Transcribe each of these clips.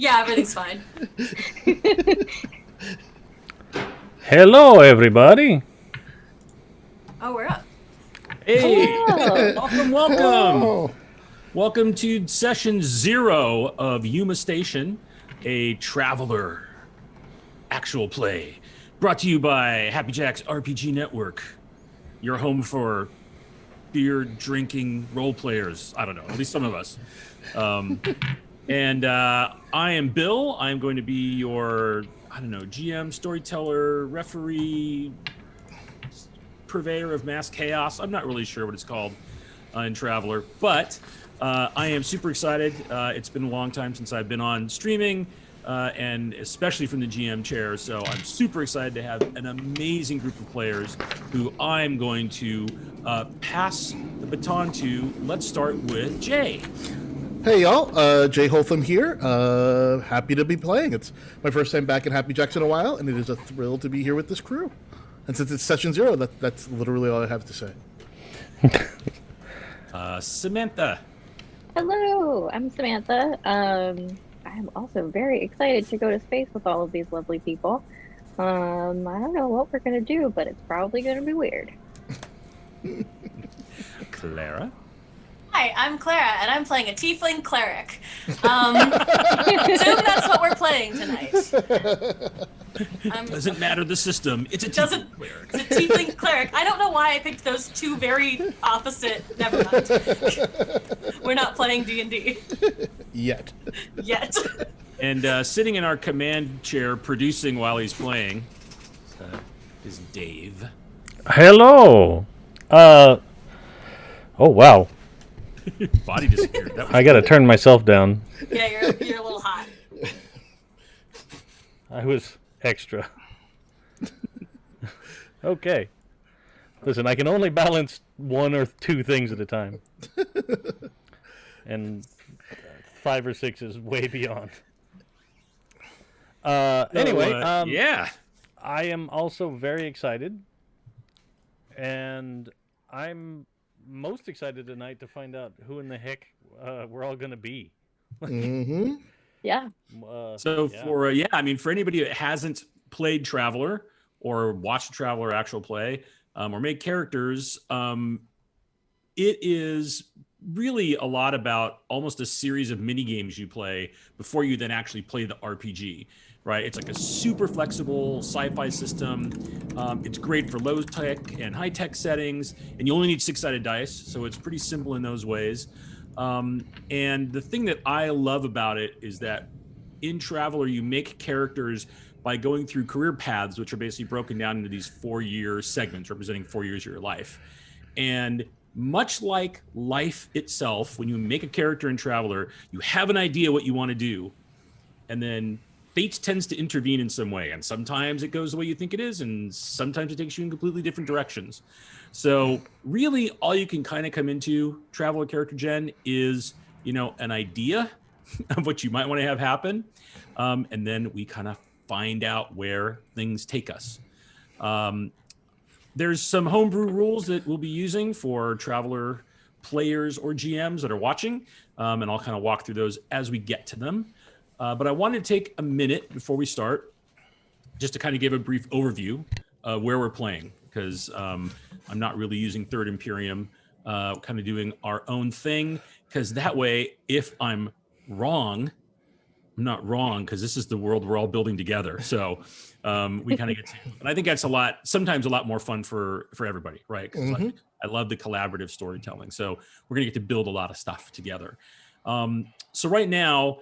Yeah, everything's fine. Hello, everybody. Oh, we're up. Hey, Hello. welcome. Oh. Welcome to session 0 of Yuma Station, a Traveler actual play. Brought to you by Happy Jack's RPG Network, your home for beer drinking role players. I don't know, at least some of us. And I am Bill. I'm going to be your, GM, storyteller, referee, purveyor of mass chaos. I'm not really sure what it's called in Traveler, but I am super excited. It's been a long time since I've been on streaming, and especially from the GM chair. So I'm super excited to have an amazing group of players who I'm going to pass the baton to. Let's start with Jay. Hey y'all, Jay Holtham here. Happy to be playing. It's my first time back in Happy Jacks in a while, and it is a thrill to be here with this crew. And since it's session 0, that's literally all I have to say. Samantha. Hello, I'm Samantha. I'm also very excited to go to space with all of these lovely people. I don't know what we're gonna do, but it's probably gonna be weird. Clara. Hi, I'm Clara, and I'm playing a tiefling cleric. Assume that's what we're playing tonight. Doesn't matter the system. It's a tiefling cleric. It's a tiefling cleric. I don't know why I picked those two very opposite. Never mind. We're not playing D&D Yet. And sitting in our command chair, producing while he's playing, is Dave. Hello. Oh, wow. Body disappeared. That was I gotta turn myself down. Yeah, you're a little hot. I was extra. Okay. Listen, I can only balance one or two things at a time. And 5 or 6 is way beyond. Anyway, yeah. I am also very excited. And I'm most excited tonight to find out who in the heck we're all going to be. Mm-hmm. Yeah. For anybody that hasn't played Traveler or watched Traveler actual play or made characters, it is really a lot about almost a series of mini games you play before you then actually play the RPG. Right, it's like a super flexible sci-fi system. It's great for low tech and high tech settings, and you only need 6-sided dice, so it's pretty simple in those ways. And the thing that I love about it is that in Traveler, you make characters by going through career paths, which are basically broken down into these 4-year segments representing 4 years of your life. And much like life itself, when you make a character in Traveler, you have an idea what you want to do, and then fate tends to intervene in some way, and sometimes it goes the way you think it is, and sometimes it takes you in completely different directions. So really, all you can kind of come into Traveler Character Gen is, an idea of what you might want to have happen, and then we kind of find out where things take us. There's some homebrew rules that we'll be using for Traveler players or GMs that are watching, and I'll kind of walk through those as we get to them. But I wanted to take a minute before we start just to kind of give a brief overview of where we're playing, because I'm not really using Third Imperium, kind of doing our own thing, because that way, if I'm wrong, I'm not wrong, because this is the world we're all building together. So we kind of get to, and I think that's sometimes a lot more fun for everybody, right? Because I love the collaborative storytelling. So we're going to get to build a lot of stuff together. So right now,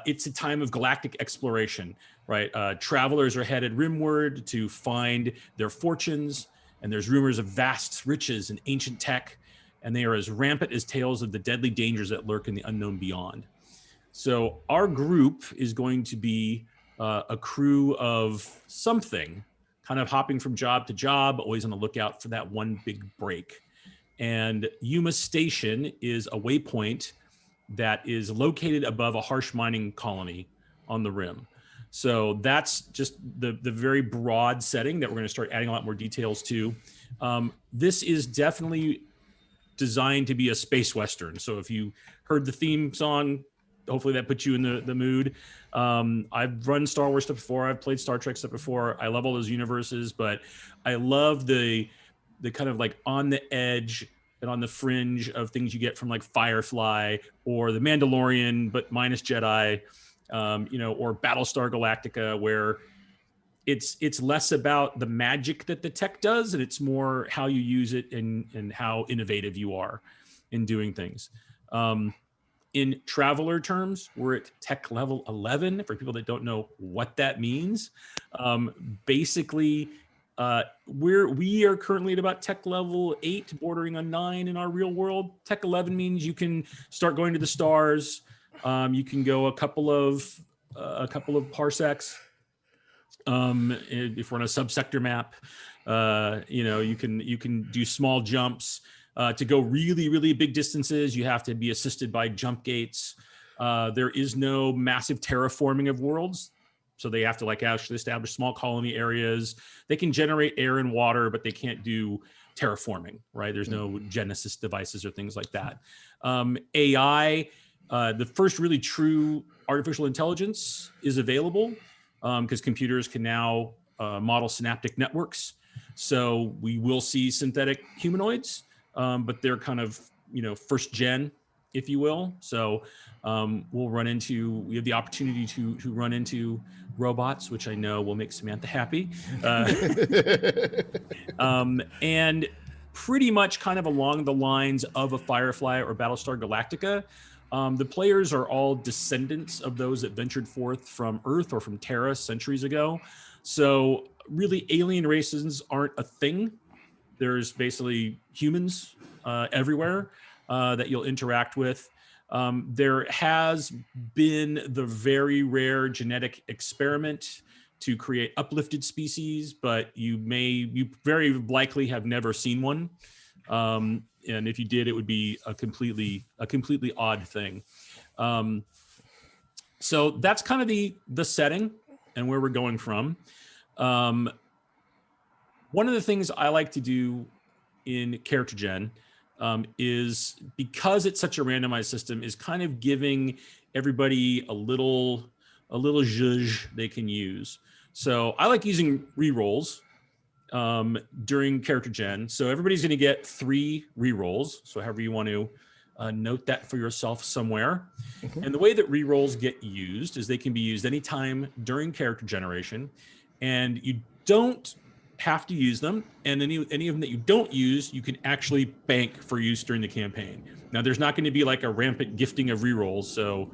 it's a time of galactic exploration, right? Travelers are headed rimward to find their fortunes, and there's rumors of vast riches and ancient tech, and they are as rampant as tales of the deadly dangers that lurk in the unknown beyond. So our group is going to be a crew of something, kind of hopping from job to job, always on the lookout for that one big break. And Yuma Station is a waypoint that is located above a harsh mining colony on the rim. So that's just the very broad setting that we're going to start adding a lot more details to. This is definitely designed to be a space western. So if you heard the theme song, hopefully that puts you in the mood. I've run Star Wars stuff before. I've played Star Trek stuff before. I love all those universes, but I love the kind of like on the edge and on the fringe of things you get from like Firefly or The Mandalorian, but minus Jedi, or Battlestar Galactica, where it's less about the magic that the tech does, and it's more how you use it and how innovative you are in doing things. In Traveler terms, we're at tech level 11. For people that don't know what that means, basically, we are currently at about tech level 8, bordering on 9 in our real world. Tech 11 means you can start going to the stars. You can go a couple of parsecs. If we're on a subsector map, you can do small jumps. To go really, really big distances, you have to be assisted by jump gates. There is no massive terraforming of worlds. So they have to like actually establish small colony areas. They can generate air and water, but they can't do terraforming, right? There's no Genesis devices or things like that. AI, the first really true artificial intelligence is available because computers can now model synaptic networks. So we will see synthetic humanoids, but they're kind of, first gen, if you will. So we have the opportunity to run into robots, which I know will make Samantha happy. And pretty much kind of along the lines of a Firefly or Battlestar Galactica, the players are all descendants of those that ventured forth from Earth or from Terra centuries ago. So really alien races aren't a thing. There's basically humans everywhere that you'll interact with. There has been the very rare genetic experiment to create uplifted species, but you very likely have never seen one. And if you did, it would be a completely odd thing. So that's kind of the setting and where we're going from. One of the things I like to do in character gen is, because it's such a randomized system, is kind of giving everybody a little zhuzh they can use. So I like using rerolls during character gen. So everybody's going to get 3 rerolls. So however you want to note that for yourself somewhere. Mm-hmm. And the way that rerolls get used is they can be used anytime during character generation, and you don't have to use them. And any of them that you don't use, you can actually bank for use during the campaign. Now, there's not going to be like a rampant gifting of rerolls, so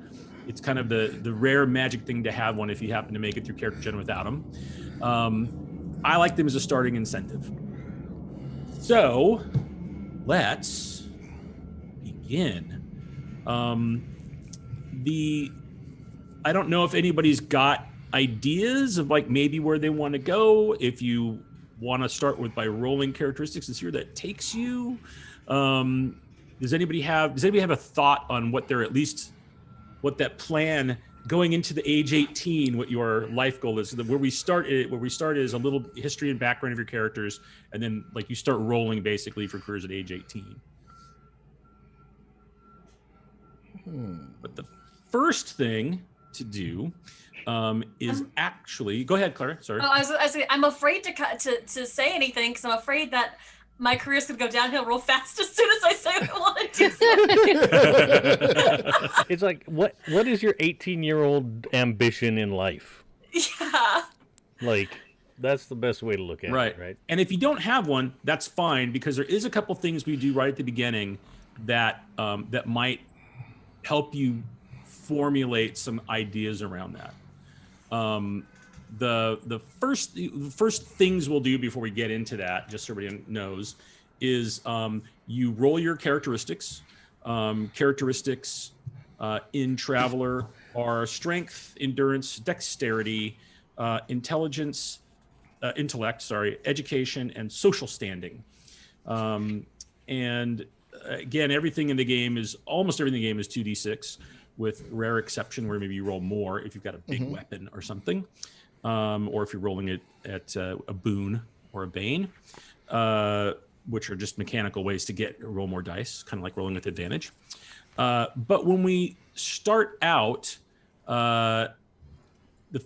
it's kind of the rare magic thing to have one if you happen to make it through character gen without them. I like them as a starting incentive. So let's begin. I don't know if anybody's got ideas of like maybe where they want to go. If you want to start by rolling characteristics and see where that takes you. Does anybody have a thought on what that plan going into the age 18, what your life goal is? So where we start is a little history and background of your characters, and then like you start rolling basically for careers at age 18. But the first thing to do is actually go ahead, Clara. Sorry. Oh, I'm afraid to say anything because I'm afraid that my career's gonna go downhill real fast as soon as I say what I want to do. It's like, what is your 18-year-old ambition in life? Yeah. Like, that's the best way to look at it, right? And if you don't have one, that's fine, because there is a couple things we do right at the beginning that that might help you formulate some ideas around that. The first things we'll do before we get into that, just so everybody knows, is you roll your characteristics. Characteristics in Traveler are strength, endurance, dexterity, intellect, education, and social standing. And again, almost everything in the game is 2d6, with rare exception where maybe you roll more if you've got a big weapon or something. Or if you're rolling it at a boon or a bane, which are just mechanical ways to roll more dice, kind of like rolling with advantage. But when we start out, the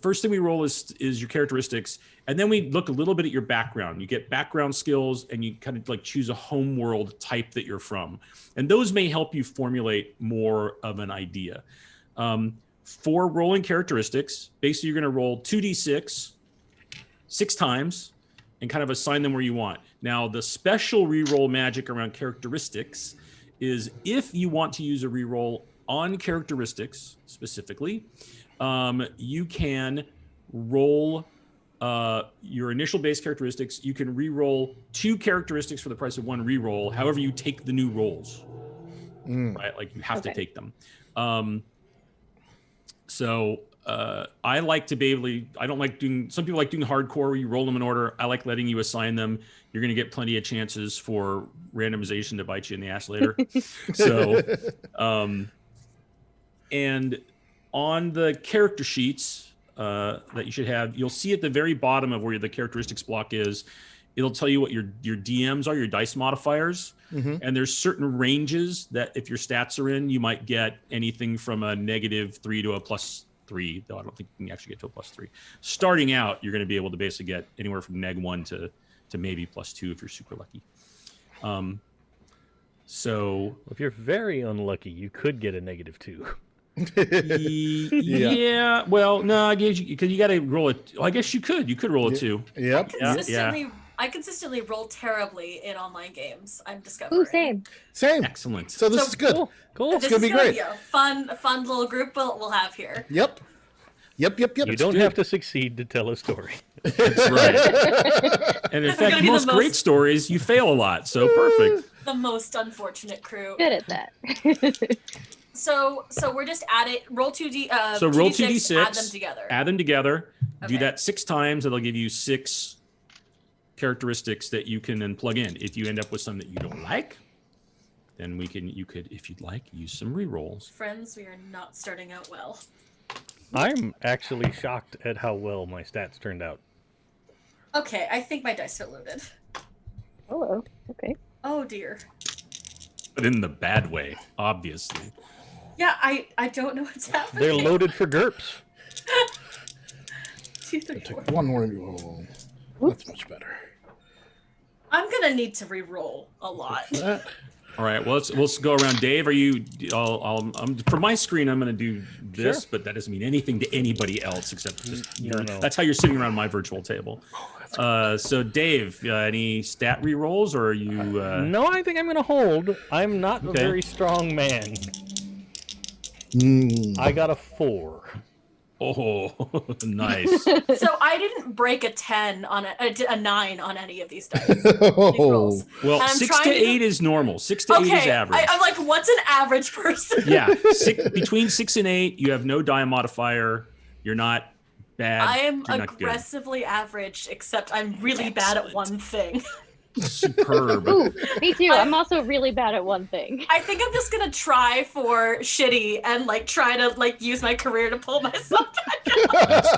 first thing we roll is your characteristics, and then we look a little bit at your background. You get background skills, and you kind of like choose a home world type that you're from, and those may help you formulate more of an idea. For rolling characteristics, basically you're going to roll 2d6 6 times and kind of assign them where you want. Now, the special reroll magic around characteristics is if you want to use a reroll on characteristics specifically, you can roll your initial base characteristics. You can reroll 2 characteristics for the price of 1 reroll. However, you take the new rolls, right? Like you have to take them. So I like to be able. I don't like doing. Some people like doing hardcore where you roll them in order. I like letting you assign them. You're going to get plenty of chances for randomization to bite you in the ass later. So, and on the character sheets that you should have, you'll see at the very bottom of where the characteristics block is, it'll tell you what your DMs are, your dice modifiers. And there's certain ranges that if your stats are in, you might get anything from a -3 to a +3, though I don't think you can actually get to a +3. Starting out, you're going to be able to basically get anywhere from -1 to maybe +2 if you're super lucky. So If you're very unlucky, you could get a -2. yeah. Well, no, I guess because you got to roll it. Well, I guess you could. You could roll a 2. Yep. I consistently roll terribly in online games. I'm discovering. Ooh, same. Same. Excellent. So this is good. Cool. This It's gonna is be great. a fun little group we'll have here. Yep. You don't have to succeed to tell a story. That's right. And in fact, gonna be the most great most- stories, you fail a lot. So perfect. The most unfortunate crew. Good at that. So we're just adding roll 2d. So roll 2d6, add them together. Add them together. Do Okay. that 6 times. It'll give you 6 characteristics that you can then plug in. If you end up with some that you don't like, then you could, if you'd like, use some rerolls. Friends, we are not starting out well. I'm actually shocked at how well my stats turned out. Okay, I think my dice are loaded. Hello. Okay. Oh dear. But in the bad way, obviously. Yeah, I don't know what's happening. They're loaded for GURPS. 2, 3, 4. Take one more roll. That's much better. I'm gonna need to re-roll a lot. All right, well, let's go around. Dave, are you? For my screen, I'm going to do this, Sure. but that doesn't mean anything to anybody else except just No, no. That's how you're sitting around my virtual table. So, Dave, any stat rerolls, or are you? No, I think I'm going to hold. I'm not a Okay. very strong man. Mm. I got a 4. Oh, nice. So I didn't break a 10 on a 9 on any of these dice. Oh. rolls. Well, I'm 6 trying to to- 8 is normal. 6 to 8 is Okay, average. I'm like, what's an average person? Yeah, between 6 and 8, you have no die modifier. You're not bad. I am You're not good. aggressively average, except I'm really bad at one thing. Superb. Ooh, me too. I'm also really bad at one thing. I think I'm just gonna try for shitty and like try to like use my career to pull myself back.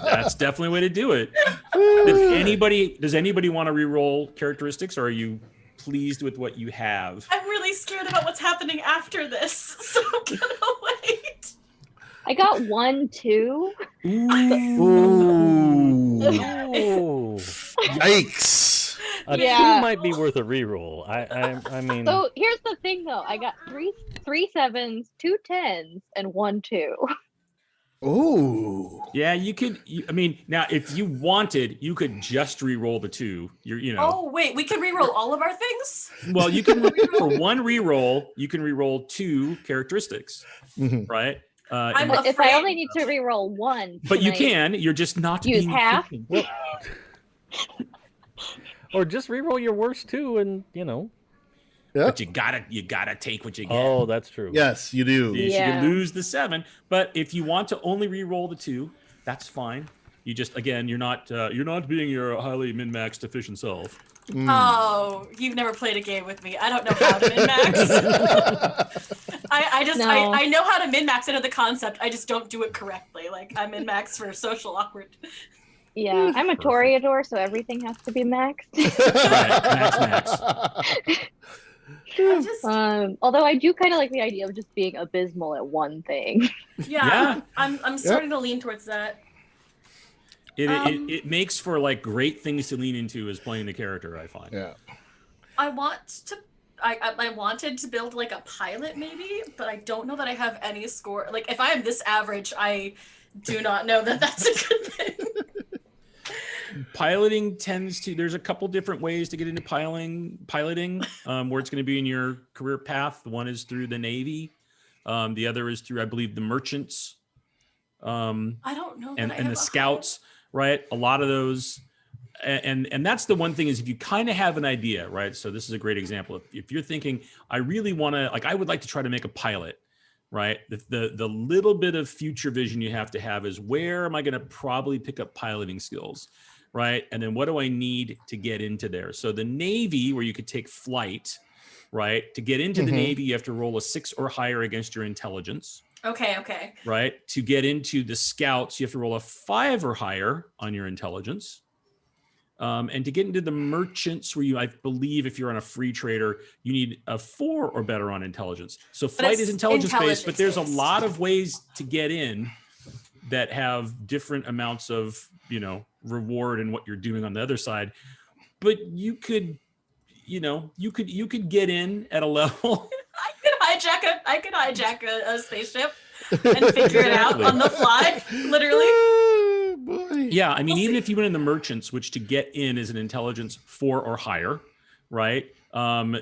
That's definitely a way to do it. Does anybody want to re-roll characteristics, or are you pleased with what you have? I'm really scared about what's happening after this, so I'm gonna wait. I got 1, 2. Ooh. Oh, Yikes. a 2 Yeah. might be worth a reroll. I mean, So here's the thing, though. I got three 7s, 2 10s, and 1 2. Ooh. Yeah, you could. I mean, now if you wanted, you could just re-roll the 2. You know. Oh wait, we can re-roll all of our things? Well, you can for one re-roll, you can re-roll 2 characteristics, Mhm. right? I'm But if I afraid- only need to re-roll 1, But you I can. You're just not use being half? efficient. or just reroll your worst 2 and, you know. Yep. But you gotta take what you get. Oh, that's true. Yes, you do. Yes, you Yeah. can lose the 7, but if you want to only re-roll the 2, that's fine. You just you're not being your highly min-maxed efficient self. Oh, you've never played a game with me. I don't know how to min-max. No. I know how to min-max. I know the concept. I just don't do it correctly. Like I min-max for social awkward. Yeah, I'm a Toreador, so everything has to be maxed. Right, max. I'm just, Although I do kind of like the idea of just being abysmal at one thing. yeah. I'm starting to lean towards that. It makes for like great things to lean into as playing the character, I find. Yeah. I wanted to build like a pilot maybe, but I don't know that I have any score. Like if I am this average, I do not know that that's a good thing. Piloting tends to, there's a couple different ways to get into piloting, where it's going to be in your career path. One is through the Navy. The other is through, I believe, the merchants. I don't know. And the scouts, right? A lot of those. And that's the one thing is if you kind of have an idea, right? So this is a great example. If you're thinking, I really want to, like, I would like to try to make a pilot, right? The little bit of future vision you have to have is where am I going to probably pick up piloting skills, right? And then what do I need to get into there? So the Navy, where you could take flight, right? To get into the Navy, you have to roll a 6 or higher against your intelligence. Okay. Right? To get into the scouts, you have to roll a 5 or higher on your intelligence. And to get into the merchants, where I believe if you're on a free trader, you need a 4 or better on intelligence. So flight is intelligence-based, but there's a lot of ways to get in that have different amounts of, reward and what you're doing on the other side. But you could get in at a level. I could hijack a spaceship and figure it out on the fly, literally. Oh, boy. Yeah, I mean, even if you went in the merchants, which to get in is an intelligence 4 or higher, right?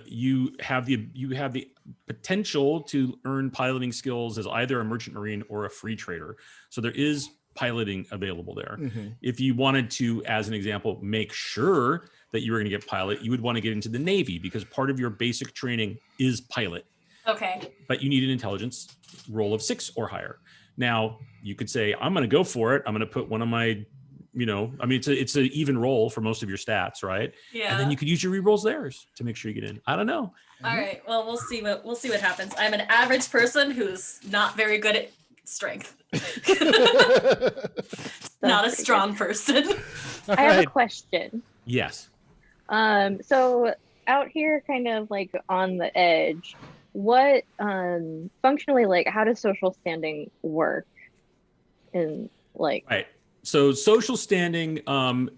You have the potential to earn piloting skills as either a merchant marine or a free trader. So there is piloting available there. If you wanted to, as an example, make sure that you were going to get pilot, you would want to get into the Navy because part of your basic training is pilot. Okay. But you need an intelligence roll of 6 or higher. Now, you could say, I'm going to go for it. I'm going to put one of my, it's an even roll for most of your stats, right? Yeah. And then you could use your rerolls there to make sure you get in. I don't know. All right. Well, we'll see what happens. I'm an average person who's not very good at strength. Not a strong person. I have a question. Yes. So out here, kind of like on the edge, what functionally, like, how does social standing work? Right. So social standing,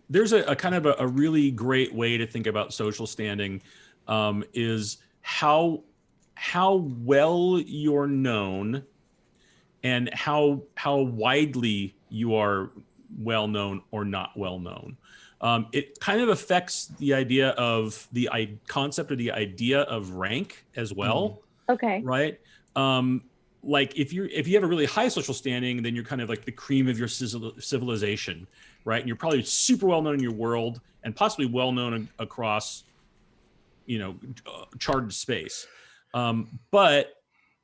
there's a kind of a really great way to think about social standing, is how well you're known and how widely you are well known or not well known. It kind of affects the idea of the concept or the idea of rank as well. Okay. Right. Like if you have a really high social standing, then you're kind of like the cream of your civilization, right? And you're probably super well known in your world and possibly well known across, charted space. But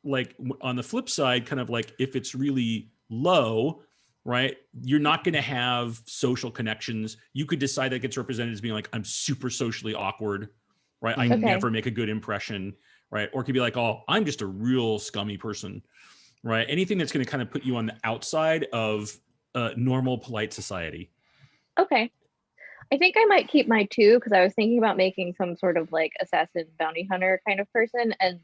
like on the flip side, kind of like if it's really low, right, you're not going to have social connections. You could decide that gets represented as being like, I'm super socially awkward, right? I never make a good impression, right? Or it could be like, oh, I'm just a real scummy person, right? Anything that's going to kind of put you on the outside of normal, polite society. Okay. I think I might keep my 2 because I was thinking about making some sort of like assassin bounty hunter kind of person. And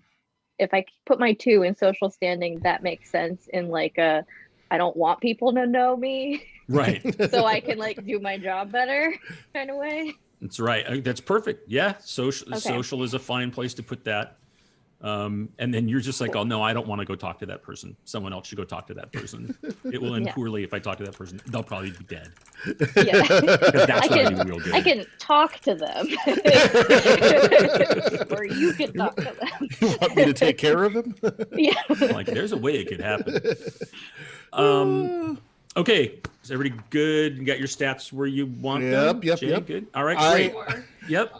if I put my 2 in social standing, that makes sense in like I don't want people to know me. Right. So I can like do my job better kind of way. That's right. That's perfect. Yeah. Okay. Social is a fine place to put that. And then you're just like, oh no, I don't want to go talk to that person. Someone else should go talk to that person. It will end poorly if I talk to that person. They'll probably be dead. Yeah. That's real good. I can talk to them. Or you can talk to them. You want me to take care of him? Yeah. Like there's a way it could happen. Okay. Is everybody good? You got your stats where you want them? Yep. Jay, good. All right, great. Yep.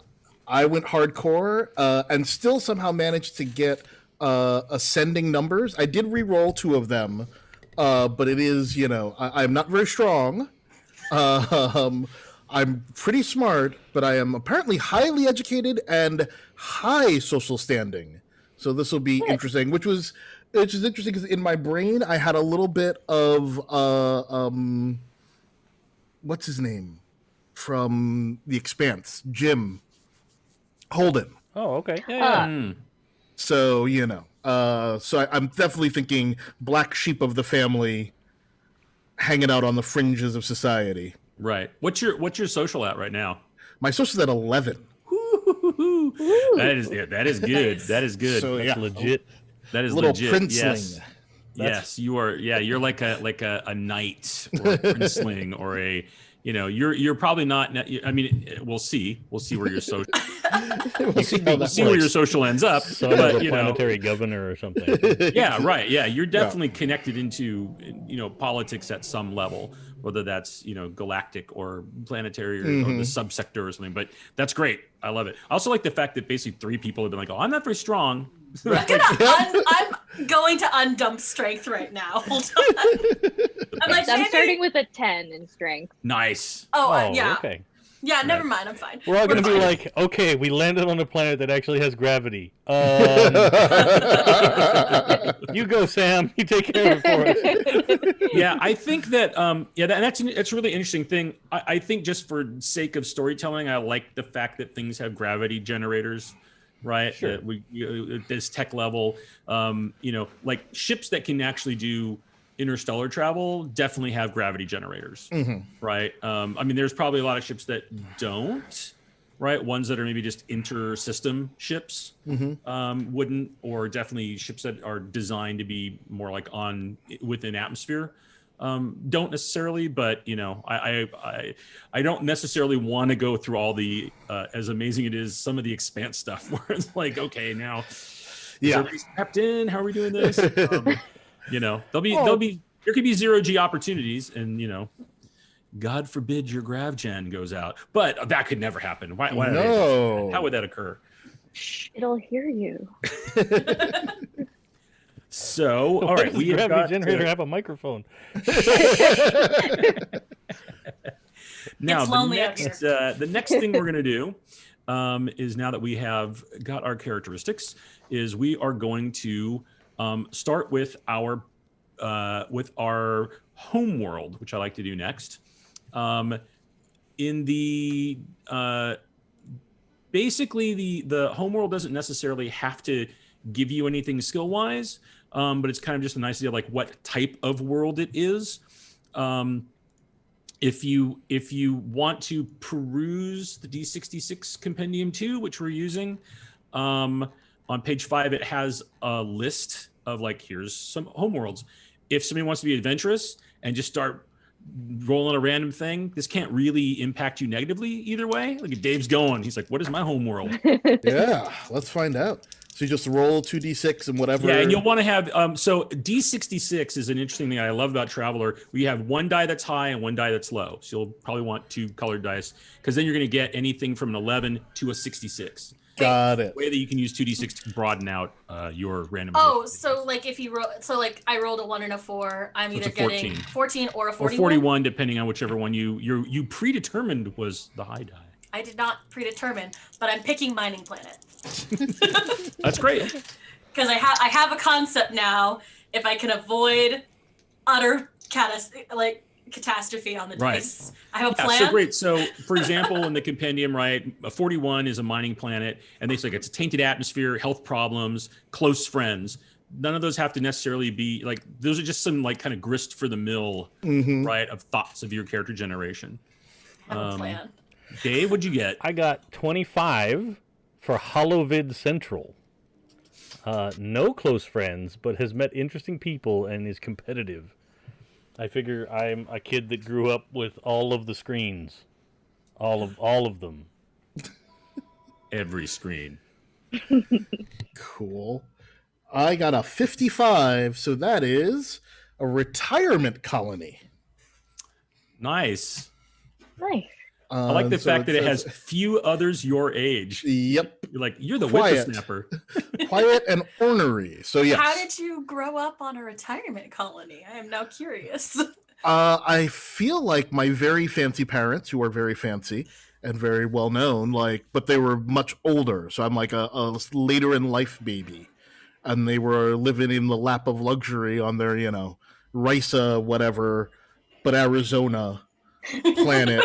I went hardcore and still somehow managed to get ascending numbers. I did re-roll 2 of them, but it is, I'm not very strong. I'm pretty smart, but I am apparently highly educated and high social standing. So this will be interesting, which is interesting because in my brain I had a little bit of what's his name from The Expanse, Jim Holden. Oh, okay. Yeah. So I'm definitely thinking black sheep of the family, hanging out on the fringes of society. Right. What's your social at right now? My social's at 11. Ooh. That is good. Nice. That is good. So That's legit. That is little legit. princeling. Yes, you are. Yeah, you're like a knight or a princeling or a. You're probably not. I mean, we'll see. We'll see where your social. We'll see how We'll that see where works. your social ends up. Son of But a planetary governor or something. yeah, right. Yeah, you're definitely connected into politics at some level, whether that's galactic or planetary or the subsector or something. But that's great. I love it. I also like the fact that basically 3 people have been like, "Oh, I'm not very strong." I'm going to undump strength right now. Hold on. I'm like, I'm maybe- starting with a 10 in strength. Nice. Oh, yeah. Okay. Yeah, never mind. I'm fine. We're all going to be fine. like, okay, we landed on a planet that actually has gravity. You go, Sam. You take care of it for us. Yeah, I think that that's a really interesting thing. I think just for sake of storytelling, I like the fact that things have gravity generators, right? Sure. That at this tech level, like ships that can actually do interstellar travel definitely have gravity generators, right? I mean, there's probably a lot of ships that don't, right? Ones that are maybe just inter-system ships wouldn't, or definitely ships that are designed to be more like within atmosphere. Don't necessarily, but I don't necessarily want to go through all the as amazing it is some of the Expanse stuff where it's like, okay, now is everybody strapped in? How are we doing this? There could be 0G opportunities, and God forbid your grav gen goes out, but that could never happen. Why No. how would that occur? Shh, it'll hear you. So, all Why right, does we the have gravity got generator have a microphone? now It's lonely out the next thing we're going to do is, now that we have got our characteristics, is we are going to start with our home world, which I like to do next. In the basically the home world doesn't necessarily have to give you anything skill wise, but it's kind of just a nice idea of like what type of world it is. If you want to peruse the D66 Compendium 2, which we're using, on page 5, it has a list of like, here's some homeworlds. If somebody wants to be adventurous and just start rolling a random thing, this can't really impact you negatively either way. Look at Dave's going. He's like, what is my homeworld? Yeah, let's find out. So you just roll 2d6 and whatever. Yeah, and you'll want to have, so D66 is an interesting thing I love about Traveler. We have one die that's high and one die that's low. So you'll probably want 2 colored dice, because then you're going to get anything from an 11 to a 66. Got it. Way that you can use 2d6 to broaden out your random. Oh, so like if you roll, so like I rolled a 1 and a 4, I'm So it's either a getting 14 or a 41. Or 41, depending on whichever one you predetermined was the high die. I did not predetermine, but I'm picking Mining Planet. That's great. Because I have a concept now. If I can avoid utter catastrophe on the Right. dice, I have a Yeah, plan. so great. So, for example, in the compendium, right, a 41 is a mining planet, and they say it's a tainted atmosphere, health problems, close friends. None of those have to necessarily be like, those are just some like kind of grist for the mill, right, of thoughts of your character generation. I have a plan. Dave, what'd you get? I got 25 for Holovid Central. No close friends, but has met interesting people and is competitive. I figure I'm a kid that grew up with all of the screens. All of them. Every screen. Cool. I got a 55, so that is a retirement colony. Nice. Nice. I like the So fact that it says- has few others your age. Yep. You're like, you're the Quiet. whippersnapper. Quiet and ornery. So yes. How did you grow up on a retirement colony? I am now curious. I feel like my very fancy parents, who are very fancy and very well known, but they were much older. So I'm like a later in life baby, and they were living in the lap of luxury on their, Risa whatever, but Arizona planet.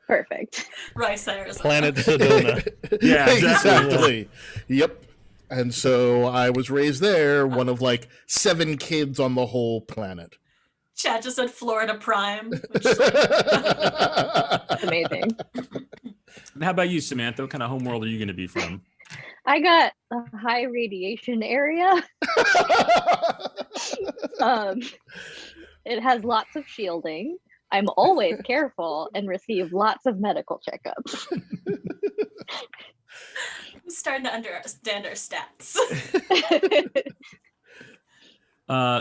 Perfect. Rice, Arizona. Planet Sedona. Yeah, exactly. Exactly. Yep. And so I was raised there, one of like 7 kids on the whole planet. Chad just said Florida Prime. Which is like, That's amazing. And how about you, Samantha? What kind of homeworld are you going to be from? I got a high radiation area. It has lots of shielding. I'm always careful and receive lots of medical checkups. I'm starting to understand our stats.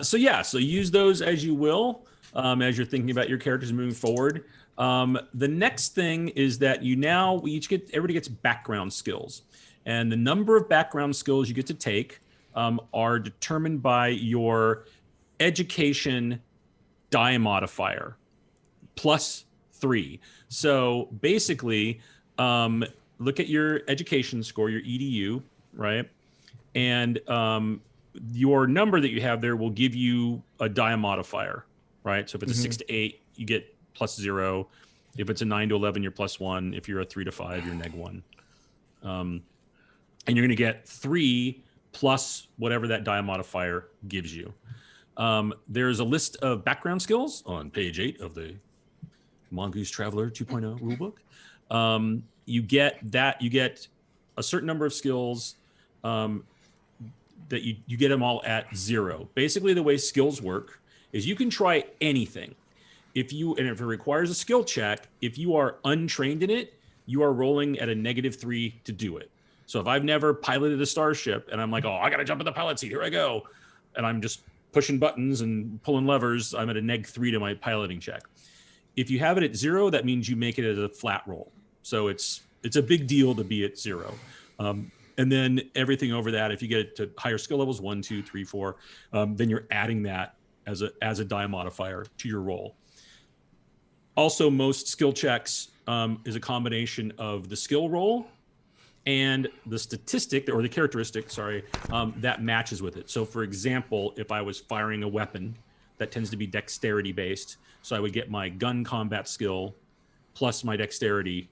So use those as you will, as you're thinking about your characters moving forward. The next thing is that everybody gets background skills, and the number of background skills you get to take are determined by your education die modifier +3. So basically, look at your education score, your EDU, right? And your number that you have there will give you a die modifier, right? So if it's a 6 to 8, you get +0. If it's a 9 to 11, you're +1. If you're a 3 to 5, you're -1. And you're going to get 3 plus whatever that die modifier gives you. There's a list of background skills on page 8 of the Mongoose Traveler 2.0 rulebook. You get a certain number of skills that you get them all at 0. Basically, the way skills work is you can try anything. If it requires a skill check, if you are untrained in it, you are rolling at a -3 to do it. So if I've never piloted a starship and I'm like, oh, I got to jump in the pilot seat, here I go, and I'm just pushing buttons and pulling levers, I'm at a -3 to my piloting check. If you have it at 0, that means you make it as a flat roll. So it's a big deal to be at 0. And then everything over that, if you get it to higher skill levels, 1, 2, 3, 4, then you're adding that as a die modifier to your roll. Also, most skill checks is a combination of the skill roll and the statistic or the characteristic, that matches with it. So for example, if I was firing a weapon, that tends to be dexterity based. So I would get my gun combat skill plus my dexterity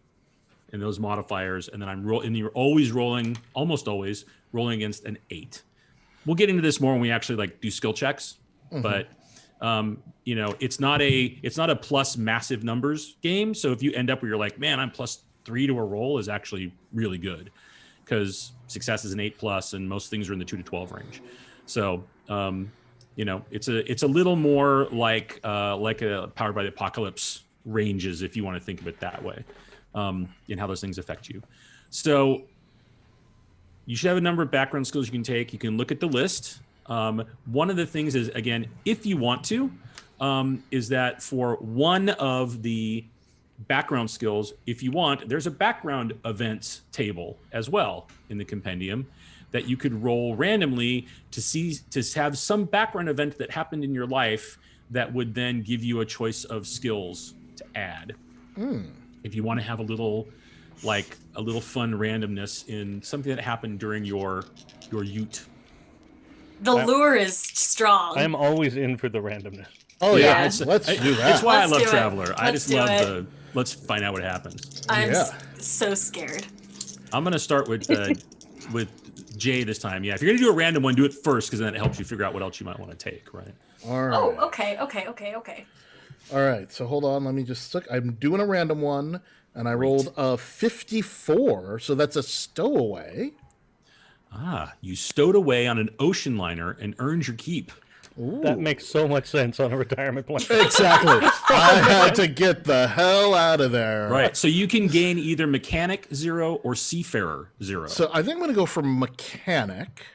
and those modifiers, and then you're almost always rolling against an 8. We'll get into this more when we actually do skill checks, but it's not a plus massive numbers game. So if you end up where you're like, man, I'm +3 to a roll, is actually really good, because success is an 8+, and most things are in the 2 to 12 range. So it's a little more like a Powered by the Apocalypse ranges, if you want to think of it that way, and how those things affect you. So you should have a number of background skills you can take. You can look at the list. One of the things is, again, if you want to, is that for one of the background skills, if you want, there's a background events table as well in the compendium that you could roll randomly to have some background event that happened in your life that would then give you a choice of skills to add. If you want to have a little fun randomness in something that happened during your ute. The lure is strong. I'm always in for the randomness. Oh yeah, Yeah. let's do that. That's why Let's I love do it. Traveler. I Let's just do love it. let's find out what happens. I'm Yeah. so scared. I'm gonna start with Jay this time. Yeah, if you're gonna do a random one, do it first, because then it helps you figure out what else you might want to take, right? All right. Oh, okay. All right, so hold on. Let me just look. I'm doing a random one, and I rolled a 54, so that's a stowaway. You stowed away on an ocean liner and earned your keep. Ooh. That makes so much sense on a retirement plan. Exactly. I had to get the hell out of there. Right. So you can gain either mechanic 0 or seafarer 0. So I think I'm going to go for mechanic.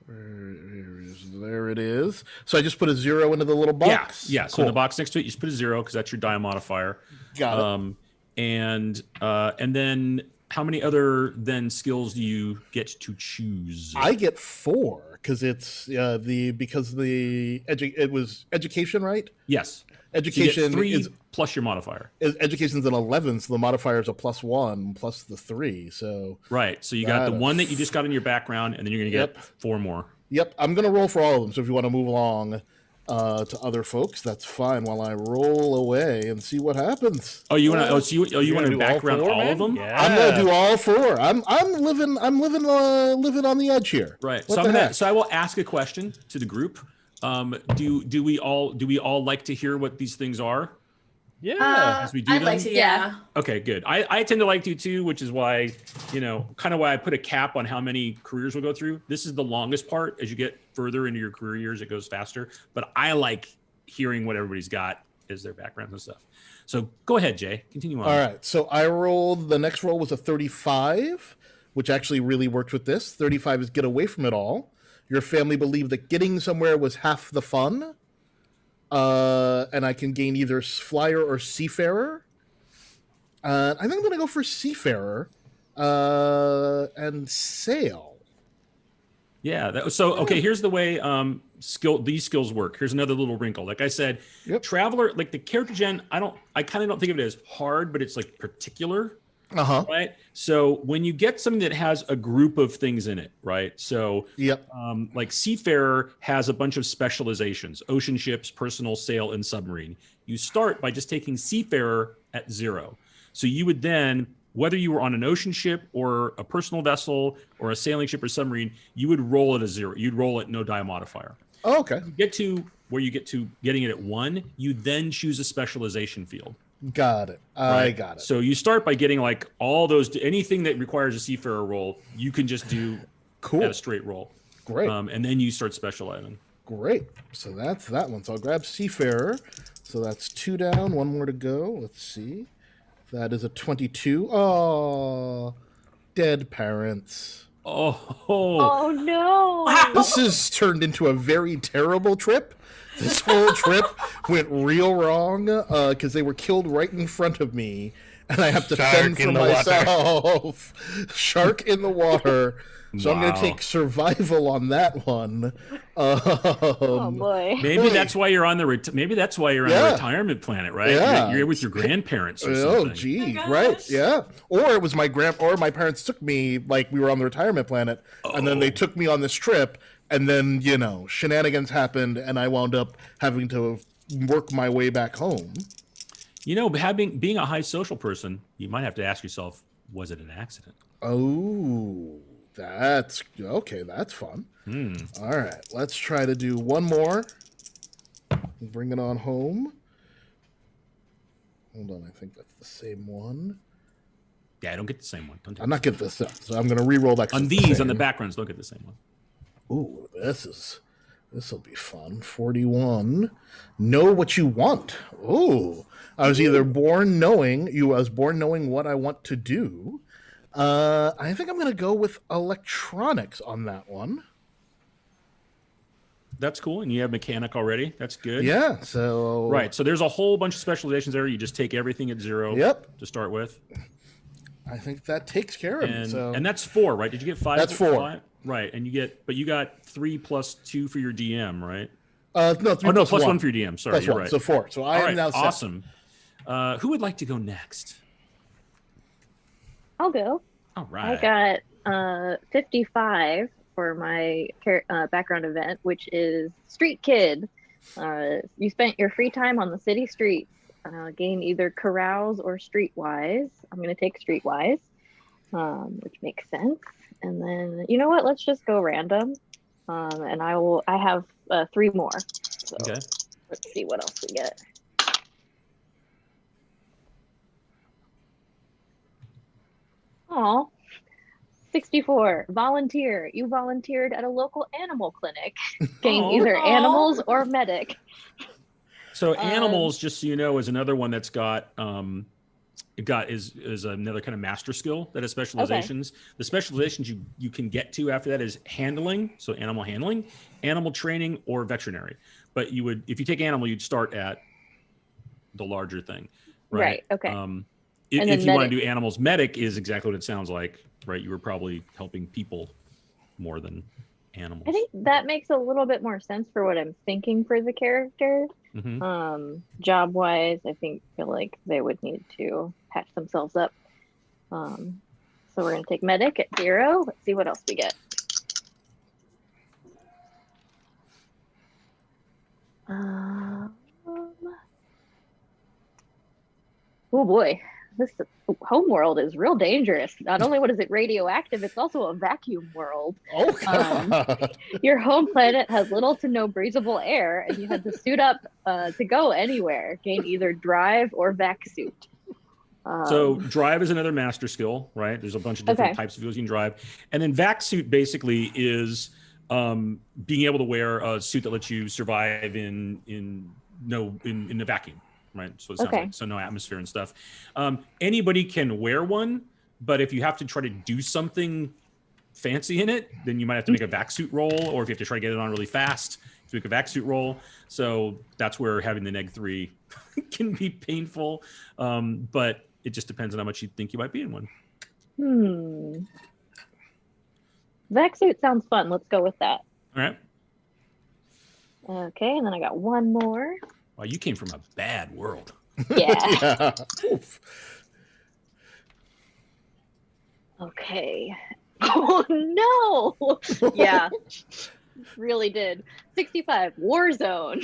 There it is. So I just put a 0 into the little box. Yeah. So Cool. in the box next to it, you just put a 0 because that's your die modifier. Got it. And then how many other skills do you get to choose? I get 4 because it's it was education, right? Yes. Education so you get 3 is plus your modifier. education's an 11, so the modifier is a +1 plus the 3. So Right. So you got the one that you just got in your background, and then you're going to get 4 more. Yep, I'm going to roll for all of them. So if you want to move along, to other folks, that's fine. While I roll away and see what happens. Oh, you want to? You want to do background all of them? Yeah. I'm gonna do all 4. I'm living on the edge here. Right. What So the heck? so I will ask a question to the group. Do we all like to hear what these things are? Yeah. As we do I'd like them? to, yeah. Okay, good. I tend to like to too, which is why, kind of why I put a cap on how many careers we'll go through. This is the longest part. As you get further into your career years, it goes faster. But I like hearing what everybody's got as their backgrounds and stuff. So go ahead, Jay. Continue on. All right. So I rolled. The next roll was a 35, which actually really worked with this. 35 is get away from it all. Your family believed that getting somewhere was half the fun. And I can gain either flyer or seafarer. I think I'm going to go for seafarer and sail. Yeah. Okay. Here's the way these skills work. Here's another little wrinkle. Like I said, traveler, like the character gen, I kind of don't think of it as hard, but it's like particular. Uh-huh. Right. So when you get something that has a group of things in it, right? So like seafarer has a bunch of specializations: ocean ships, personal, sail, and submarine. You start by just taking seafarer at 0. So you would then, whether you were on an ocean ship or a personal vessel or a sailing ship or submarine, you would roll it a 0. You'd roll it no die modifier. Oh, okay. You get to where you get to getting it at 1, you then choose a specialization field. Got it. I got it. So you start by getting like all those, anything that requires a seafarer roll, you can just do at a straight roll. Great. And then you start specializing. Great. So that's that one. So I'll grab seafarer. So that's 2 down, 1 more to go. Let's see. That is a 22. Oh, dead parents. Oh no. This has turned into a very terrible trip. This whole trip went real wrong because they were killed right in front of me, and I have to fend for myself. Shark in the water. So I'm going to take survival on that one. Oh boy. Maybe that's why you're on the retirement planet, right? Yeah. You're with your grandparents or something. Oh, gee, Oh my right? gosh. Yeah. Or it was my parents took me, like we were on the retirement planet, and then they took me on this trip, and then shenanigans happened, and I wound up having to work my way back home. Being a high social person, you might have to ask yourself, was it an accident? Oh. That's okay. That's fun. All right, let's try to do one more. Bring it on home. Hold on, I think that's the same one. Yeah, I don't get the same one. I'm not getting this up, so I'm going to re-roll that. On these, on the backgrounds, don't get the same one. Ooh, this will be fun. 41. Know what you want. Ooh, I was born knowing what I want to do. I think I'm going to go with electronics on that one. That's cool. And you have mechanic already. That's good. Yeah. So right. So there's a whole bunch of specializations there. You just take everything at 0 to start with. I think that takes care of it. So. And that's 4, right? Did you get 5? That's 4. 5? Right. And you got 3 plus 2 for your DM, right? No, 3 plus 1 for your DM. Sorry, you're right. So 4. So I am now 7. Awesome. Who would like to go next? I'll go. All right. I got 55 for my background event, which is Street Kid. You spent your free time on the city streets. Gain either carouse or streetwise. I'm going to take streetwise, which makes sense. And then, you know what? Let's just go random. And I have 3 more. So okay. Let's see what else we get. Oh, 64. Volunteer. You volunteered at a local animal clinic. Gain either animals or medic. So animals, just so you know, is another one that's got is another kind of master skill that has specializations. Okay. The specializations you can get to after that is handling, so animal handling, animal training, or veterinary. But if you take animal, you'd start at the larger thing, right? Okay. If you want to do animals, medic is exactly what it sounds like, right? You were probably helping people more than animals. I think that makes a little bit more sense for what I'm thinking for the character. Mm-hmm. Job wise, I feel like they would need to patch themselves up. So we're gonna take medic at 0. Let's see what else we get. Um, oh boy, this homeworld is real dangerous. Not only what is it radioactive, it's also a vacuum world. Oh Um, god. Your home planet has little to no breathable air, and you had to suit up to go anywhere. Gain either drive or vac suit. So drive is another master skill, right? There's a bunch of different types of vehicles you can drive. And then vac suit basically is being able to wear a suit that lets you survive in the vacuum, right? So it sounds like, so no atmosphere and stuff. Anybody can wear one, but if you have to try to do something fancy in it, then you might have to make a vac suit roll, or if you have to try to get it on really fast, to make a vac suit roll. So that's where having the neg3 can be painful, but it just depends on how much you think you might be in one. Vac suit sounds fun. Let's go with that. All right. Okay, and then I got one more. Wow, you came from a bad world. Yeah. Okay. Oh no! Yeah, really did. 65 war zone.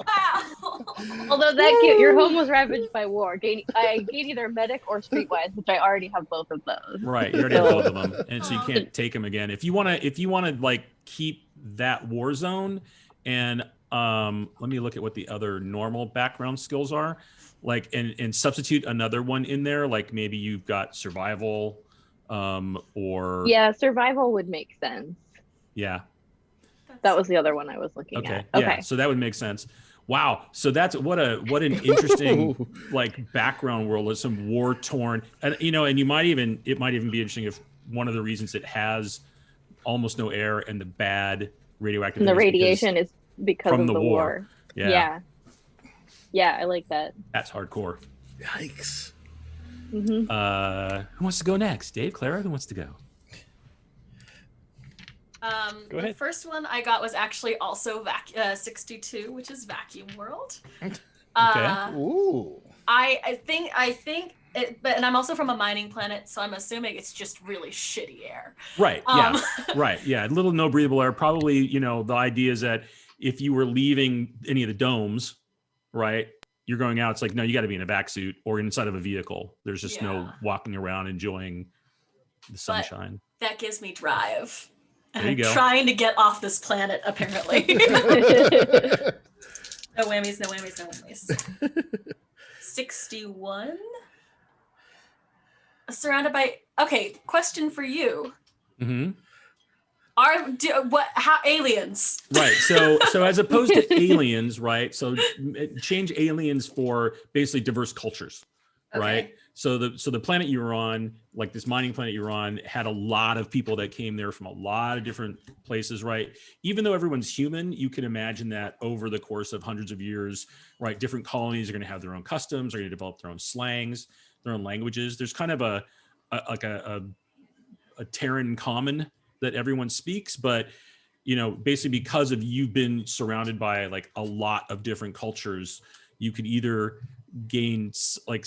Wow. Although that cute, your home was ravaged by war. I gain either medic or streetwise, which I already have both of those. Right, you already have both of them, and so you can't take them again. If you wanna like keep that war zone, and let me look at what the other normal background skills are, like and substitute another one in there, like maybe you've got survival, or survival would make sense. Yeah, that was the other one I was looking at. Okay, yeah, so that would make sense. Wow, so that's what an interesting like background world is, some war torn, and and it might even be interesting if one of the reasons it has almost no air and the bad radioactive and the radiation is because of the war. Yeah, I like that. That's hardcore. Yikes. Mm-hmm. Who wants to go next? Dave, Clara, who wants to go? Go ahead. The first one I got was actually also 62, which is Vacuum World. Okay. Ooh. I think and I'm also from a mining planet, so I'm assuming it's just really shitty air. Right. Yeah. Right. Yeah. Little no breathable air. Probably, the idea is that if you were leaving any of the domes, right, you're going out. It's like, no, you got to be in a vac suit or inside of a vehicle. There's just no walking around enjoying the sunshine. But that gives me drive. There you go. I'm trying to get off this planet, apparently. No whammies, no whammies, no whammies. 61. Surrounded by. Okay, question for you. Mm-hmm. How aliens? Right. So as opposed to aliens, right? So change aliens for basically diverse cultures, right? Okay. So the planet you were on, like this mining planet you were on, had a lot of people that came there from a lot of different places, right? Even though everyone's human, you can imagine that over the course of hundreds of years, right, different colonies are going to have their own customs, are going to develop their own slangs, their own languages. There's kind of a Terran common that everyone speaks, but basically because of you've been surrounded by like a lot of different cultures, you could either gain like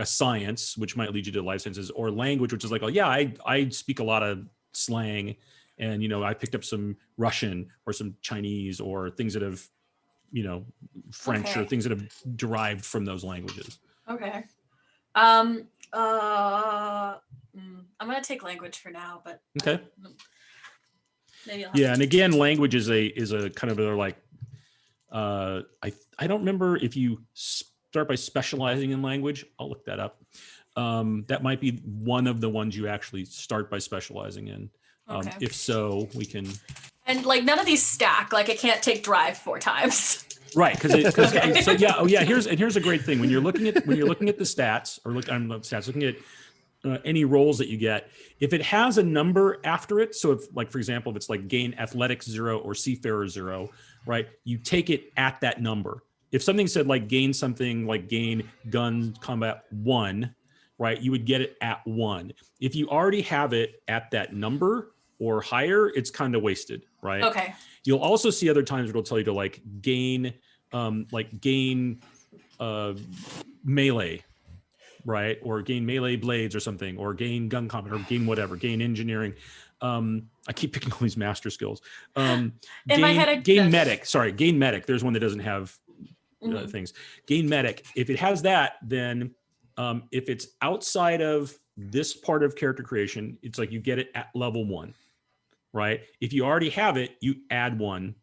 a science, which might lead you to life sciences, or language, which is like, oh yeah, I speak a lot of slang, and I picked up some Russian or some Chinese or things that have French or things that have derived from those languages. Okay. I'm gonna take language for now, but okay. Maybe I'll and again, language is a kind of a like I don't remember if you start by specializing in language. I'll look that up. That might be one of the ones you actually start by specializing in. Okay. If so, we can. And like none of these stack. Like I can't take drive 4 times. Right, because here's a great thing when you're looking at the stats or looking at any rolls that you get. If it has a number after it, so if like for example, if it's like gain athletics 0 or seafarer 0, right, you take it at that number. If something said like gain something like gain gun combat 1, right, you would get it at 1. If you already have it at that number or higher, it's kind of wasted, right? Okay. You'll also see other times where it'll tell you to like gain melee, right? Or gain melee blades or something, or gain gun combat, or gain whatever, gain engineering. I keep picking all these master skills. In my head, gain medic. Sorry, gain medic. There's one that doesn't have things. Gain medic. If it has that, then if it's outside of this part of character creation, it's like you get it at level 1, right? If you already have it, you add 1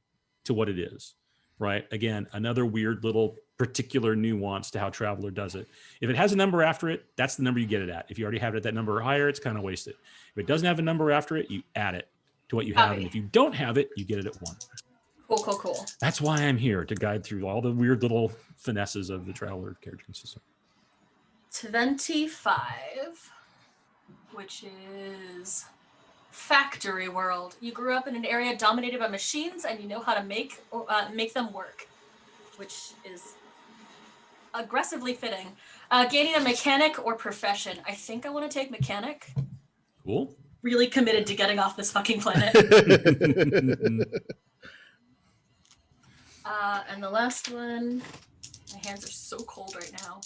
to what it is, right? Again, another weird little particular nuance to how Traveler does it. If it has a number after it, that's the number you get it at. If you already have it at that number or higher, it's kind of wasted. If it doesn't have a number after it, you add it to what you have. And if you don't have it, you get it at 1. Cool. That's why I'm here, to guide through all the weird little finesses of the Traveler character system. 25, which is Factory World. You grew up in an area dominated by machines, and you know how to make them work, which is aggressively fitting. Gaining a mechanic or profession. I think I want to take mechanic. Cool. Really committed to getting off this fucking planet. And the last one, my hands are so cold right now.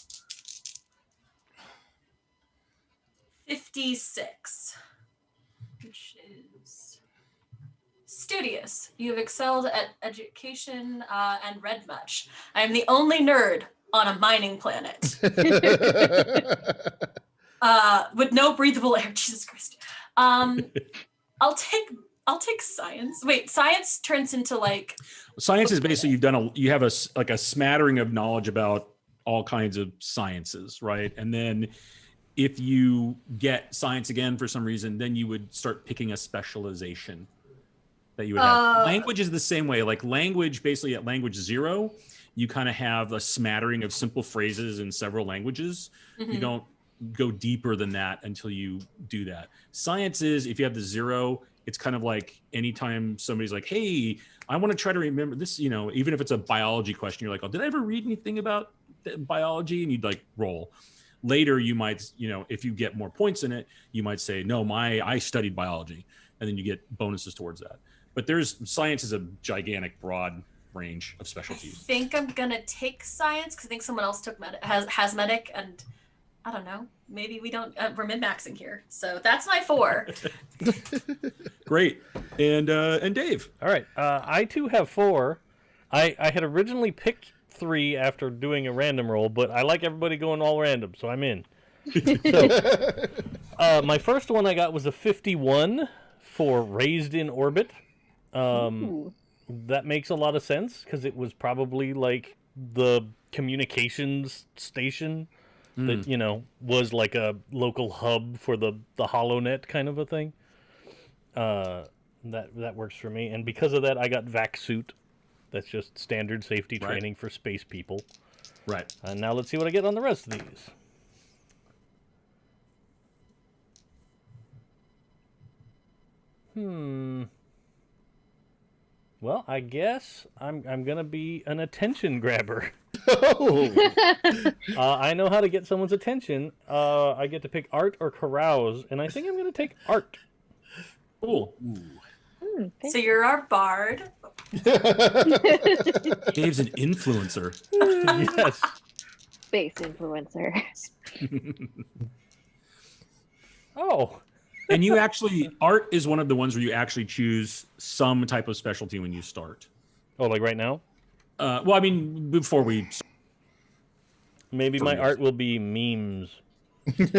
56, which is studious. You have excelled at education and read much. I am the only nerd on a mining planet. With no breathable air. Jesus Christ. I'll take science. Wait, science turns into like. Science is basically you have a smattering of knowledge about all kinds of sciences, right? And then if you get science again for some reason, then you would start picking a specialization that you would have. Language is the same way. Like language, basically at language 0, you kind of have a smattering of simple phrases in several languages. You don't go deeper than that until you do that. Science is, if you have the 0, it's kind of like anytime somebody's like, hey, I want to try to remember this, even if it's a biology question, you're like, oh, did I ever read anything about biology? And you'd like roll. Later, you might, if you get more points in it, you might say, no, I studied biology. And then you get bonuses towards that. But science is a gigantic, broad range of specialties. I think I'm going to take science because I think someone else took has medic, and I don't know. Maybe we don't, we're min-maxing here. So that's my 4. Great. And Dave. All right. I too have 4. I had originally picked 3 after doing a random roll, but I like everybody going all random, so I'm in. So, my first one I got was a 51 for Raised in Orbit. That makes a lot of sense because it was probably like the communications station that, was like a local hub for the HoloNet kind of a thing. That works for me. And because of that, I got vac suit. That's just standard safety training for space people. Right. And now let's see what I get on the rest of these. Well, I guess I'm gonna be an attention grabber. I know how to get someone's attention. I get to pick art or carouse, and I think I'm gonna take art. Cool. So you're our bard. Dave's an influencer. Yes. Space influencer. Oh. And you actually, art is one of the ones where you actually choose some type of specialty when you start. Oh, like right now? Well, I mean, before we... Maybe my art will be memes.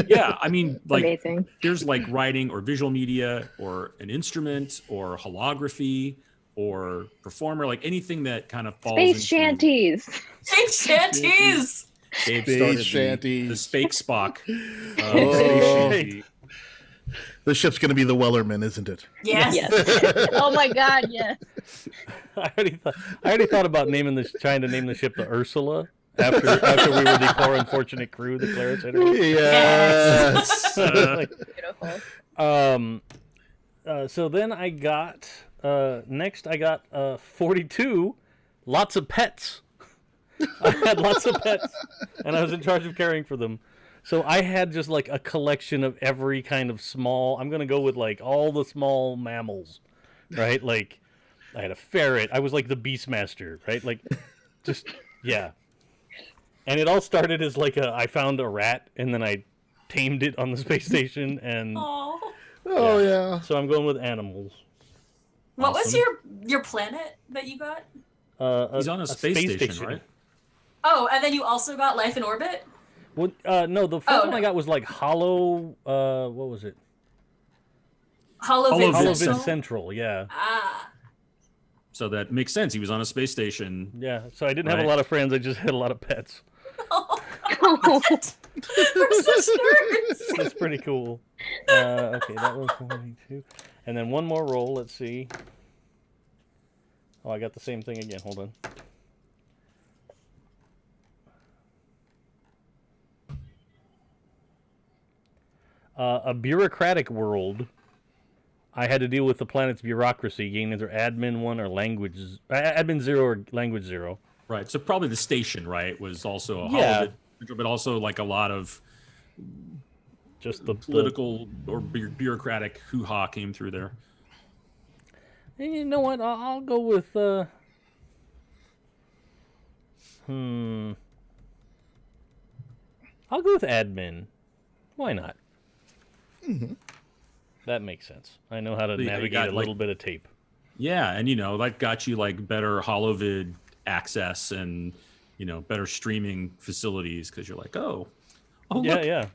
Yeah, I mean, like, Amazing. There's like writing or visual media or an instrument or holography or performer, like anything that kind of falls Space into... shanties. Space shanties! Dave Space started shanties. the Spake Spock. Oh. Space shanty. The ship's going to be the Wellerman, isn't it? Yes. Yes. Oh my God, yes. I already thought about trying to name the ship the Ursula after we were the poor unfortunate crew, the Clara Center. Yes. Beautiful. So then I got next I got 42, lots of pets. I had lots of pets, and I was in charge of caring for them. So I had just like a collection of every kind of small. I'm gonna go with like all the small mammals, right? Like I had a ferret. I was like the Beastmaster, right? Like just yeah. And it all started as like I found a rat and then I tamed it on the space station and Aww. Oh yeah. So I'm going with animals. What was Awesome. your planet that you got? He's on a space station, right? Oh, and then you also got life in orbit? Well, no, the first one I got was like Hollow. What was it? Holovid Holovid Central? Central. Yeah. Ah. So that makes sense. He was on a space station. Yeah. So I didn't have a Right. lot of friends. I just had a lot of pets. What? We're such nerds. That's pretty cool. Okay, that was 42. And then one more roll. Let's see. Oh, I got the same thing again. Hold on. A bureaucratic world. I had to deal with the planet's bureaucracy, gain either admin 1 or language admin 0 or language 0. Right. So probably the station, right, was also a Yeah. holovid, but also like a lot of Just the political or bureaucratic hoo-ha came through there. And you know what? I'll go with I'll go with admin. Why not? Mm-hmm. That makes sense. I know how to So you navigate got, a little bit of tape. Yeah, and that got you like better holovid access and better streaming facilities because you're like, oh Yeah, look, yeah.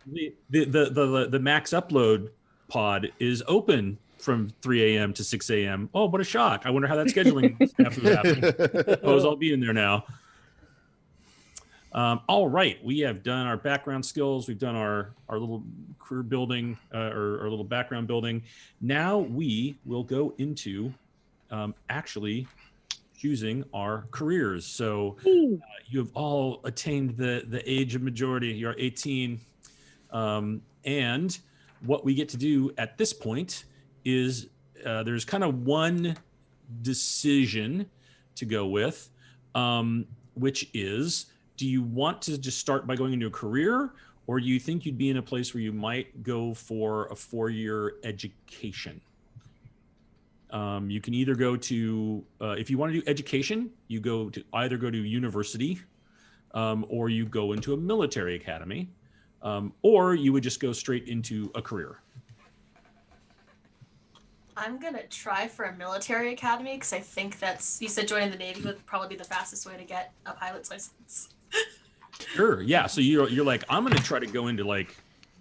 the max upload pod is open from 3 a.m. to 6 a.m. Oh, what a shock! I wonder how that scheduling snafu happened. Suppose I'll be in there now. All right, we have done our background skills. We've done our little career building or our little background building. Now we will go into actually choosing our careers. So you have all attained the age of majority. You're 18, and what we get to do at this point is there's kind of one decision to go with, which is, do you want to just start by going into a career, or do you think you'd be in a place where you might go for a 4-year education? You can either go to, if you want to do education, you either go to university, or you go into a military academy, or you would just go straight into a career. I'm gonna try for a military academy because I think you said joining the Navy would probably be the fastest way to get a pilot's license. Sure. Yeah. So you're like, I'm going to try to go into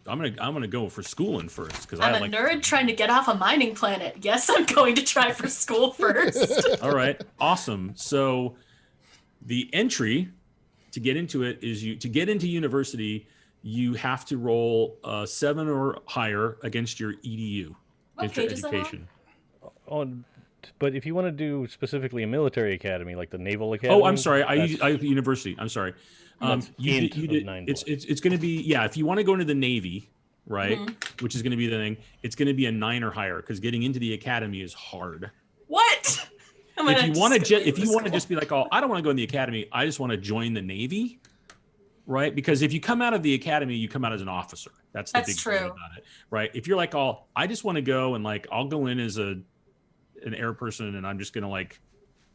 I'm going to go for schooling first because I'm a nerd trying to get off a mining planet. Yes, I'm going to try for school first. All right. Awesome. So the entry to get into it is to get into university, you have to roll 7 or higher against your EDU. What page is that education. But if you want to do specifically a military academy, like the Naval Academy. Oh, I'm sorry. I university. I'm sorry. You did. It's going to be, yeah. If you want to go into the Navy, right, which is going to be the thing, it's going to be a 9 or higher because getting into the academy is hard. What? If you want to just be like, oh, I don't want to go in the academy, I just want to join the Navy, right? Because if you come out of the academy, you come out as an officer. That's the big thing about it, right? If you're like, oh, I just want to go and I'll go in as an air person and I'm just gonna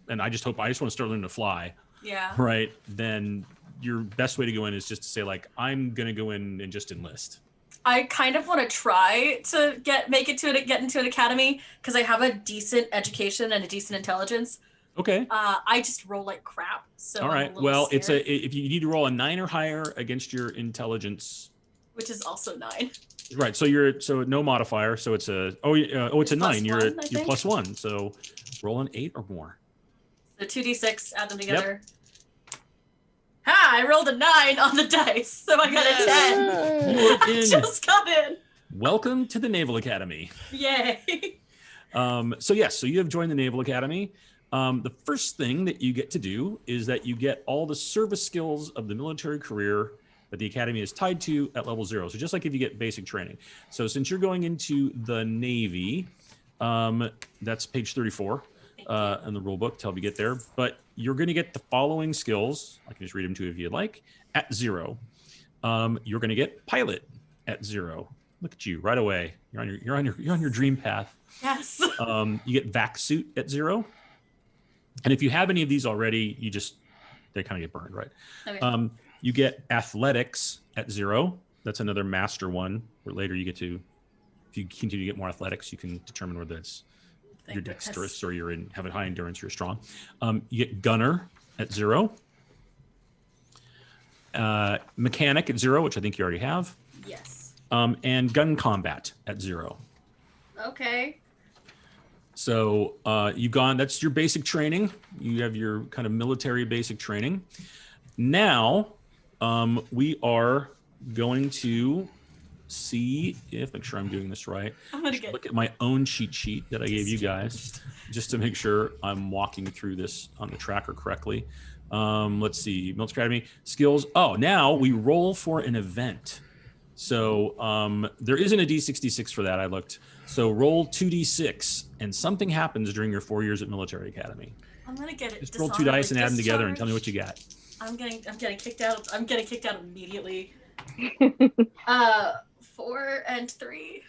and I just want to start learning to fly. Yeah. Right. Then your best way to go in is just to say I'm gonna go in and just enlist. I kind of want to try to get into an academy because I have a decent education and a decent intelligence. Okay. I just roll like crap. So all right. Well, if you need to roll a 9 or higher against your intelligence, which is also 9. Right. So no modifier. So it's a it's a 9. You're +1. So roll an 8 or more. So 2d6, add them together. Yep. Ha! I rolled a 9 on the dice, so I got a 10. I just got in. Welcome to the Naval Academy. Yay. So you have joined the Naval Academy. The first thing that you get to do is that you get all the service skills of the military career that the academy is tied to at level 0. So just like if you get basic training. So since you're going into the Navy, that's page 34 in the rule book to help you get there. But you're going to get the following skills. I can just read them to you if you'd like. At 0, you're going to get pilot at 0. Look at you right away. You're on your dream path. Yes. You get vac suit at 0. And if you have any of these already, they kind of get burned, right? Okay. You get athletics at 0. That's another master one where later you get to if you continue to get more athletics, you can determine whether it's Thank you're goodness. dexterous or have a high endurance, you're strong. You get gunner at 0. Mechanic at 0, which I think you already have. Yes. And gun combat at 0. Okay. So that's your basic training. You have your kind of military basic training. Now we are going to make sure I'm doing this right. I'm gonna Look at my own cheat sheet that I gave you guys, just to make sure I'm walking through this on the tracker correctly. Let's see, military academy skills. Oh, now we roll for an event. So there isn't a D66 for that. I looked. So roll 2d6, and something happens during your 4 years at military academy. I'm gonna get it. Just roll 2 dice and add them together and tell me what you got. I'm getting kicked out. I'm getting kicked out immediately. 4 and 3.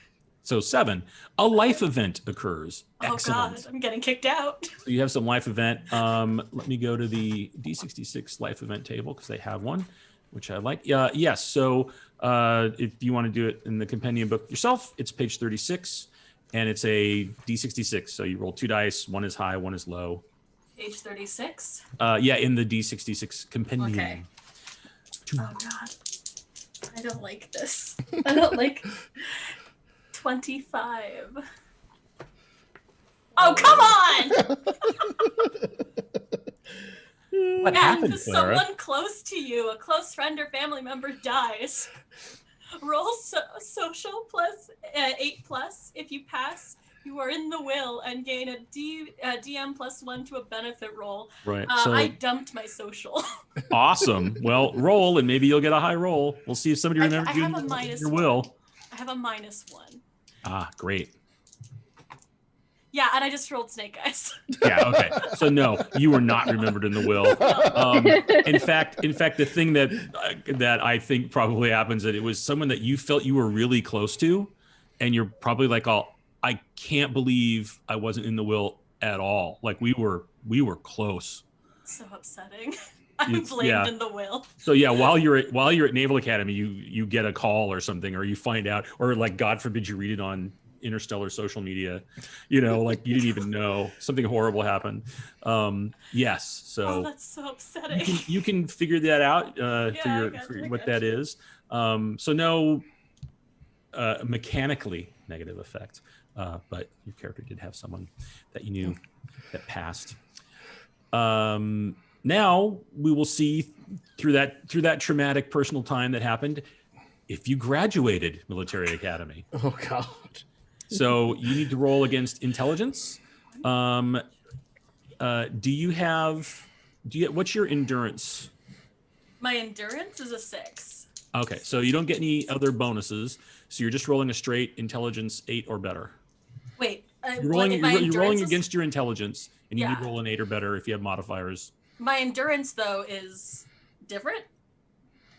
So 7. A life event occurs. Oh Excellent. God, I'm getting kicked out. So you have some life event. Let me go to the D66 life event table because they have one, which I like. Yes. So if you want to do it in the compendium book yourself, it's page 36, and it's a D66. So you roll 2 dice. One is high, one is low. Page 36. Yeah, in the D66 compendium. Okay. Oh God, I don't like this. I don't like 25. Oh, come on! What Yeah, happened, because Clara? someone close to you, a close friend or family member, dies. Roll social plus 8 plus. If you pass, you are in the will and gain a DM +1 to a benefit roll. Right. I dumped my social. Awesome. Well, roll and maybe you'll get a high roll. We'll see if somebody remembers I have a minus your one. will. I have a -1. Ah, great. Yeah, and I just rolled snake eyes. Yeah. Okay. So no, you were not remembered in the will. In fact, the thing that I think probably happens that it was someone that you felt you were really close to, and you're probably like, "Oh, I can't believe I wasn't in the will at all." Like we were close. So upsetting. I'm blamed in the will. So yeah, while you're at Naval Academy, you get a call or something, or you find out, or like God forbid you read it on interstellar social media, like you didn't even know something horrible happened. Yes. So oh, that's so upsetting. you can figure that out I what that is. So no mechanically negative effect, but your character did have someone that you knew that passed. Now we will see through that traumatic personal time that happened if you graduated military academy. Oh God. So you need to roll against intelligence. What's your endurance? My endurance is a 6. Okay, so you don't get any other bonuses. So you're just rolling a straight intelligence 8 or better. Wait, You're rolling is... against your intelligence, and you need Yeah. to roll an 8 or better if you have modifiers. My endurance though is different.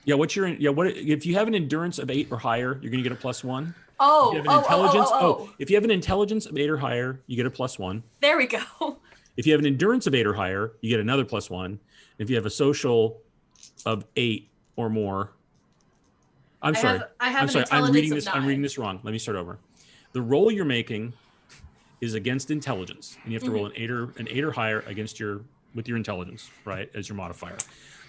Yeah, if you have an endurance of 8 or higher, you're going to get a +1. Oh, If you have an intelligence, if you have an intelligence of 8 or higher, you get a +1. There we go. If you have an endurance of 8 or higher, you get another +1. If you have a social of 8 or more, I'm sorry. I'm reading this wrong. Let me start over. The roll you're making is against intelligence, and you have to roll an 8 or higher with your intelligence, right, as your modifier.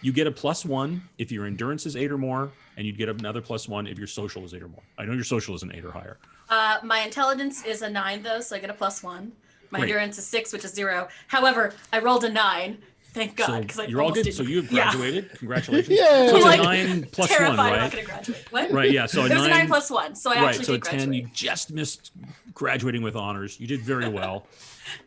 You get a +1 if your endurance is 8 or more, and you'd get another +1 if your social is 8 or more. I know your social is an 8 or higher. My intelligence is a 9 though, so I get a +1. My Great. endurance is 6, which is 0. However, I rolled a 9. Thank God, because you're all good. So you have graduated. Yeah. Congratulations. Yeah. So it's I'm a 9 + terrified 1, I'm not right? gonna graduate. What? Right. Yeah. So It was a 9 + 1, so I actually so did 10. graduate. You just missed graduating with honors. You did very well.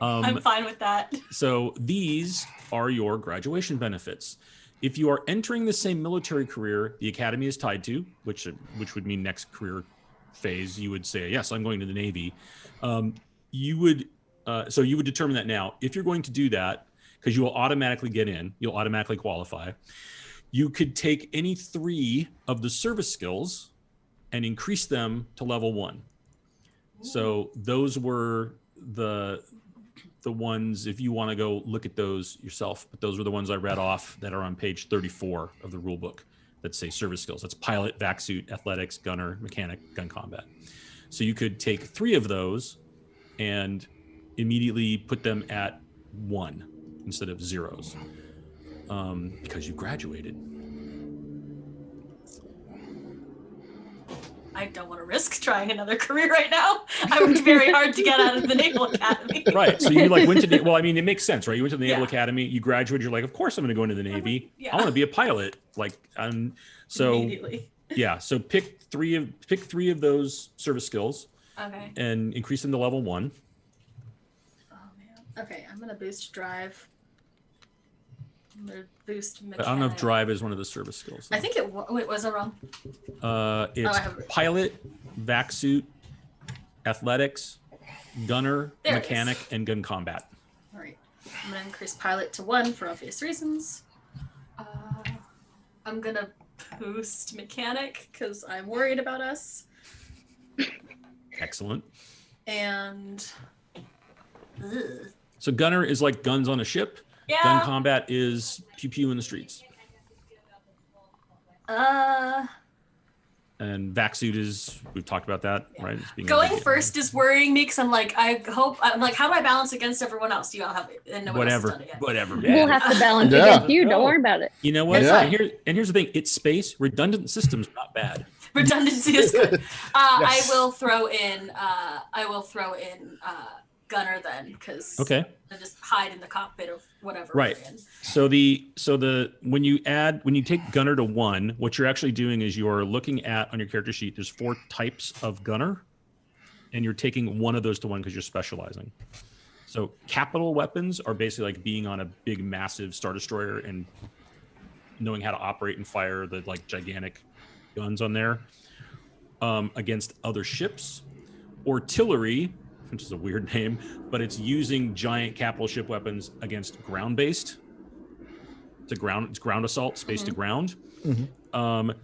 I'm fine with that. So these are your graduation benefits. If you are entering the same military career the academy is tied to, which would mean next career phase, you would say, yes, I'm going to the Navy. You would determine that now. If you're going to do that, because you will automatically get in, you'll automatically qualify. You could take any 3 of the service skills and increase them to level 1. So those were the ones, if you want to go look at those yourself, but those were the ones I read off that are on page 34 of the rule book that say service skills. That's pilot, vac suit, athletics, gunner, mechanic, gun combat. So you could take 3 of those and immediately put them at 1 instead of zeros, because you graduated. I don't want to risk trying another career right now. I worked very hard to get out of the Naval Academy. Right. So you like went to well, I mean, it makes sense, right? You went to the Naval Yeah. Academy, you graduated, you're like, of course I'm going to go into the Navy. Yeah. I want to be a pilot. Like, so Immediately. yeah. So pick three of those service skills Okay. and increase them to level 1. Oh man. Okay, I'm gonna boost drive. I'm gonna boost mechanic. But I don't know if drive is one of the service skills. I think it wait, was I wrong? It's I have it. pilot, vac suit, athletics, gunner, There it mechanic, and gun combat. All right. I'm gonna increase pilot to 1 for obvious reasons. I'm gonna boost mechanic because I'm worried about us. Excellent. And So gunner is like guns on a ship. yeah. Gun combat is pew pew in the streets. And vac suit is, we've talked about that, right? It's being Going first is worrying me because I'm like, I'm like, how do I balance against everyone else? You all have it, and no one else has done it yet. Whatever, We'll man. have to balance Yeah. against you. Don't worry about it. You know what? Yeah. And here's the thing. It's space. Redundant systems are not bad. Redundancy is good. Yes. I will throw in gunner then because Okay. I just hide in the cockpit of whatever. Right. we're in. So when you take gunner to 1, what you're actually doing is you're looking at on your character sheet, there's 4 types of gunner, and you're taking one of those to 1 because you're specializing. So capital weapons are basically like being on a big, massive Star Destroyer and knowing how to operate and fire the like gigantic guns on there against other ships. Artillery, which is a weird name, but it's using giant capital ship weapons against ground-based. It's ground assault, space to ground.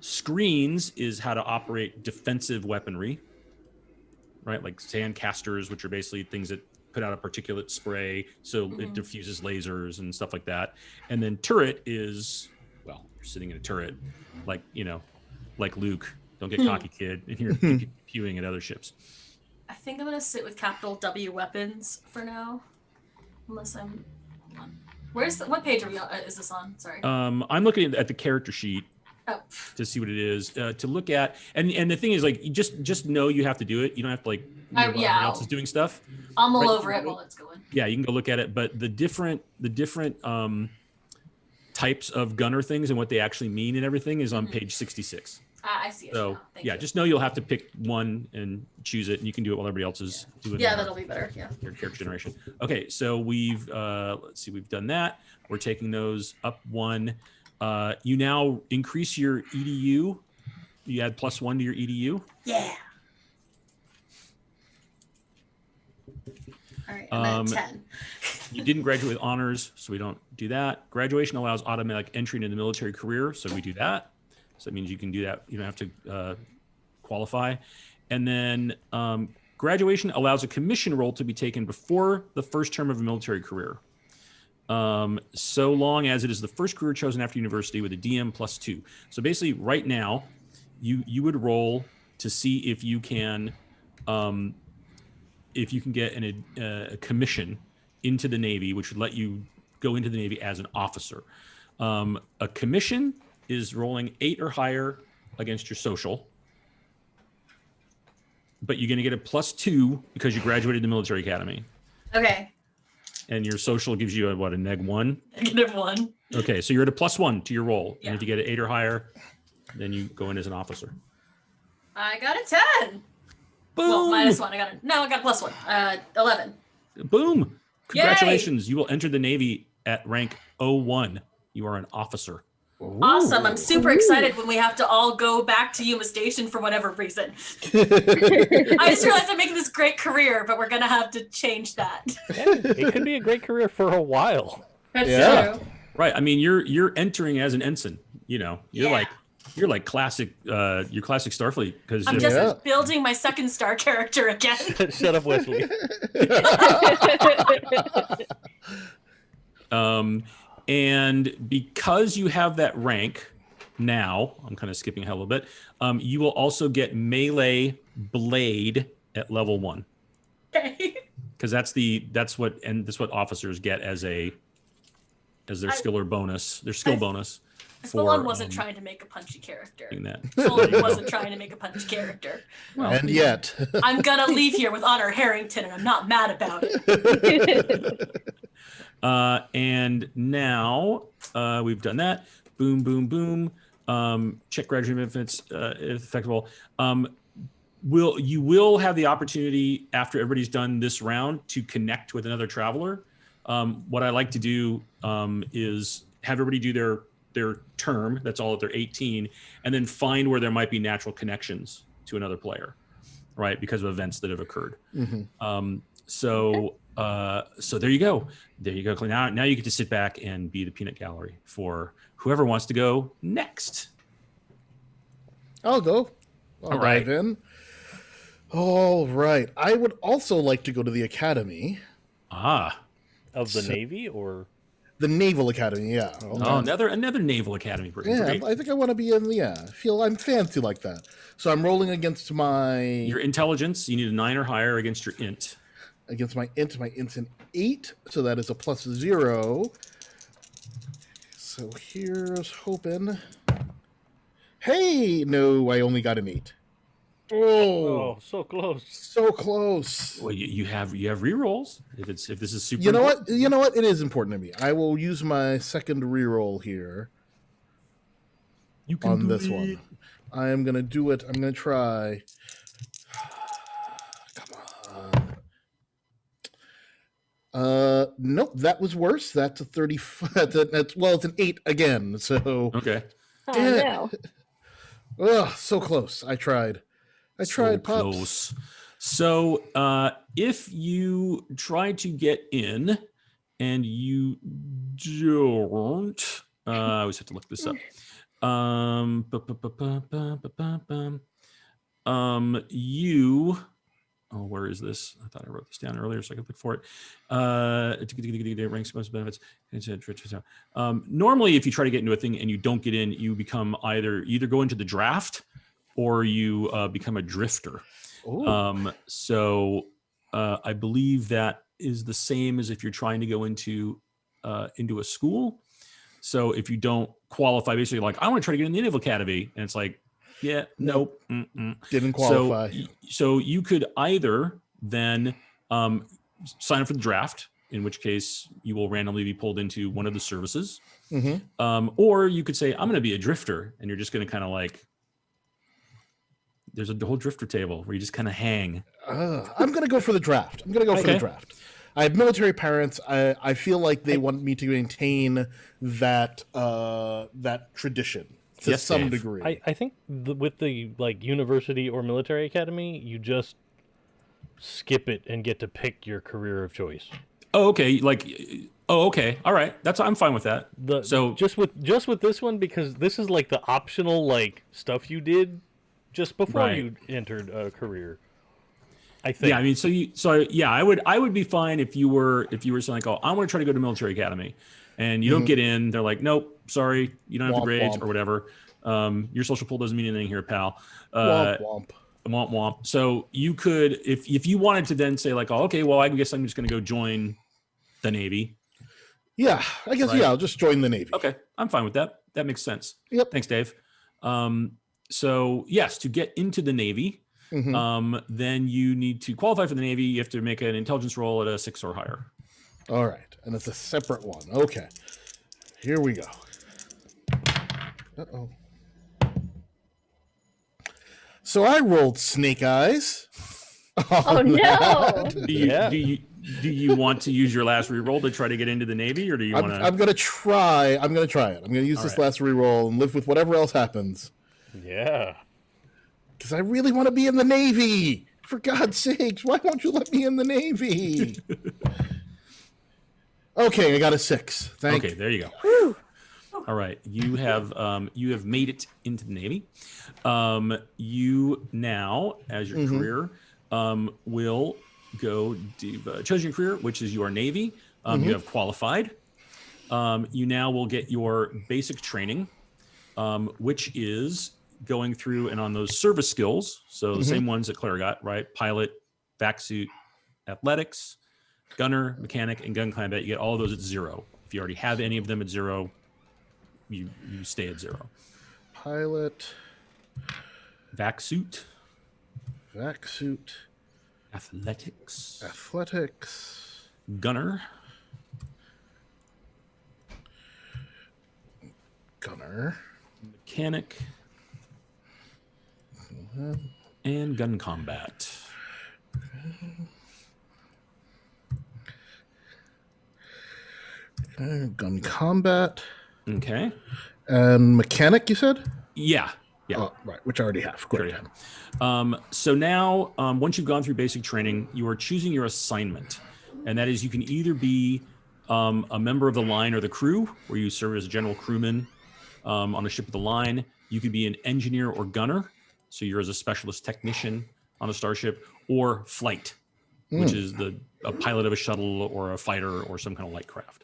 Screens is how to operate defensive weaponry, right? Like sand casters, which are basically things that put out a particulate spray, so it diffuses lasers and stuff like that. And then turret is, well, you're sitting in a turret, like, like Luke. Don't get cocky, kid. And you're pewing at other ships. I think I'm gonna sit with capital W weapons for now, unless I'm. What page are we on? Is this on? Sorry. I'm looking at the character sheet Oh. to see what it is to look at, and the thing is, like, you just know you have to do it. You don't have to like know what everyone else is doing stuff. I'll mull Right. over it while it's going. Yeah, you can go look at it, but the different types of gunner things and what they actually mean and everything is on page 66. I see it So now. Thank yeah, you. just know you'll have to pick one and choose it, and you can do it while everybody else is doing Yeah, their- that'll be better. Yeah. your character generation. Okay, so we've let's see, we've done that. We're taking those up 1. You now increase your EDU. You add +1 to your EDU. Yeah. All right, I'm at 10. You didn't graduate with honors, so we don't do that. Graduation allows automatic entry into the military career, so we do that. So that means you can do that. You don't have to qualify. And then graduation allows a commission role to be taken before the first term of a military career, so long as it is the first career chosen after university with a DM +2. So basically, right now, you would roll to see if you can get a commission into the Navy, which would let you go into the Navy as an officer. A commission is rolling 8 or higher against your social, but you're going to get a +2 because you graduated the military academy, Okay. and your social gives you a -1. -1. Okay, so you're at a +1 to your roll, Yeah. and if you get an 8 or higher, then you go in as an officer. I got a 10. Boom! Well, -1. I got a +1. 11. Boom! Congratulations! You will enter the Navy at rank 01. You are an officer. Awesome. I'm super excited when we have to all go back to Yuma Station for whatever reason. I just realized I'm making this great career, but we're going to have to change that. It could be a great career for a while. That's Yeah. true. Right. I mean, you're entering as an ensign. You're Yeah. like classic. You're classic Starfleet because I'm just building my second star character again. Shut up, Wesley. and because you have that rank now, I'm kind of skipping ahead a little bit. You will also get melee blade at level 1. Okay. Because that's what officers get as their skill bonus. Their skill bonus. Full on wasn't trying to make a punchy character. That. Totally wasn't trying to make a punchy character. Well, and yet, I'm gonna leave here with Honor Harrington, and I'm not mad about it. And now we've done that. Boom, boom, boom. Check graduate benefits if effective. You will have the opportunity after everybody's done this round to connect with another traveler. What I like to do is have everybody do their term. That's all at their 18, and then find where there might be natural connections to another player, right? Because of events that have occurred. So there you go. There you go. Now you get to sit back and be the peanut gallery for whoever wants to go next. I'll go. I'll dive in. All right. I would also like to go to the academy. Of the Navy or the Naval Academy? Yeah. Oh, another Naval Academy person. Yeah, Great. I think I want to be in. Yeah, I feel I'm fancy like that. So I'm rolling against your intelligence. You need a 9 or higher against your int. Against my int. My int's an 8, so that is a +0. So here's hoping. Hey, no, I only got an 8. Oh, so close. So close. Well, you have rerolls if this is super. You know what? You know what? It is important to me. I will use my second reroll here. You can on do this it. one. I am gonna do it. I'm gonna try. Come on. Nope, that was worse. That's a 30. Well, it's an 8 again. So okay. Oh Damn no. Ugh, so close. I tried. So Pops. close. So if you try to get in and you don't, I always have to look this up. Where is this? I thought I wrote this down earlier so I could look for it. Ranks most benefits. Normally, if you try to get into a thing and you don't get in, you become either go into the draft or you become a drifter. So I believe that is the same as if you're trying to go into a school. So if you don't qualify, basically like, I want to try to get in the Naval Academy, and it's like, yeah, nope. Didn't qualify. So you could either then sign up for the draft, in which case you will randomly be pulled into one of the services. Or you could say, I'm going to be a drifter, and you're just going to kind of like, there's a whole drifter table where you just kind of hang. I'm going to go for the draft. I'm going to go for the draft. I have military parents. I feel like they want me to maintain that tradition to some degree. I think with the university or military academy, you just skip it and get to pick your career of choice. Oh, okay. Okay. All right. I'm fine with that. So just with this one, because this is like the optional stuff you did just before you entered a career. I think. Yeah, I mean, I would be fine if you were saying like, oh, I want to try to go to military academy, and you don't get in. They're like, nope, sorry, you don't have the grades or whatever. Your social pool doesn't mean anything here, pal. Womp womp. So you could, if you wanted to then say like, oh, okay, well, I guess I'm just going to go join the Navy. Yeah, I guess I'll just join the Navy. Okay, I'm fine with that. That makes sense. Yep. Thanks, Dave. So yes, to get into the Navy. Then you need to qualify for the Navy. You have to make an intelligence roll at a 6 or higher. All right. And it's a separate one. Okay. Here we go. Uh-oh. So I rolled snake eyes. Oh no. Do you want to use your last reroll to try to get into the Navy, or do you want to? I'm going to try it. I'm going to use this last reroll and live with whatever else happens. Yeah. Because I really want to be in the Navy. For God's sakes, why won't you let me in the Navy? Okay, I got a 6. Okay, there you go. Whew. All right, you have made it into the Navy. You now, as your career, will go do chosen career, which is your Navy. You have qualified. You now will get your basic training, which is going through and on those service skills, so the same ones that Clara got, right? Pilot, vac suit, athletics, gunner, mechanic, and gun combat. You get all of those at 0. If you already have any of them at 0, you stay at 0. Pilot. Vac suit. Athletics. Gunner. Mechanic. And gun combat. Gun combat. Okay. And mechanic, you said? Yeah. Oh, right, which I already have. Great. So now, once you've gone through basic training, you are choosing your assignment. And that is, you can either be a member of the line or the crew, where you serve as a general crewman on a ship of the line. You could be an engineer or gunner, so you're as a specialist technician on a starship, or flight, which is a pilot of a shuttle or a fighter or some kind of light craft.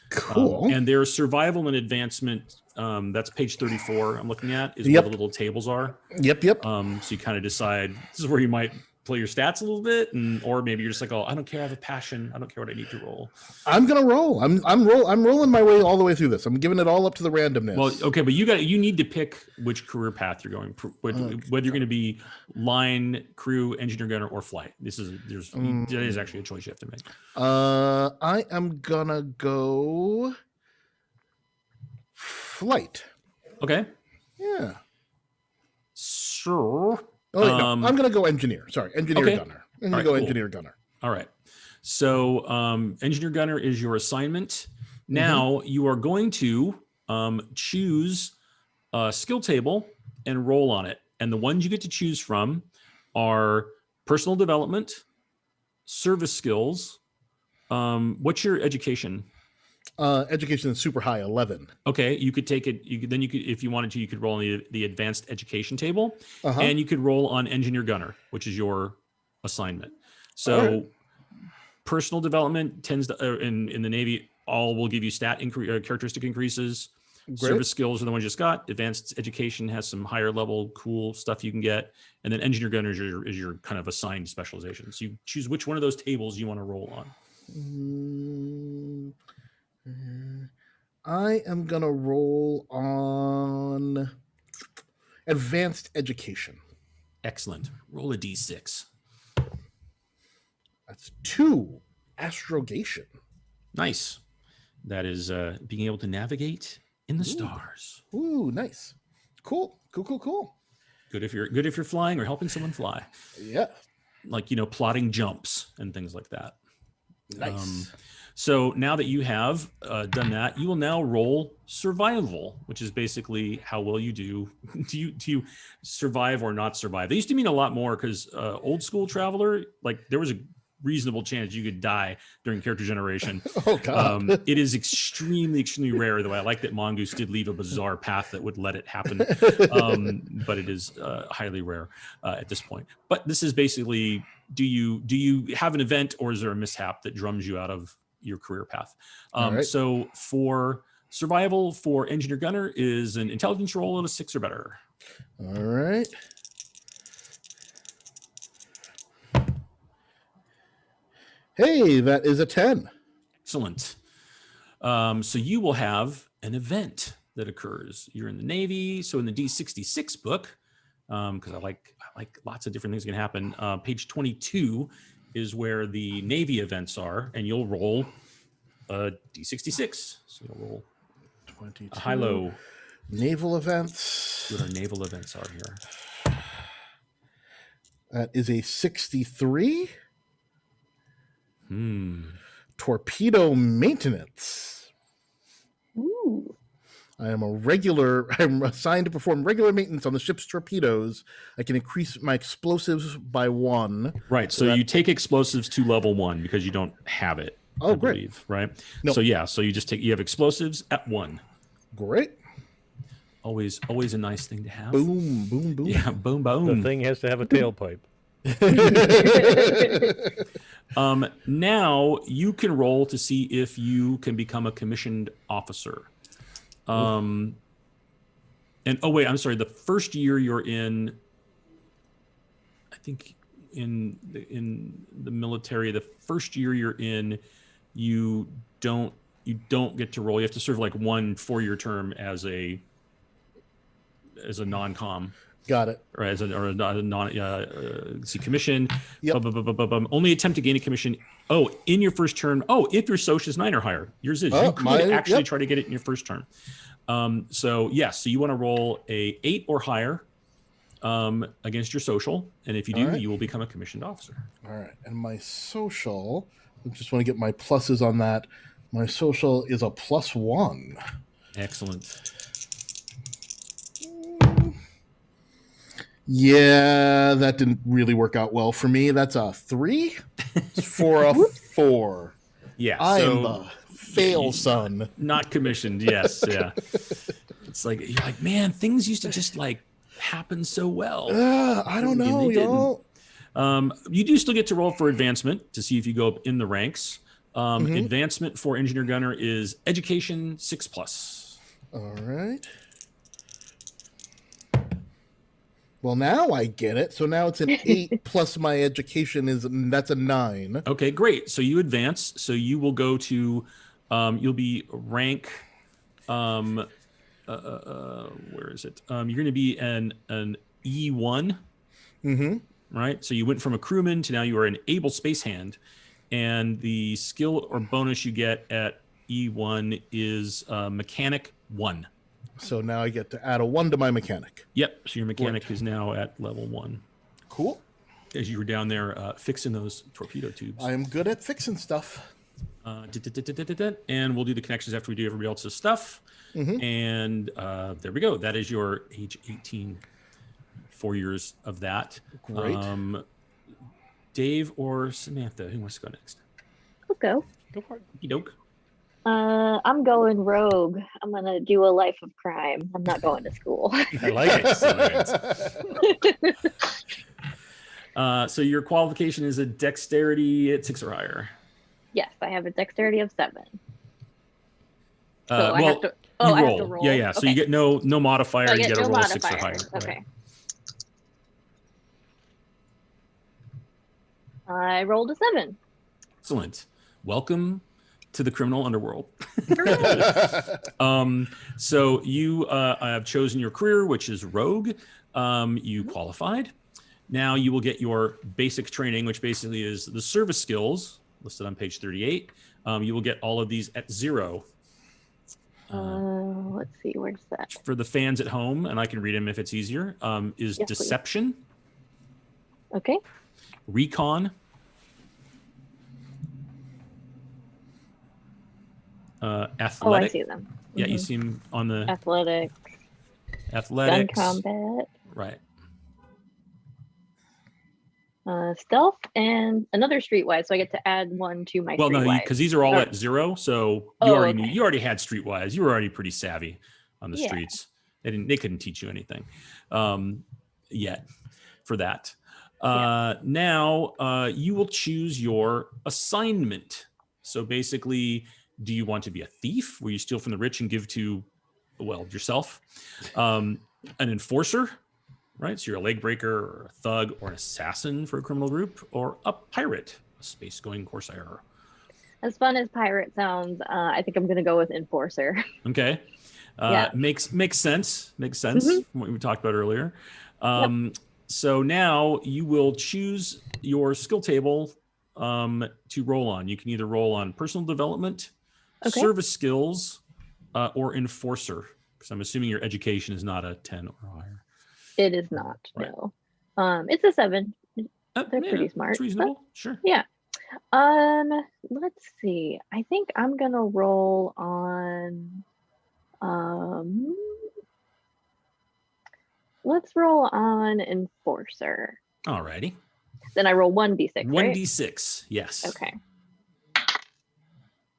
Cool. And their survival and advancement, that's page 34 I'm looking at, is where the little tables are. Yep. So you kind of decide, this is where you might play your stats a little bit, or maybe you're just like, oh, I don't care, I have a passion, I don't care what I need to roll. I'm gonna roll. I'm rolling my way all the way through this. I'm giving it all up to the randomness. Well, okay, but you need to pick which career path you're going, whether you're going to be line, crew, engineer, gunner, or flight. That is actually a choice you have to make. I am gonna go flight. Okay. Yeah. Sure. Oh, wait, no. I'm gonna go engineer. Sorry, engineer gunner. I'm gonna go engineer gunner. All right. So engineer gunner is your assignment. Now you are going to choose a skill table and roll on it. And the ones you get to choose from are personal development, service skills. What's your education? Education is super high, 11. Okay, you could take it. If you wanted to, you could roll on the advanced education table, and you could roll on engineer gunner, which is your assignment. So, personal development tends to in the Navy, all will give you characteristic increases. Great. Service skills are the ones you just got. Advanced education has some higher level cool stuff you can get, and then engineer gunner is your kind of assigned specialization. So you choose which one of those tables you want to roll on. I am gonna roll on advanced education. Excellent. Roll a d6. That's 2. Astrogation. Nice. That is being able to navigate in the stars. Ooh, nice. Cool. Good if you're flying or helping someone fly. Yeah. Like, plotting jumps and things like that. Nice. So now that you have done that, you will now roll survival, which is basically how well you do. Do you survive or not survive? They used to mean a lot more because old school traveler, like there was a reasonable chance you could die during character generation. Oh God. It is extremely, extremely rare, though. I like that Mongoose did leave a bizarre path that would let it happen. But it is highly rare at this point. But this is basically, do you have an event or is there a mishap that drums you out of your career path? Right. So for survival, for engineer gunner is an intelligence roll of a 6 or better. All right. Hey, that is a 10. Excellent. So you will have an event that occurs. You're in the Navy, so in the D66 book, because I like lots of different things can happen. Page 22 is where the Navy events are, and you'll roll a D66. So you'll roll 22. a high-low. Naval events. See what our naval events are here. That is a 63. Torpedo maintenance. Ooh. I'm assigned to perform regular maintenance on the ship's torpedoes. I can increase my explosives by 1. Right. So you take explosives to level 1 because you don't have it. Oh, I great. believe, right? No. So yeah. So you have explosives at 1. Great. Always a nice thing to have. Boom, boom, boom. Yeah. Boom, The boom. thing has to have a tailpipe. Now you can roll to see if you can become a commissioned officer. And oh wait, I'm sorry. The first year you're in, I think in the military, the first year you're in, you don't get to roll. You have to serve like 1 4-year term as a non-com. Got it. Or as a non commission. Yep. Only attempt to gain a commission. Oh, in your first term. Oh, if your social is 9 or higher. Yours is. You could actually try to get it in your first term. So you want to roll a 8 or higher against your social, and if you do, you will become a commissioned officer. All right. And my social, I just want to get my pluses on that. My social is a +1. Excellent. Yeah, that didn't really work out well for me. That's a 3 for a 4. Yeah, I am the fail son. Not commissioned. Yes, yeah. It's like you're like, man, things used to just like happen so well. I don't know, y'all. You do still get to roll for advancement to see if you go up in the ranks. Advancement for engineer gunner is education 6+. All right. Well, now I get it. So now it's an 8 plus my education that's a 9. Okay, great. So you advance. So you will go to, you'll be rank. Where is it? You're going to be an E1. Right. So you went from a crewman to now you are an able space hand, and the skill or bonus you get at E1 is mechanic 1. So now I get to add a 1 to my mechanic. Yep. So your mechanic is now at level 1. Cool. As you were down there fixing those torpedo tubes. I am good at fixing stuff. And we'll do the connections after we do everybody else's stuff. And there we go. That is your age 18. 4 years of that. Great. Dave or Samantha, who wants to go next? I'll go. Go for it. Doke. I'm going rogue. I'm gonna do a life of crime. I'm not going to school. I like it. So your qualification is a dexterity at 6 or higher. Yes, I have a dexterity of 7. So I have to roll. Yeah. So you get no modifier. You get a roll of 6 or higher. Okay. Right. I rolled a 7. Excellent. Welcome to the criminal underworld. So you have chosen your career, which is rogue. You qualified. Now you will get your basic training, which basically is the service skills listed on page 38. You will get all of these at 0. Let's see, where's that? For the fans at home, and I can read them if it's easier, is yes, deception. Please. Okay. Recon. Athletic. Oh, I see them. Yeah, you see them on the athletics. Gun combat. Right. Stealth and another streetwise, so I get to add 1 to my. Well, no, because these are all at 0, so you already had streetwise. You were already pretty savvy on the streets. They couldn't teach you anything yet for that. Now you will choose your assignment. So basically, do you want to be a thief where you steal from the rich and give to, well, yourself? An enforcer, right? So you're a leg breaker or a thug or an assassin for a criminal group, or a pirate, a space-going corsair. As fun as pirate sounds, I think I'm going to go with enforcer. Okay. Makes sense. Makes sense from what we talked about earlier. So now you will choose your skill table to roll on. You can either roll on personal development, service skills, or enforcer. Because I'm assuming your education is not a 10 or higher. It is not. Right. No. It's a 7. They're pretty smart. It's reasonable. Sure. Yeah. Let's see. I think I'm gonna roll on. Let's roll on enforcer. Alrighty. Then I roll 1d6. 1d6. Yes. Okay.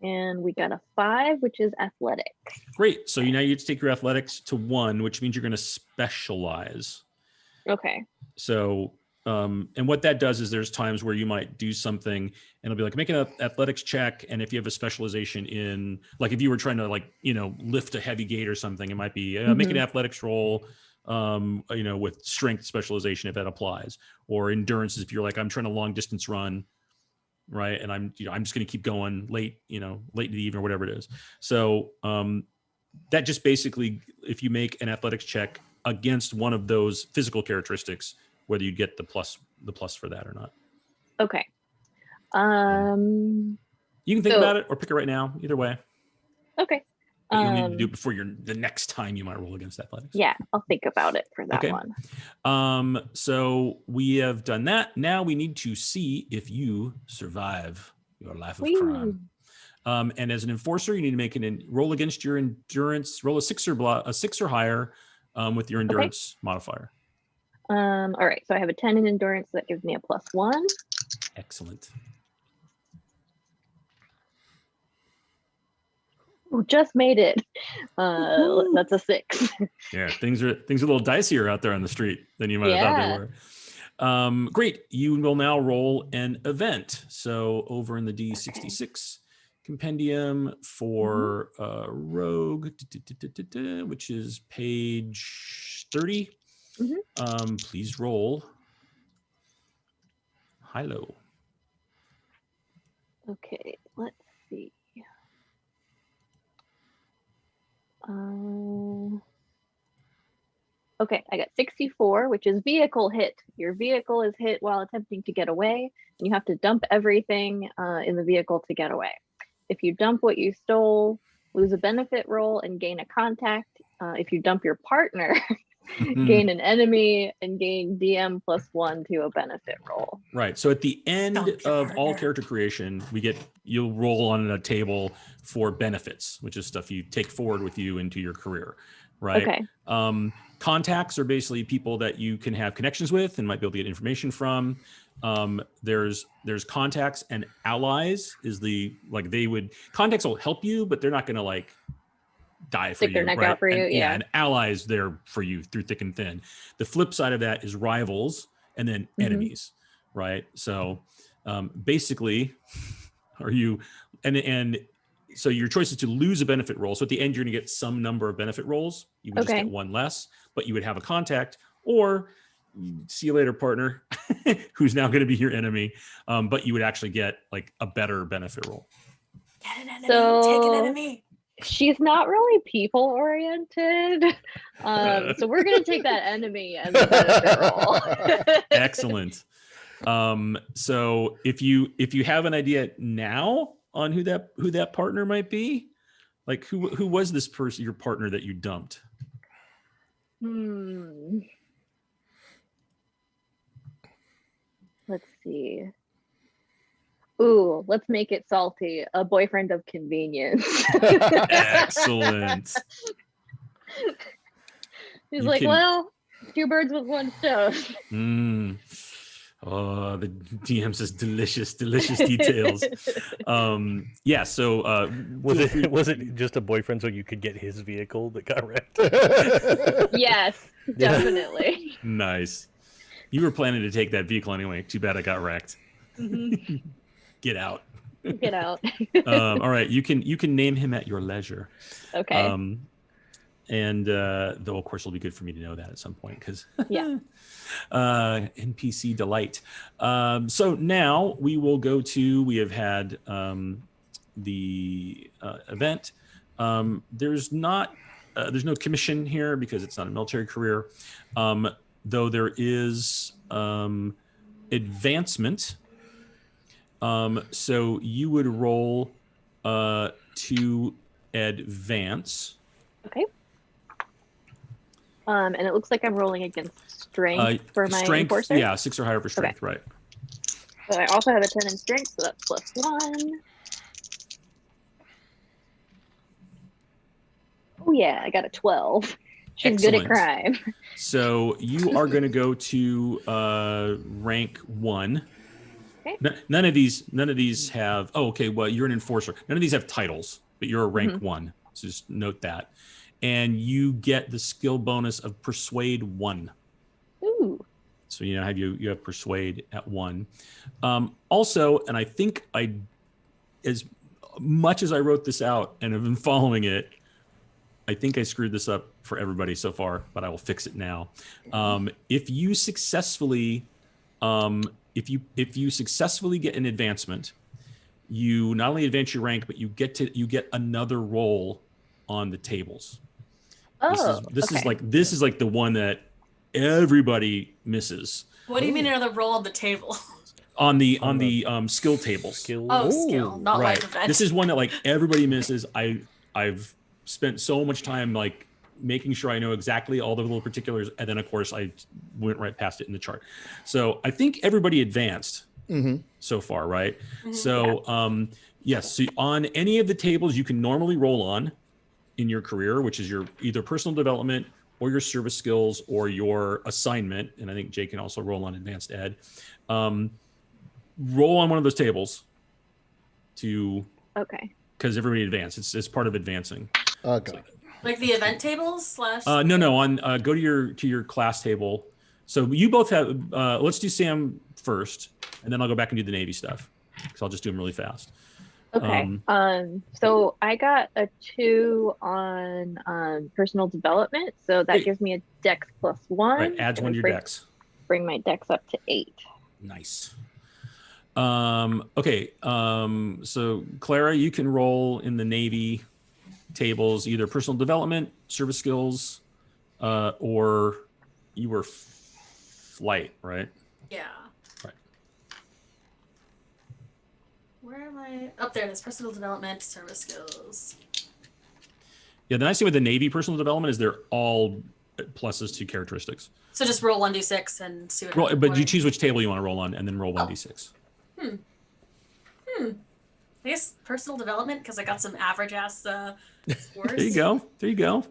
And we got a 5, which is athletics. Great. So now you get to take your athletics to 1, which means you're going to specialize. Okay. So, and what that does is there's times where you might do something and it'll be like, make an athletics check. And if you have a specialization in, like if you were trying to lift a heavy gate or something, it might be make an athletics roll with strength specialization if that applies, or endurance if you're like, I'm trying to long distance run, right? And I'm just going to keep going late in the evening or whatever it is. So that just basically, if you make an athletics check against one of those physical characteristics, whether you get the plus for that or not. Okay. You can think about it or pick it right now. Either way. Okay. But you'll need to do it before the next time you might roll against athletics. Yeah, I'll think about it for that one. So we have done that. Now we need to see if you survive your life of crime. And as an enforcer, you need to make roll against your endurance. Roll a 6 or higher with your endurance modifier. All right. So I have a 10 in endurance. So that gives me a +1. Excellent. Just made it. That's a 6. Yeah, things are a little dicier out there on the street than you might have thought they were. Great. You will now roll an event. So over in the D66 compendium for Rogue, which is page 30. Please roll high-low. Okay, let's see. Okay, I got 64, which is vehicle hit. Your vehicle is hit while attempting to get away, and you have to dump everything in the vehicle to get away. If you dump what you stole, lose a benefit roll and gain a contact. If you dump your partner, gain an enemy and gain DM +1 to a benefit roll. Right. So at the end of all character creation, you'll roll on a table for benefits, which is stuff you take forward with you into your career. Right. Okay. Contacts are basically people that you can have connections with and might be able to get information from. There's contacts, and allies is contacts will help you, but they're not going to die for Stick you. their neck out for you. Yeah. And allies there for you through thick and thin. The flip side of that is rivals and then enemies. Right. So basically, so your choice is to lose a benefit roll. So at the end, you're going to get some number of benefit rolls. You would just get one less, but you would have a contact, or see you later, partner, who's now going to be your enemy. But you would actually get a better benefit roll. Get an enemy. Take an enemy. She's not really people oriented. So we're going to take that enemy as a benefit roll. Excellent. So if you have an idea now on who that partner might be, who was this person, your partner that you dumped? Let's see. Ooh, let's make it salty. A boyfriend of convenience. Excellent. He's well, 2 birds with 1 stone. Oh, the DM says delicious details. Yeah. So was it just a boyfriend so you could get his vehicle that got wrecked? Yes, definitely. Nice. You were planning to take that vehicle anyway. Too bad it got wrecked. Get out. Get out. All right. You can name him at your leisure. Okay. And though of course it'll be good for me to know that at some point, because NPC delight. So now we will go to, we have had the event. There's no commission here because it's not a military career, though there is advancement. So you would roll to advance. Okay. And it looks like I'm rolling against strength for my enforcer. Yeah, 6 or higher for strength, right? So I also have a 10 in strength, so that's +1. Oh yeah, I got a 12. She's good at crime. So you are going to go to rank 1. Okay. None of these have. Oh, okay. Well, you're an enforcer. None of these have titles, but you're a rank 1. So just note that. And you get the skill bonus of Persuade 1. Ooh. So you have Persuade at 1. Also, and I think as much as I wrote this out and have been following it, I think I screwed this up for everybody so far, but I will fix it now. If you successfully get an advancement, you not only advance your rank, but you get another roll on the tables. This is like the one that everybody misses. What do you mean another roll on the table? On the skill tables. Skill. Oh, skill, not Right. like event. This is one that like everybody misses. I've spent so much time like making sure I know exactly all the little particulars, and then of course I went right past it in the chart. So I think everybody advanced so far, right? So yes, so on any of the tables you can normally roll on in your career, which is your either personal development or your service skills or your assignment, and I think Jay can also roll on advanced ed. Roll on one of those tables because everybody advanced. It's part of advancing. Got it. Like the event tables / No. On go to your class table. So you both have. Let's do Sam first, and then I'll go back and do the Navy stuff because I'll just do them really fast. Okay. So I got a 2 on personal development, so that Great. gives me a Dex +1. Right, adds one to your Dex. Bring my Dex up to 8. Nice. Okay. So Clara, you can roll in the Navy tables, either personal development, service skills, or you were flight, right? Yeah. Right. Where am I? Up there. There's personal development, service skills. Yeah. The nice thing with the Navy personal development is they're all pluses to characteristics. So just roll 1d6 and see what Roll, happens. but you choose which table you want to roll on, and then roll 1d6. I guess personal development because I got some average ass scores. There you go.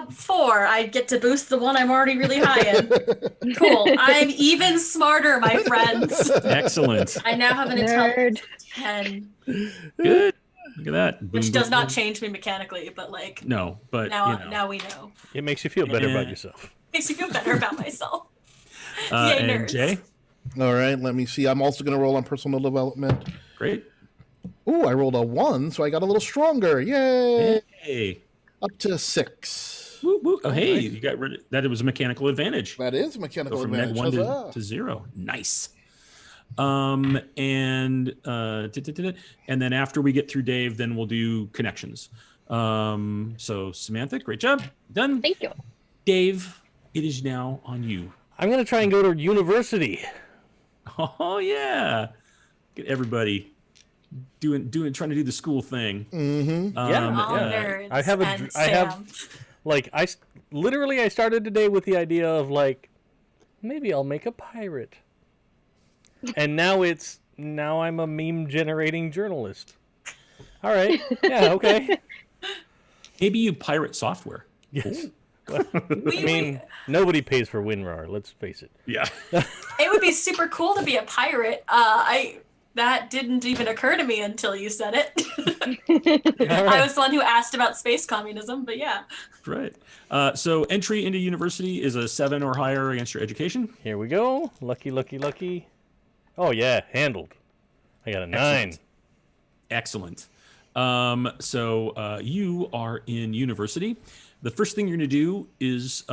4. I get to boost the one I'm already really high in. Cool. I'm even smarter, my friends. Excellent. I now have an intelligence of 10, Good. Look at that. Boom, which boom, does not boom. change me mechanically, but like No, but now, you know. now we know. It makes you feel better about yourself. Makes me feel better about myself. Yay, And nerds. Jay, All right, let me see. I'm also going to roll on personal development. great. Ooh, I rolled a 1, so I got a little stronger. Yay! Hey. Up to 6. Woo, woo. Oh, hey, you got rid of that. It was a mechanical advantage. That is mechanical Go from neg advantage. 1 Huzzah. to 0. Nice. And then after we get through Dave, then we'll do connections. So Samantha, great job. Done. Thank you. Dave, it is now on you. I'm gonna try and go to university. Oh yeah. Get everybody trying to do the school thing. Mm-hmm. Yeah. All yeah. nerds I have and I have Sam. like I started today with the idea of like maybe I'll make a pirate, and now I'm a meme generating journalist. All right, yeah, okay, Maybe you pirate software. yes. I mean, nobody pays for WinRAR. Let's face it. Yeah. It would be super cool to be a pirate. That didn't even occur to me until you said it. I was the one who asked about space communism, but yeah. Right. So entry into university is a 7 or higher against your education. Here we go. Lucky, lucky, lucky. Oh yeah, handled. I got a 9. Excellent. So you are in university. The first thing you're going to do is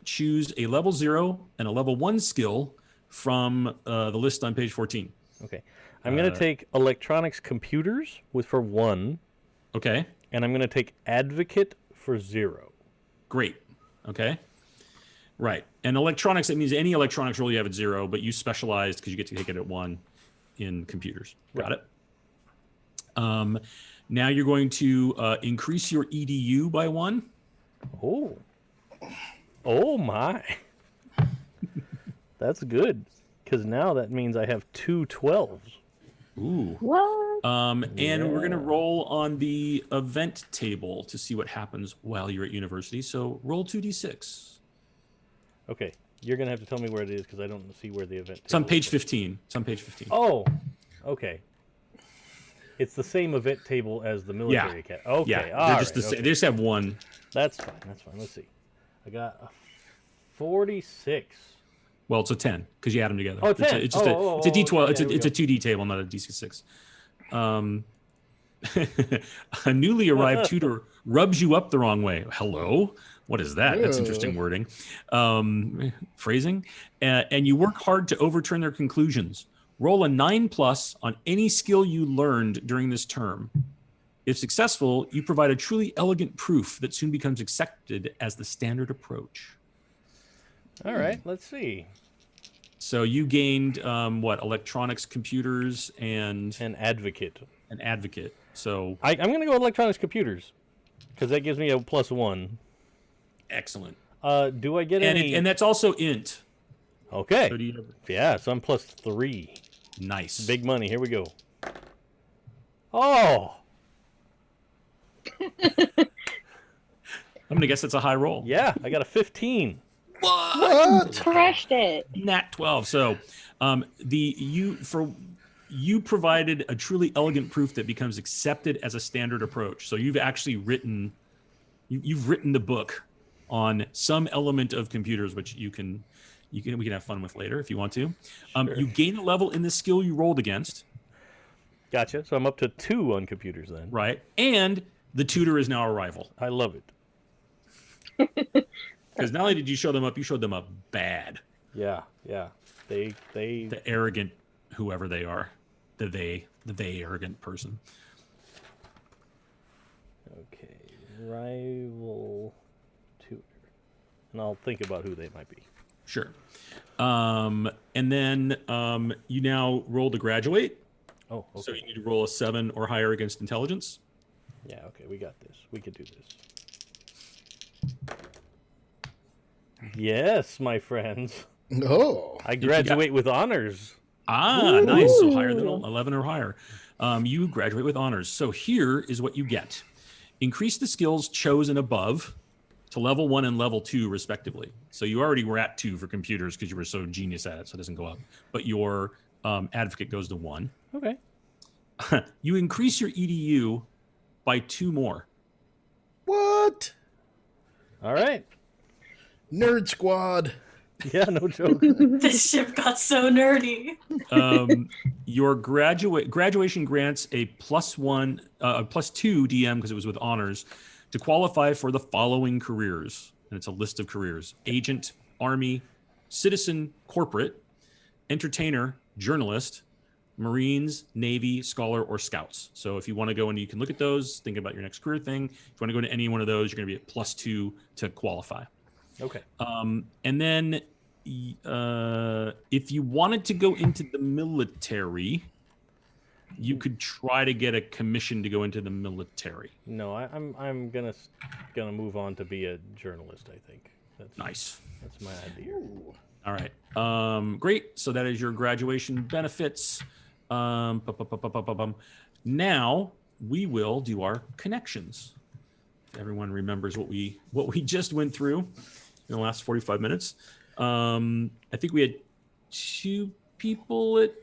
choose a level 0 and a level 1 skill from the list on page 14. Okay. I'm going to take electronics computers for 1, Okay. and I'm going to take advocate for 0. Great. Okay. Right. And electronics, that means any electronics roll you have at 0, but you specialized because you get to take it at 1 in computers. Got it. Now you're going to increase your EDU by 1. Oh. Oh my. That's good. Because now that means I have 2 12s. Ooh. What? And we're going to roll on the event table to see what happens while you're at university. So roll 2d6. Okay. You're going to have to tell me where it is because I don't see where the event It's on table page is. 15. It's on page 15. Oh. Okay. It's the same event table as the military academy. Okay. Yeah, all they're just right, the same. okay. They just have 1. That's fine. That's fine. Let's see. I got a 46. Well, it's a 10 because you add them together. Oh, It's 10. a, it's just Oh, it's a D12. yeah, It's there we a go. 2D table, not a D6. A newly arrived tutor rubs you up the wrong way. Hello? What is that? That's Ew. interesting wording. Phrasing. And you work hard to overturn their conclusions. Roll a 9+ on any skill you learned during this term. If successful, you provide a truly elegant proof that soon becomes accepted as the standard approach. All right, let's see. So you gained electronics, computers, and An advocate. an advocate. So I'm going to go electronics computers because that gives me a +1. excellent. Do I get any? And that's also int. Okay. So do you have... Yeah, so I'm +3. Nice. Big money. Here we go. Oh, I'm gonna guess that's a high roll. yeah, I got a 15. What? Crushed it. Nat 12. So you provided a truly elegant proof that becomes accepted as a standard approach. So you've actually written the book on some element of computers, which we can have fun with later if you want to. Sure. You gain a level in the skill you rolled against, Gotcha. So I'm up to 2 on computers then. right? And the tutor is now a rival. I love it. Because not only did you show them up, you showed them up bad. Yeah. They The arrogant, whoever they are, the arrogant person. Okay. Rival tutor. And I'll think about who they might be. Sure. And then you now roll to graduate. Oh, okay. So you need to roll a 7 or higher against intelligence. Yeah, okay, we got this. We could do this. Yes, my friends. Oh. I graduate with honors. Ah, nice. So higher than 11 or higher. You graduate with honors. So here is what you get. Increase the skills chosen above to level 1 and level 2, respectively. So you already were at 2 for computers because you were so genius at it, so it doesn't go up. But your advocate goes to 1. Okay. You increase your EDU by 2 more. What? All right. Nerd squad. Yeah, no joke. This ship got so nerdy. Your graduation grants a +2 DM because it was with honors to qualify for the following careers. And it's a list of careers: agent, army, citizen, corporate, entertainer, journalist, Marines, Navy, scholar, or scouts. So if you want to go and you can look at those, think about your next career thing. If you want to go into any one of those, you're going to be at +2 to qualify. Okay. And then if you wanted to go into the military, you could try to get a commission to go into the military. No, I'm gonna move on to be a journalist. I think that's Nice. That's my idea. All right. Great. So that is your graduation benefits. Now we will do our connections. Everyone remembers what we just went through in the last 45 minutes. I think we had 2 people at.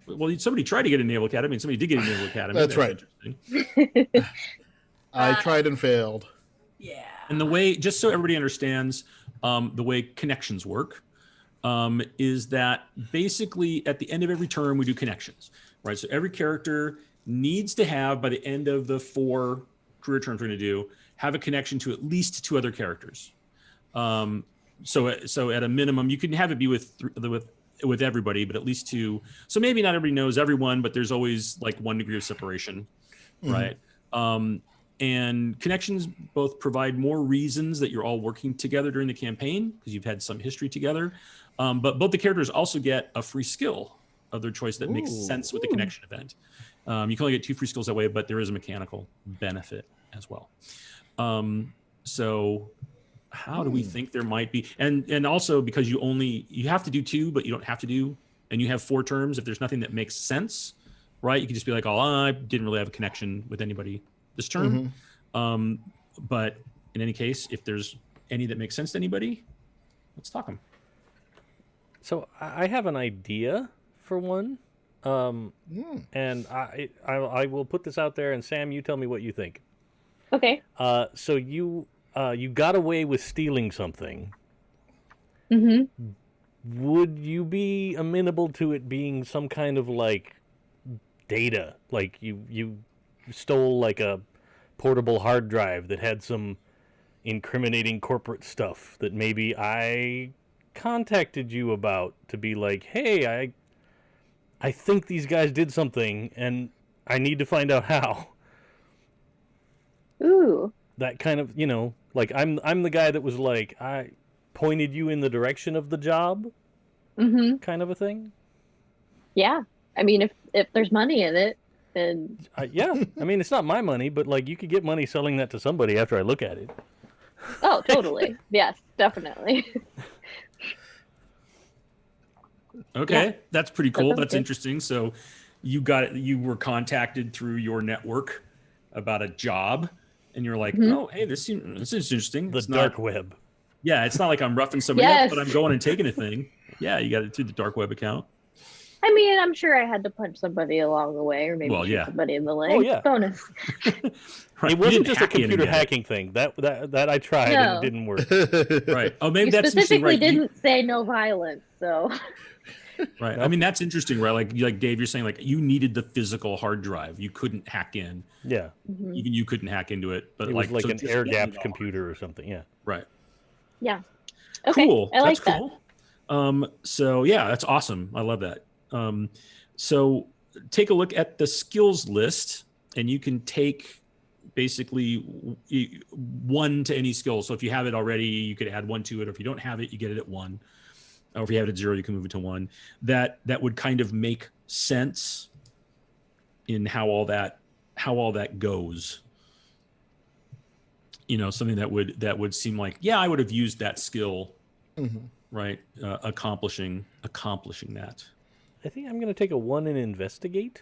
Well, somebody tried to get in Naval Academy, and somebody did get in Naval Academy. That's right. Interesting. I tried and failed. Yeah. And the way, just so everybody understands, the way connections work is that basically at the end of every term we do connections, right? So every character needs to have, by the end of the 4 career terms we're going to do, have a connection to at least 2 other characters. So at a minimum, you can have it be with everybody, but at least 2. So maybe not everybody knows everyone, but there's always like 1 degree of separation, right? And connections both provide more reasons that you're all working together during the campaign because you've had some history together. But both the characters also get a free skill of their choice that makes sense with the connection event. You can only get 2 free skills that way, but there is a mechanical benefit as well. So how do we think there might be? And also because you have to do 2, but you don't have to do, and you have 4 terms. If there's nothing that makes sense, right? You can just be like, oh, I didn't really have a connection with anybody this term. But in any case, if there's any that makes sense to anybody, let's talk them. So I have an idea for one, and I will put this out there. And Sam, you tell me what you think. Okay. So you got away with stealing something. Would you be amenable to it being some kind of like data, like you stole like a portable hard drive that had some incriminating corporate stuff that maybe I contacted you about to be like, hey, I think these guys did something and I need to find out how. Ooh. That kind of, like I'm the guy that was like, I pointed you in the direction of the job, kind of a thing. Yeah. I mean, if there's money in it, then yeah. I mean, it's not my money, but like you could get money selling that to somebody after I look at it. oh, totally. Yes, definitely. Okay, Yeah. that's pretty cool. sounds That's good. interesting. So you were contacted through your network about a job, and you're like, oh, hey, this is interesting. The It's dark not, web. yeah, it's not like I'm roughing somebody Yes. up, but I'm going and taking a thing. Yeah, you got it through the dark web account. I mean, I'm sure I had to punch somebody along the way, or maybe Well, shoot yeah. somebody in the leg. Oh, yeah. Bonus. Right. It you wasn't didn't just a hack in and computer get it. hacking thing. That I tried No. and it didn't work. Right. Oh, maybe You that's interesting, specifically right? didn't say no violence, so Right. I mean, that's interesting, right? Like Dave, you're saying like you needed the physical hard drive. You couldn't hack in. Yeah. Even you couldn't hack into it. But It was like so an just air getting gapped it all. computer or something. Yeah. Right. yeah. Okay, Cool. I like That's that. cool. So yeah, that's awesome. I love that. So take a look at the skills list, and you can take basically one to any skill. So if you have it already, you could add one to it. Or if you don't have it, you get it at one. Or if you have it at 0, you can move it to 1. That would kind of make sense in how all that goes. Something that would seem like, yeah, I would have used that skill, right? Accomplishing that. I think I'm gonna take a 1 and investigate.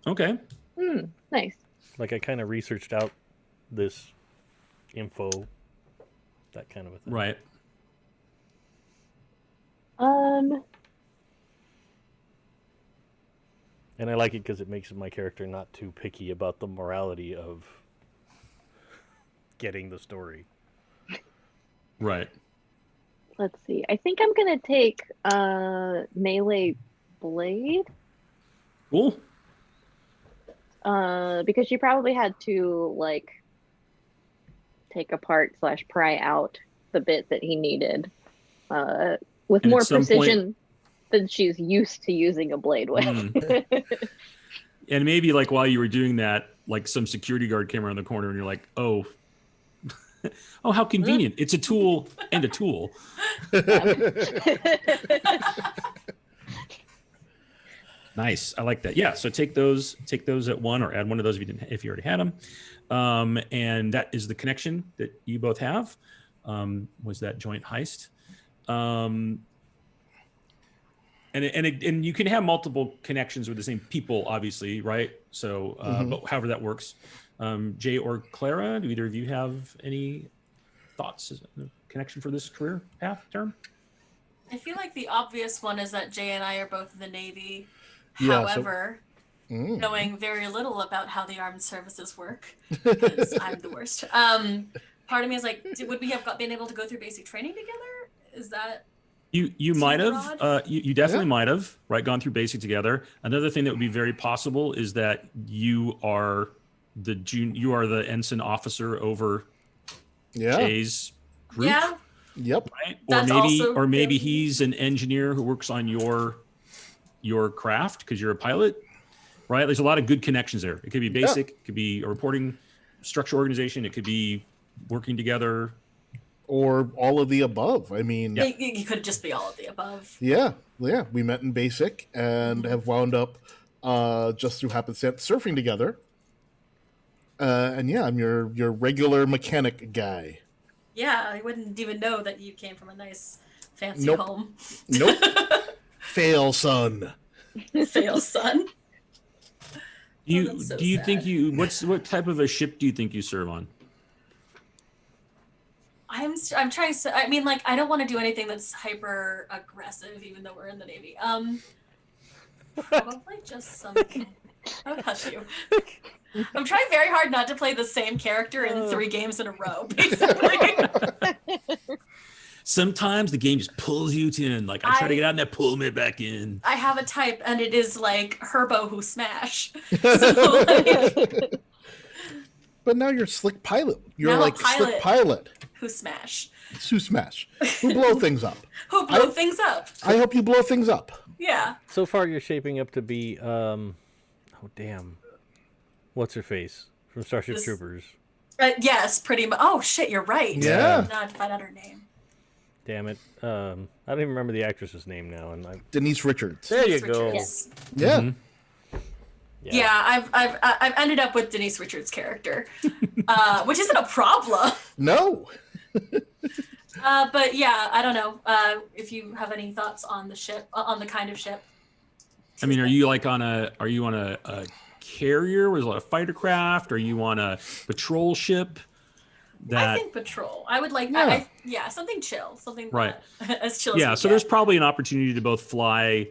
Okay. Nice. Like I kind of researched out this info, that kind of a thing. Right. And I like it because it makes my character not too picky about the morality of getting the story. Right. Let's see. I think I'm gonna take melee blade. Cool. Because she probably had to like take apart / pry out the bit that he needed with And more at some precision than she's used to using a blade with. And maybe like while you were doing that, like some security guard came around the corner and you're like, oh, oh, how convenient. It's a tool and a tool. Nice. I like that. Yeah. So take those at 1 or add one of those if you already had them. And that is the connection that you both have. Was that joint heist? And you can have multiple connections with the same people, obviously, right? So, but however that works. Jay or Clara, do either of you have any thoughts, connection for this career path term? I feel like the obvious one is that Jay and I are both in the Navy. Yeah, so- However, knowing very little about how the armed services work, because I'm the worst. Part of me is like, would we have been able to go through basic training together? Is that You might have. You definitely might have, right? Gone through basic together. Another thing that would be very possible is that you are the ensign officer over Yeah. Jay's group. Yeah. Yep. Right? That's also or maybe good. he's an engineer who works on your craft because you're a pilot, right? There's a lot of good connections there. It could be basic, it could be a reporting structure organization, it could be working together. Or all of the above. I mean, It could just be all of the above. yeah. We met in basic and have wound up just through happenstance surfing together. And yeah, I'm your regular mechanic guy. Yeah, I wouldn't even know that you came from a nice, fancy Nope. home. Nope. Fail, son. Fail, son. Do that's so you think sad. what type of a ship do you think you serve on? I'm trying to. I mean, like, I don't want to do anything that's hyper aggressive, even though we're in the Navy. Probably just something. I would hush you. I'm trying very hard not to play the same character in 3 games in a row, basically. sometimes the game just pulls you in. Like I try to get out and that pull me back in. I have a type, and it is like Herbo who smash. So, like, But now you're Slick Pilot. You're Now like Slick Pilot. who smash? Who smash? Who blow things up? Who blow things up? I hope you blow things up. Yeah. So far, you're shaping up to be, oh damn, what's her face from Starship Troopers? Yes, pretty much. Oh shit, you're right. Yeah. Now I have to find out her name. Damn it. I don't even remember the actress's name now. And Denise Richards. there you Denise go. Richards. Yeah. Mm-hmm. Yeah, I've ended up with Denise Richards' character, which isn't a problem. No. But yeah, I don't know if you have any thoughts on the ship, on the kind of ship. I mean, are you on a carrier? Was it a fighter craft? Are you on a patrol ship? I think patrol. I would like, Yeah. something chill, something Right. as chill as Yeah, we so get. there's probably an opportunity to both fly,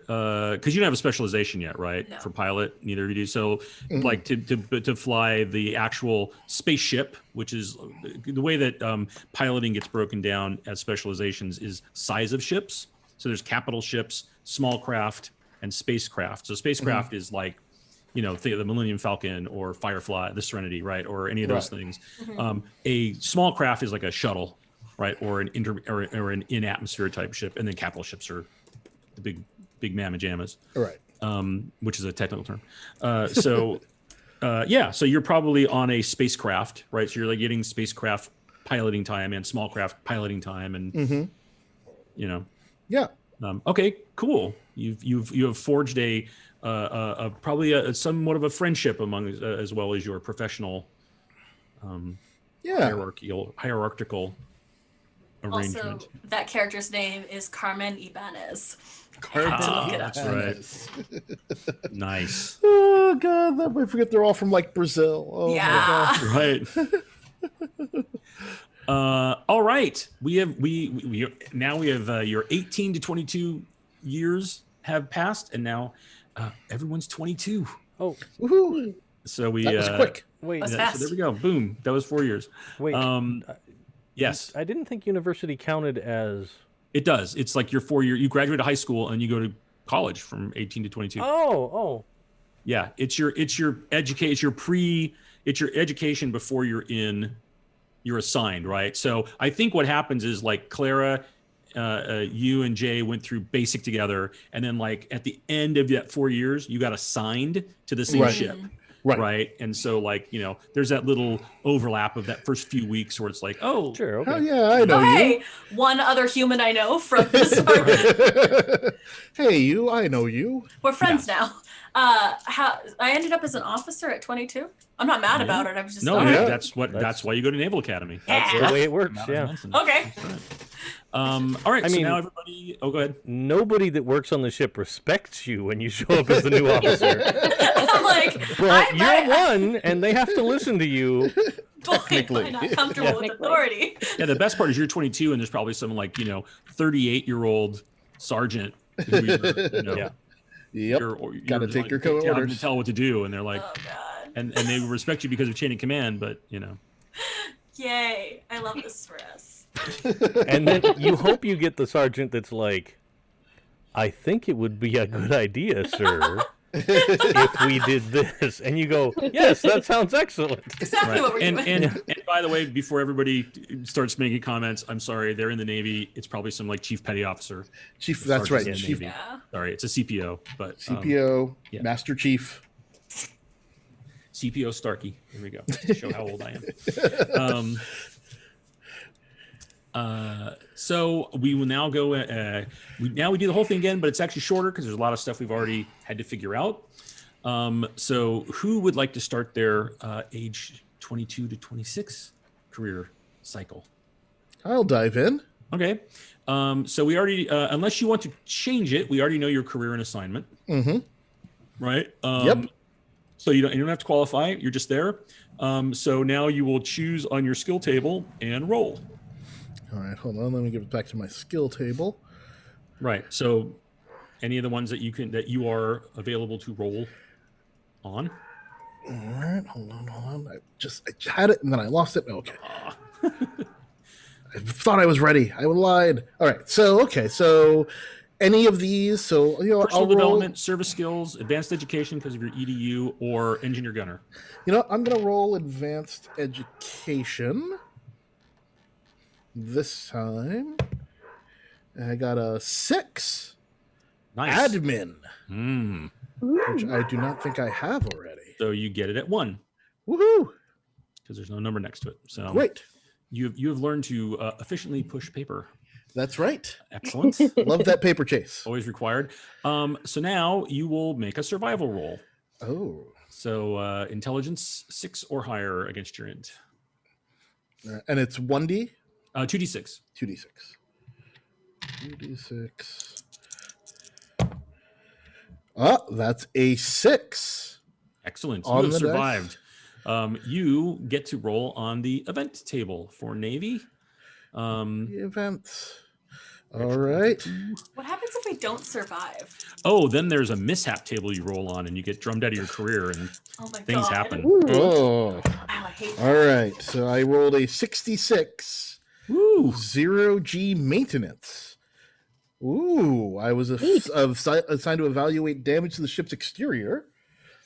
because you don't have a specialization yet, right? No. For pilot, neither of you do. So, like to fly the actual spaceship, which is the way that piloting gets broken down as specializations is size of ships. So there's capital ships, small craft, and spacecraft. So spacecraft is like, think of the Millennium Falcon or Firefly, the Serenity, right, or any of those things. A small craft is like a shuttle, right, or an or an in-atmosphere type ship, and then capital ships are the big mamma jammas, Right. which is a technical term. So you're probably on a spacecraft, right? So you're like getting spacecraft piloting time and small craft piloting time, and Yeah. Okay, cool. You have forged a probably a somewhat of a friendship among as well as your professional Yeah. hierarchical arrangement. Also, that character's name is Carmen Ibanez. Carmen. look it up. That's right. Nice. Oh god, I forget they're all from like Brazil. Oh my Yeah. god. Right. All right. We have your 18 to 22 years have passed, and now everyone's 22. Oh, Woohoo. So we That was quick. wait. That's so fast. there we go. Boom. That was 4 years. Wait. Yes, I didn't think university counted as. it does. It's like your 4 year. You graduate high school and you go to college from 18 to 22. Oh. Yeah, it's your education before you're assigned, right? So I think what happens is like Clara, you and Jay went through basic together, and then like at the end of that 4 years, you got assigned to the same Right. ship. Right. Right. And so like, there's that little overlap of that first few weeks where it's like, oh, Sure. Okay. Oh yeah, I know Oh, you. hey, one other human I know from this apartment. Hey, you. I know you. We're friends now. I ended up as an officer at 22. I'm not mad about it. I was just no, all right. Yeah. that's why you go to Naval Academy. Yeah. That's the way it works. Yeah. Okay. All right. I So mean- now everybody, go ahead. Nobody that works on the ship respects you when you show up as the new officer. I'm like, But I you're might, one, and they have to listen to you. Technically. I'm not comfortable with Technically. authority. Yeah. The best part is you're 22 and there's probably some like, 38-year-old sergeant who Yeah. Yep. Gotta take your job orders. to tell what to do. And they're like, Oh god. and they respect you because of chain of command, but Yay. I love this for us. And then you hope you get the sergeant that's like, I think it would be a good idea, sir, if we did this. And you go, yes, that sounds excellent. Exactly what we're and, doing. and by the way, before everybody starts making comments, I'm sorry, they're in the Navy. It's probably some like chief petty officer. Chief. That's Sergeant right. in the Chief. Navy. Yeah. Sorry, it's a CPO, but CPO. yeah. Master Chief. CPO Starkey. Here we go. Just to show how old I am. So we will now go. We do the whole thing again, but it's actually shorter because there's a lot of stuff we've already had to figure out. So who would like to start their age 22 to 26 career cycle? I'll dive in. Okay. So we already, unless you want to change it, we already know your career and assignment. Mm-hmm. Right. Yep. So you don't have to qualify. You're just there. So now you will choose on your skill table and roll. All right, hold on. Let me give it back to my skill table. Right. So any of the ones that you are available to roll on. All right, hold on. I had it and then I lost it. Okay. I thought I was ready. I lied. All right. So okay. So any of these. So Personal I'll development, service skills, advanced education because of your EDU, or engineer gunner. I'm gonna roll advanced education this time. I got a 6. Nice. Admin, which I do not think I have already. So you get it at 1 Woohoo! because there's no number next to it. So Great. You have learned to efficiently push paper. That's right. Excellent. Love that paper chase. Always required. So now you will make a survival roll. Oh. So intelligence 6 or higher against your int. And it's 1D? 2d6. 2D6. 2D6. Oh, that's a 6. Excellent. On You have the dice. survived. You get to roll on the event table for Navy. The events. All right. What happens if we don't survive? Oh, then there's a mishap table you roll on, and you get drummed out of your career, and Oh my things god. happen. Ooh. Oh. Wow, I hate that. All right. So I rolled a 66. Woo! 0G maintenance. Ooh, I was assigned to evaluate damage to the ship's exterior.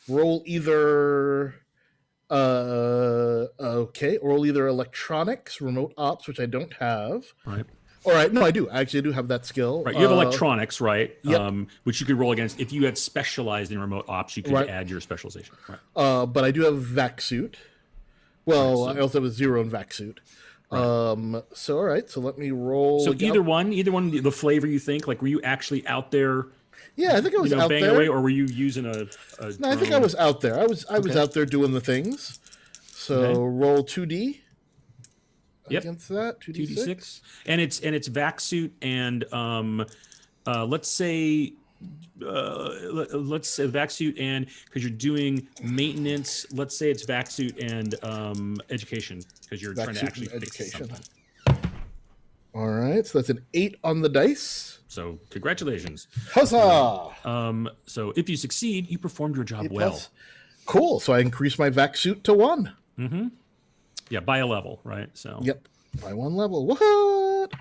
Roll either roll either electronics, remote ops, which I don't have. Right. All right, no, I do. I actually do have that skill. Right. You have electronics, right? Yep. Which you could roll against. If you had specialized in remote ops, you could Right. add your specialization. Right. But I do have vac suit. Well, Right, so- I also have a 0 in vac suit. So all right, so let me roll. So either one, the flavor you think, like were you actually out there, Yeah, I think I was out banging there. away, or were you using a No, I think I drone? was out there. I was Okay. out there doing the things. So Okay. roll 2D Yep. against that. 2d6, and it's vac suit, and let's say vac suit, and because you're doing maintenance, let's say it's vac suit and education because you're Vac trying to suit actually and fix education. something. All right, so that's an 8 on the dice. So congratulations. Huzzah! So if you succeed, you performed your job A well. plus. Cool. So I increase my vac suit to 1. Yeah, by a level, right? So Yep, by 1 level. What?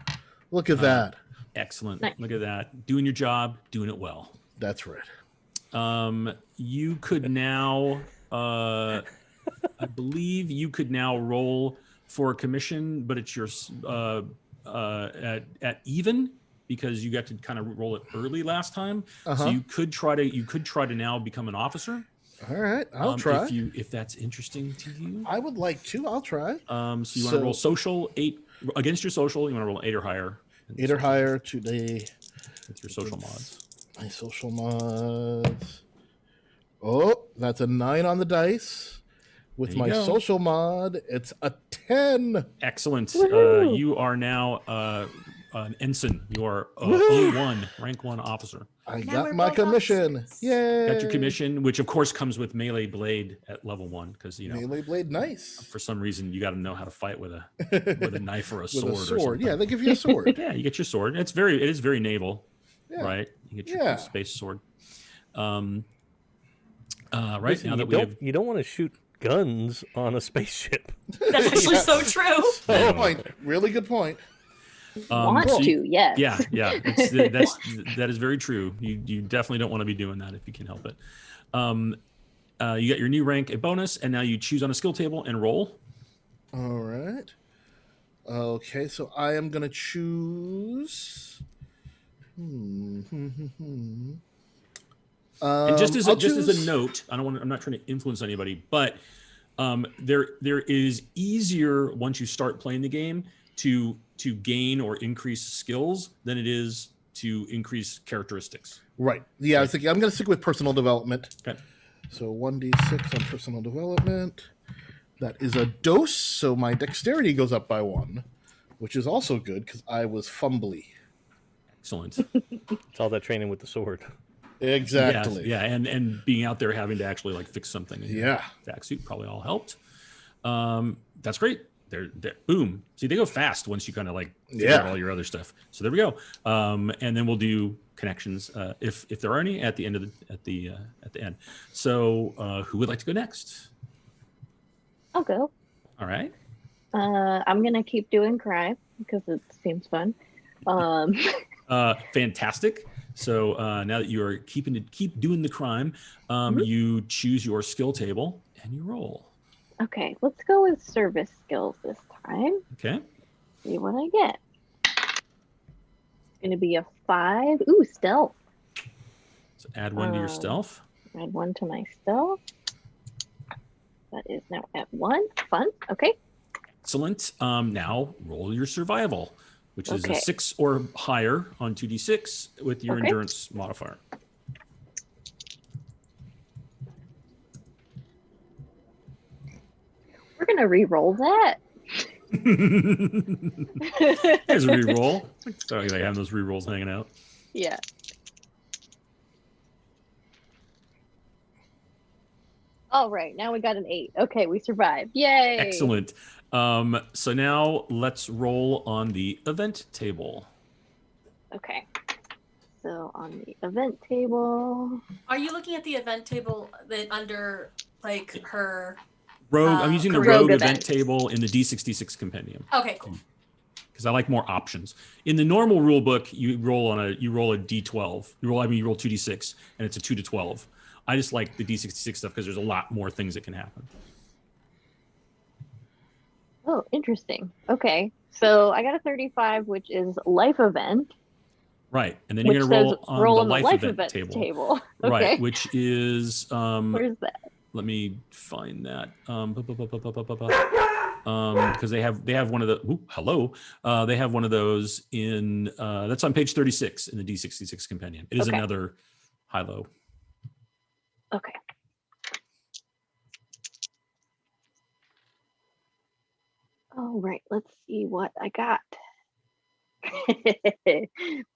Look at that. excellent. Nice. Look at that. Doing your job, doing it well. That's right. You could now, I believe you could now roll for a commission, but it's your at even because you got to kind of roll it early last time. So you could try to now become an officer. All right, I'll try. If that's interesting to you. I would like to. I'll try. So you want to roll social 8 against your social. You want to roll 8 or higher. 8 or higher today. With your social mods. My social mods. Oh, that's a 9 on the dice. With There you my go. social mod, it's a 10. Excellent. Woohoo! You are now an ensign. You are Woohoo! O1, rank 1 officer. I Now got we're my both commission. officers. Yay! Got your commission, which of course comes with melee blade at level 1, because Melee blade, nice. for some reason you got to know how to fight with a knife or a With sword. a Or sword. something. Yeah, they give you a sword. Yeah, you get your sword. It is very naval, Yeah. right? You get your Yeah. space sword. Right Listen, now you that we don't, have you don't want to shoot guns on a spaceship. That's actually so true. Good point. Really good point. Want so you- to, yes. Yeah, that is very true. You definitely don't want to be doing that if you can help it. You got your new rank, a bonus, and now you choose on a skill table and roll. All right. Okay, so I am going to choose. And just as I'll a choose- note, I'm not trying to influence anybody, but there is easier once you start playing the game to gain or increase skills than it is to increase characteristics. Right. Yeah, I was thinking I'm going to stick with personal development. Okay. So 1d6 on personal development. That is a dose, so my dexterity goes up by 1, which is also good because I was fumbly. Excellent. It's all that training with the sword. Exactly. Yeah, and being out there having to actually like fix something. In your Yeah. vac suit probably all helped. That's great. They're boom. See, they go fast once you kind of like figure out Yeah. all your other stuff. So there we go. And then we'll do connections if there are any at the end of at the end. So who would like to go next? I'll go. All right. I'm gonna keep doing crime. because it seems fun. Fantastic. So now that you are keep doing the crime, you choose your skill table and you roll. Okay, let's go with service skills this time. Okay. See what I get. It's gonna be a 5. Ooh, stealth. So add 1 to your stealth. Add 1 to my stealth. That is now at 1. Fun. Okay. Excellent. Now roll your survival, which is a Okay. 6 or higher on 2d6 with your Okay. endurance modifier. We're gonna re-roll that. There's a reroll. Sorry, they have those rerolls hanging out. Yeah. All right, now we got an 8. Okay, we survived. Yay! Excellent. So now let's roll on the event table. Okay. So on the event table. Are you looking at the event table that under like her? Rogue. I'm using the Rogue rogue event event. table in the D66 compendium Okay, cool. because I like more options. In the normal rule book, you roll a D12. You roll 2d6, and it's a 2 to 12. I just like the D66 stuff because there's a lot more things that can happen. Oh, interesting. Okay. So I got a 35, which is life event. Right, and then you're Which going to says roll on the on life event table. Okay. Right, which is Where's that? let me find that because they have one of the they have one of those in that's on page 36 in the D66 compendium. It is Okay. another high-low. Okay. All right, let's see what I got.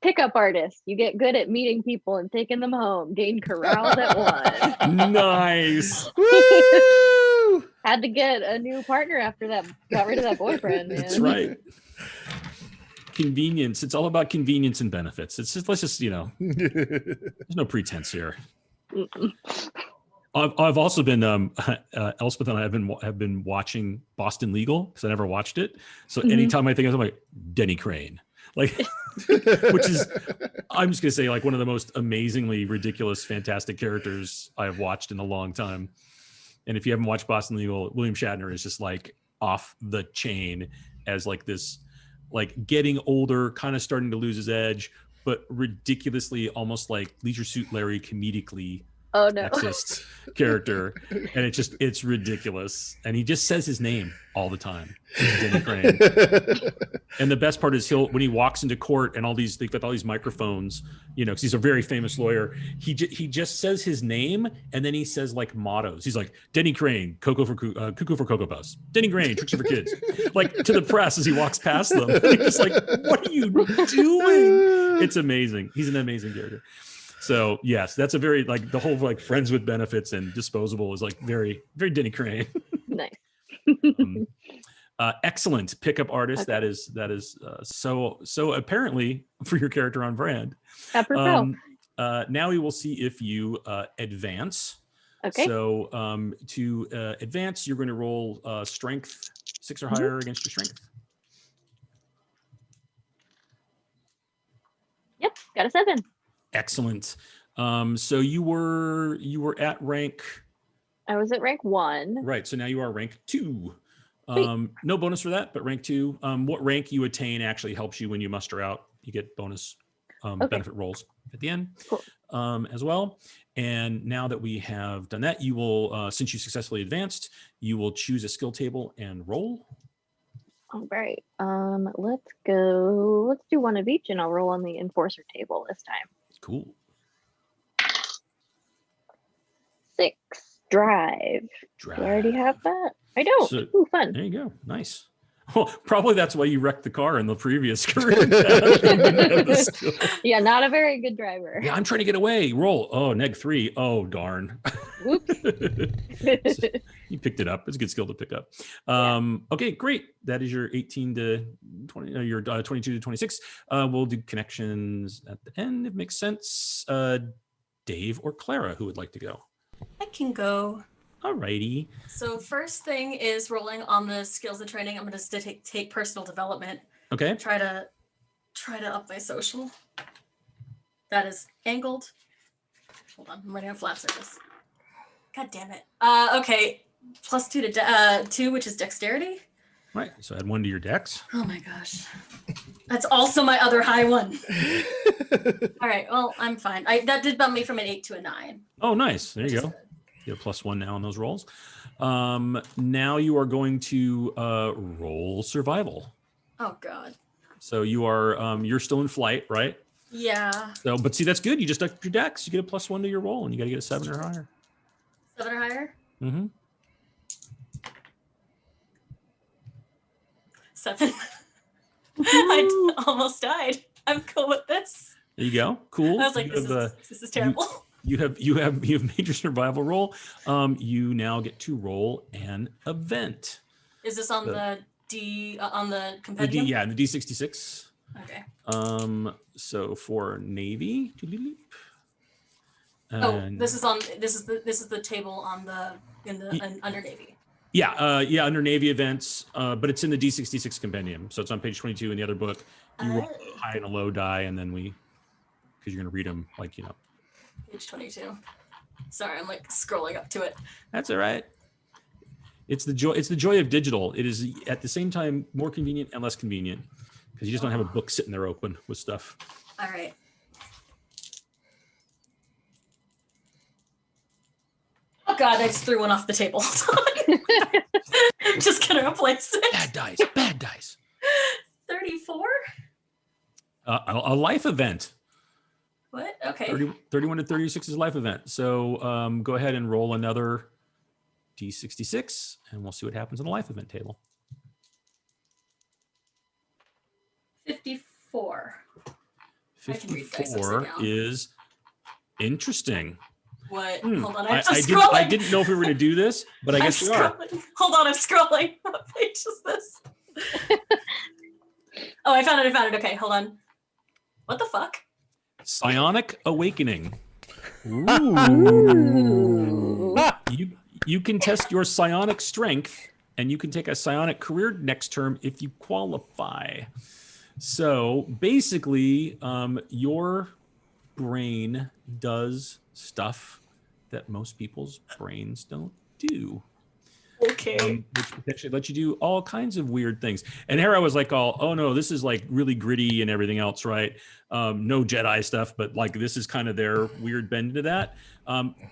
Pickup artist. You get good at meeting people and taking them home. Gain corrals at 1. Nice. Woo! Had to get a new partner after that. Got rid of that boyfriend. Man. That's right. Convenience. It's all about convenience and benefits. It's just there's no pretense here. I've also been Elspeth and I have been watching Boston Legal because I never watched it. So anytime I think of something like Denny Crane, like which is I'm just gonna say like one of the most amazingly ridiculous, fantastic characters I have watched in a long time. And if you haven't watched Boston Legal, William Shatner is just like off the chain as like this, like getting older, kind of starting to lose his edge, but ridiculously almost like Leisure Suit Larry comedically Oh no. sexist character, and it's ridiculous. And he just says his name all the time, Denny Crane. And the best part is when he walks into court and they've got all these microphones, because he's a very famous lawyer. He just says his name and then he says like mottos. He's like Denny Crane, cuckoo for Cocoa Puffs. Denny Crane, tricks for kids. Like to the press as he walks past them. And he's just like, what are you doing? It's amazing. He's an amazing character. So yes, that's a very like the whole like friends with benefits and disposable is like very, very Denny Crane. Nice. Excellent pickup artist. Okay. That is so apparently for your character on brand. Apropos. Now we will see if you advance. Okay. So to advance, you're going to roll strength 6 or higher against your strength. Yep. Got a 7. Excellent. So you were at rank. I was at rank 1. Right. So now you are rank 2. No bonus for that, but rank 2. What rank you attain actually helps you when you muster out. You get bonus benefit rolls at the end. Cool. As well. And now that we have done that, you will, since you successfully advanced, you will choose a skill table and roll. All right. Let's go. Let's do one of each, and I'll roll on the enforcer table this time. Cool. 6. Drive. Do I already have that? I don't. So- Ooh, fun. There you go. Nice. Well, probably that's why you wrecked the car in the previous career. Yeah, not a very good driver. Yeah, I'm trying to get away. Roll. Oh, neg 3. Oh, darn. Whoops. You picked it up. It's a good skill to pick up. Okay, great. That is your 18 to 20, your 22 to 26. We'll do connections at the end. It makes sense. Dave or Clara, who would like to go? I can go. Alrighty. So first thing is rolling on the skills and training. I'm going to take personal development. Okay. Try to up my social. That is angled. Hold on, I'm running on flat surface. God damn it. Okay, +2 to 2, which is dexterity. Right. So add 1 to your dex. Oh my gosh. That's also my other high one. All right, well, I'm fine. That did bump me from an 8 to a 9. Oh, nice. There you go. You get a +1 now on those rolls. Now you are going to roll survival. Oh god. So you are you're still in flight, right? Yeah. So, but see, that's good. You just upped your dex. You get a +1 to your roll, and you got to get a 7 or higher. 7 or higher? Mm-hmm. 7. I almost died. I'm cool with this. There you go. Cool. I was like, this is terrible. You have made your survival roll. You now get to roll an event. Is this on the D on the compendium? The D66. Okay. So for Navy. This is the table on under Navy. Yeah, under Navy events, but it's in the D66 compendium. So it's on page 22 in the other book. You roll a high and a low die, and then because you're going to read them Page 22. Sorry, I'm scrolling up to it. That's all right. It's the joy of digital. It is at the same time more convenient and less convenient because you just don't have a book sitting there open with stuff. All right. Oh God, I just threw one off the table. I'm just gonna replace it. Bad dice. 34? A life event. What? Okay. 31 to 36 is a life event. So go ahead and roll another D66, and we'll see what happens on the life event table. 54. 54 is interesting. What? Hold on, I'm just scrolling. I didn't know if we were going to do this, but I guess we are. Hold on, I'm scrolling. What page is this? Oh, I found it. Okay, hold on. What the fuck? Psionic Awakening. Ooh. You can test your psionic strength, and you can take a psionic career next term if you qualify. So basically, your brain does stuff that most people's brains don't do. Okay. Which potentially lets you do all kinds of weird things. And here I was like, oh no, this is really gritty and everything else, right? No Jedi stuff, but this is kind of their weird bend into that.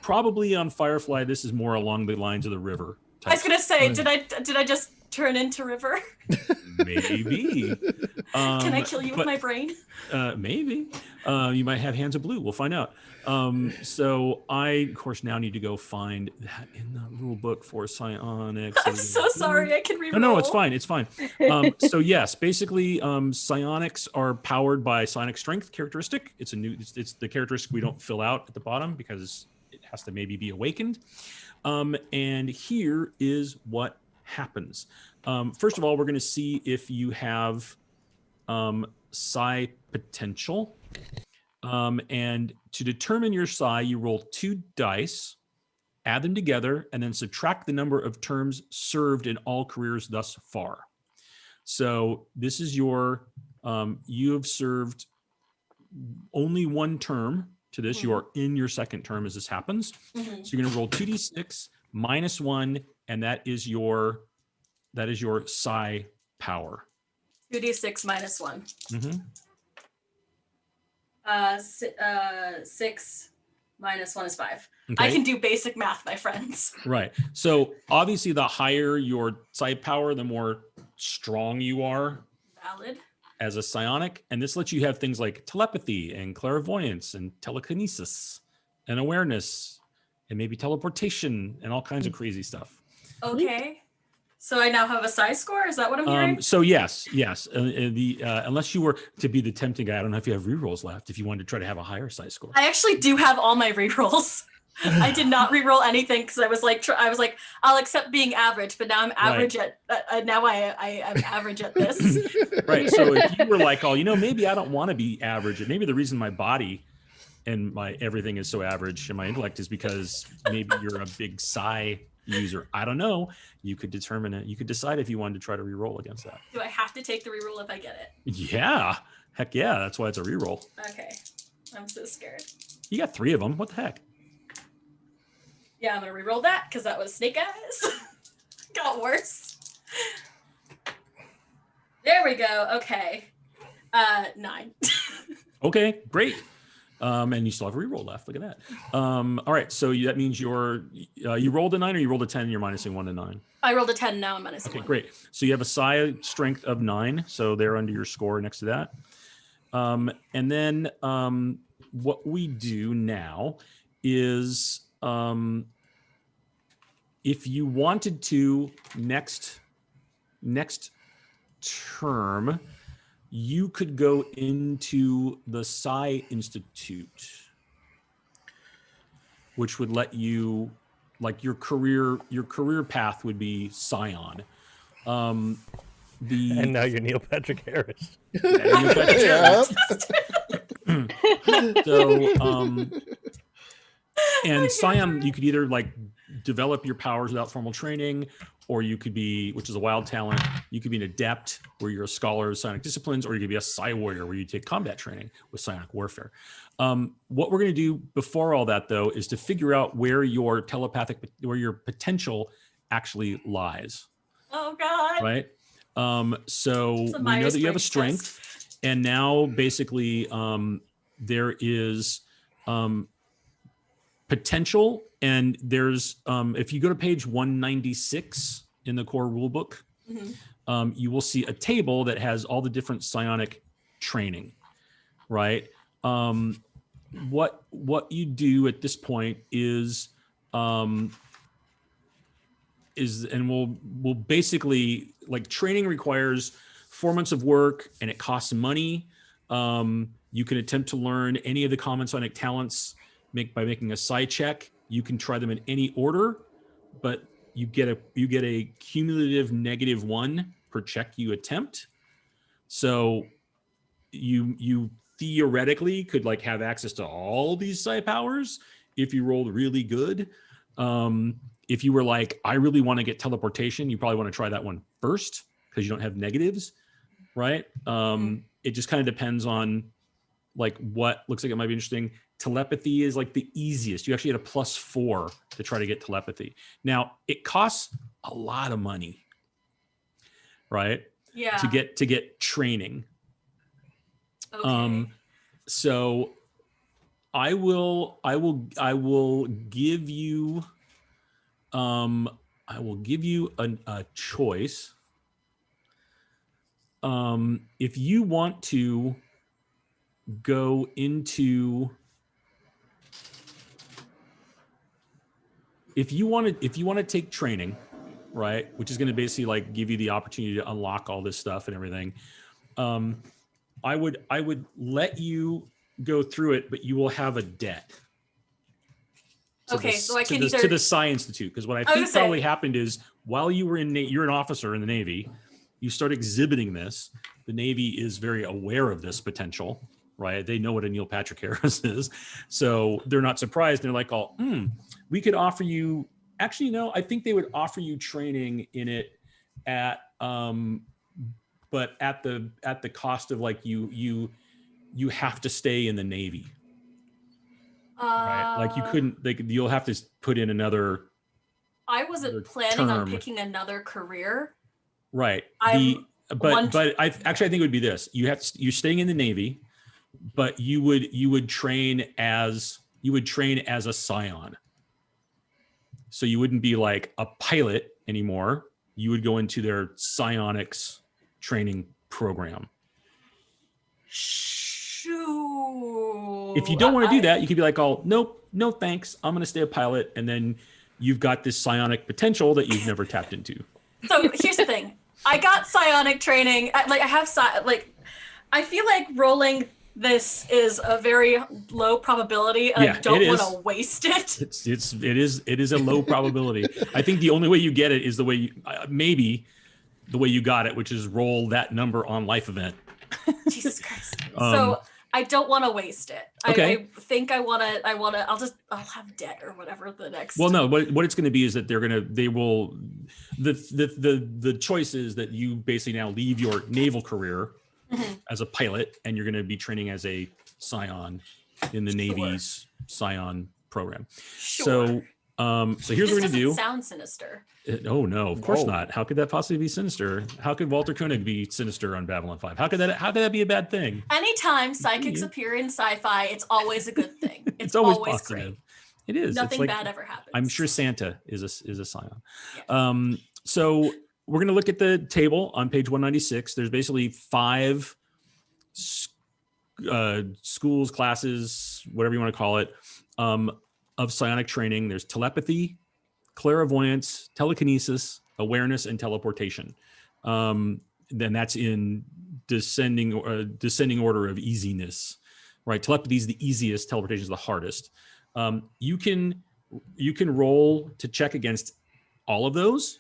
Probably on Firefly, this is more along the lines of the River. I was gonna say, did I just turn into River? Maybe. Can I kill you with my brain? Maybe. You might have hands of blue. We'll find out. So I, of course, now need to go find that in the rule book for psionics. I'm so sorry. I can reroll. No, it's fine. It's fine. So yes, basically, psionics are powered by psionic strength characteristic. It's it's the characteristic we don't fill out at the bottom because it has to maybe be awakened. And here is what happens. First of all, we're going to see if you have psi potential. And to determine your psi, you roll 2 dice, add them together, and then subtract the number of terms served in all careers thus far. So this is your, you have served only 1 term to this. You are in your 2nd term as this happens. So you're going to roll 2d6 minus 1, and that is your psi power. 2d6 minus 1. 6 minus 1 is 5. Okay. I can do basic math, my friends. Right. So obviously, the higher your psi power, the more strong you are. Valid. As a psionic, and this lets you have things like telepathy and clairvoyance and telekinesis and awareness and maybe teleportation and all kinds of crazy stuff. Okay. So I now have a psi score? Is that what I'm hearing? So yes. Unless you were to be the tempting guy, I don't know if you have rerolls left. If you wanted to try to have a higher psi score, I actually do have all my rerolls. I did not reroll anything because I was like, I'll accept being average, but now I'm average at. Now I'm average at this. Right. So if you were like, maybe I don't want to be average, and maybe the reason my body and my everything is so average and my intellect is because maybe you're a big psi user. I don't know. You could determine it. You could decide if you wanted to try to re-roll against that. Do I have to take the reroll if I get it? Yeah. Heck yeah. That's why it's a re-roll. Okay. I'm so scared. You got 3 of them. What the heck? Yeah, I'm gonna reroll that because that was snake eyes. Got worse. There we go. Okay. 9. Okay, great. And you still have a reroll left. Look at that. All right, so that means you rolled a 9 or you rolled a 10 and you're minusing 1 to 9? I rolled a 10, now I'm minus Okay, 1. great. So you have a psi strength of 9, so they're under your score next to that. And then what we do now is if you wanted to next term, you could go into the Psi Institute, which would let you, like, your career path would be Scion. And now you're Neil Patrick Harris. So, and Scion, you could either like develop your powers without formal training, or you could be, which is a wild talent, you could be an adept where you're a scholar of psionic disciplines, or you could be a psi warrior where you take combat training with psionic warfare. What we're going to do before all that, though, is to figure out where your where your potential actually lies. Oh God. Right. So we know that you have a strength, and now basically there is potential, and there's if you go to page 196 in the core rulebook, you will see a table that has all the different psionic training, right? What you do at this point is and we'll basically, like, training requires 4 months of work and it costs money. You can attempt to learn any of the common psionic talents by making a psi check. You can try them in any order, but you get a cumulative -1 per check you attempt. So you theoretically could, like, have access to all these psi powers if you rolled really good. If you were like, I really want to get teleportation, you probably want to try that one first because you don't have negatives, right? It just kind of depends on, like, what looks like it might be interesting. Telepathy is like the easiest. You actually get a +4 to try to get telepathy. Now, it costs a lot of money, right? Yeah. To get training. Okay. So I will give you a choice. If you want to go into, if you want to take training, right, which is going to basically, like, give you the opportunity to unlock all this stuff and everything, I would let you go through it, but you will have a debt. Okay, so I can to either the Psi Institute, because what I think probably happened is, while you were you're an officer in the Navy, you start exhibiting this. The Navy is very aware of this potential, right? They know what a Neil Patrick Harris is, so they're not surprised. They're like, "Oh, we could offer you." Actually, no, I think they would offer you training in it at, but at the cost of, like, you have to stay in the Navy. Right, like, you couldn't, like, you'll have to put in another. I wasn't planning on picking another career. Right. But I think it would be this. You're staying in the Navy, but you would train as a scion. So you wouldn't be like a pilot anymore. You would go into their psionics training program. If you don't want to do that, you could be like, "Oh, nope, no thanks. I'm going to stay a pilot." And then you've got this psionic potential that you've never tapped into. So here's the thing. I got psionic training. I feel like rolling this is a very low probability, and I don't want to waste it. It is a low probability. I think the only way you get it is the way maybe the way you got it, which is roll that number on life event. Jesus Christ. So I don't want to waste it. Okay. I think I'll have debt or whatever the next. Well, no, what it's going to be is that the choice is that you basically now leave your naval career as a pilot, and you're going to be training as a Psion in the Navy's Psion program. Sure. So here's what we're going to do. Sounds sinister. Oh no, of course not. How could that possibly be sinister? How could Walter Koenig be sinister on Babylon 5? How could that be a bad thing? Anytime psychics appear in sci-fi, it's always a good thing. It's always always positive. great. It is. Nothing bad ever happens. I'm sure Santa is a Psion. Yeah. So we're going to look at the table on page 196. There's basically 5 schools, classes, whatever you want to call it, of psionic training. There's telepathy, clairvoyance, telekinesis, awareness, and teleportation. Then that's in descending order of easiness, right? Telepathy is the easiest, teleportation is the hardest. You can roll to check against all of those.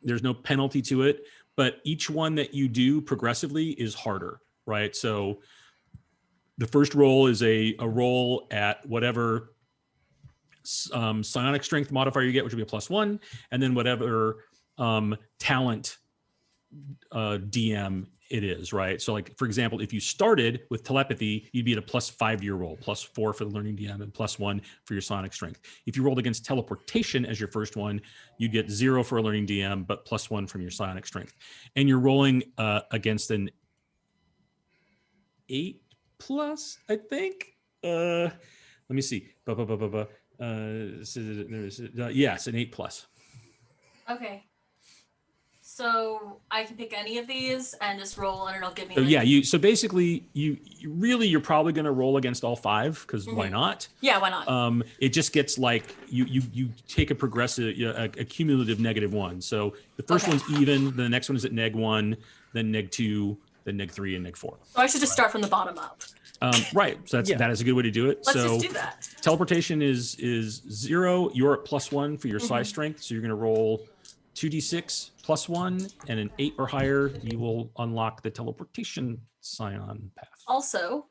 There's no penalty to it, but each one that you do progressively is harder, right? So the first roll is a roll at whatever psionic strength modifier you get, which would be a +1, and then whatever talent DM it is, right? So like, for example, if you started with telepathy, you'd be at a +5 year roll, +4 for the learning DM and +1 for your psionic strength. If you rolled against teleportation as your first one, you get 0 for a learning DM, but +1 from your psionic strength. And you're rolling against an 8+, I think. Let me see. Yes, an 8+. Okay. So I can pick any of these and just roll, and it'll give me. So yeah, so basically you're probably going to roll against all 5 because why not? Yeah, why not? It just gets like you take a progressive, a cumulative -1. So the first one's even, the next one is at -1, then -2, then -3, and -4. So I should just start from the bottom up. Right. So that is a good way to do it. Let's so just do that. Teleportation is 0. You're at +1 for your psi strength. So you're going to roll 2d6 +1, and an 8 or higher, you will unlock the teleportation psion path. Also,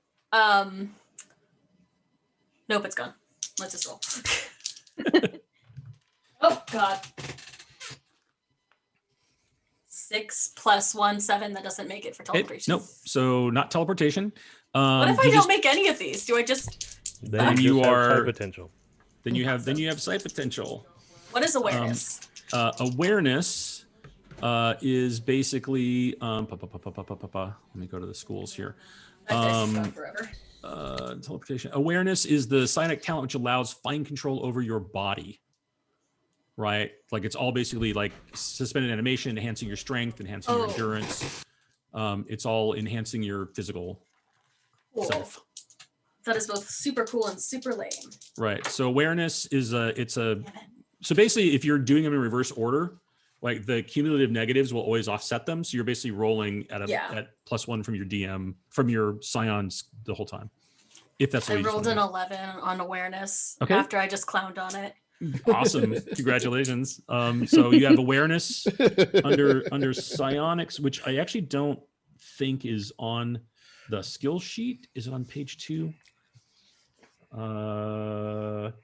nope, it's gone. Let's just roll. Oh God. 6 + 1, 7. That doesn't make it for teleportation. Nope. So not teleportation. What if I don't make any of these? Do I just? Then you just have are psi potential. Then you have psi potential. What is awareness? Awareness is basically let me go to the schools here. Forever. Teleportation. Awareness is the psionic talent which allows fine control over your body. Right? Like it's all basically like suspended animation, enhancing your strength, enhancing your endurance. It's all enhancing your physical self. That is both super cool and super lame. Right. So awareness is so basically if you're doing them in reverse order, like the cumulative negatives will always offset them. So you're basically rolling at +1 from your DM, from your psions the whole time. If that's what I rolled an 11 on awareness after I just clowned on it. Awesome. Congratulations. So you have awareness under psionics, which I actually don't think is on the skill sheet. Is it on page 2? Write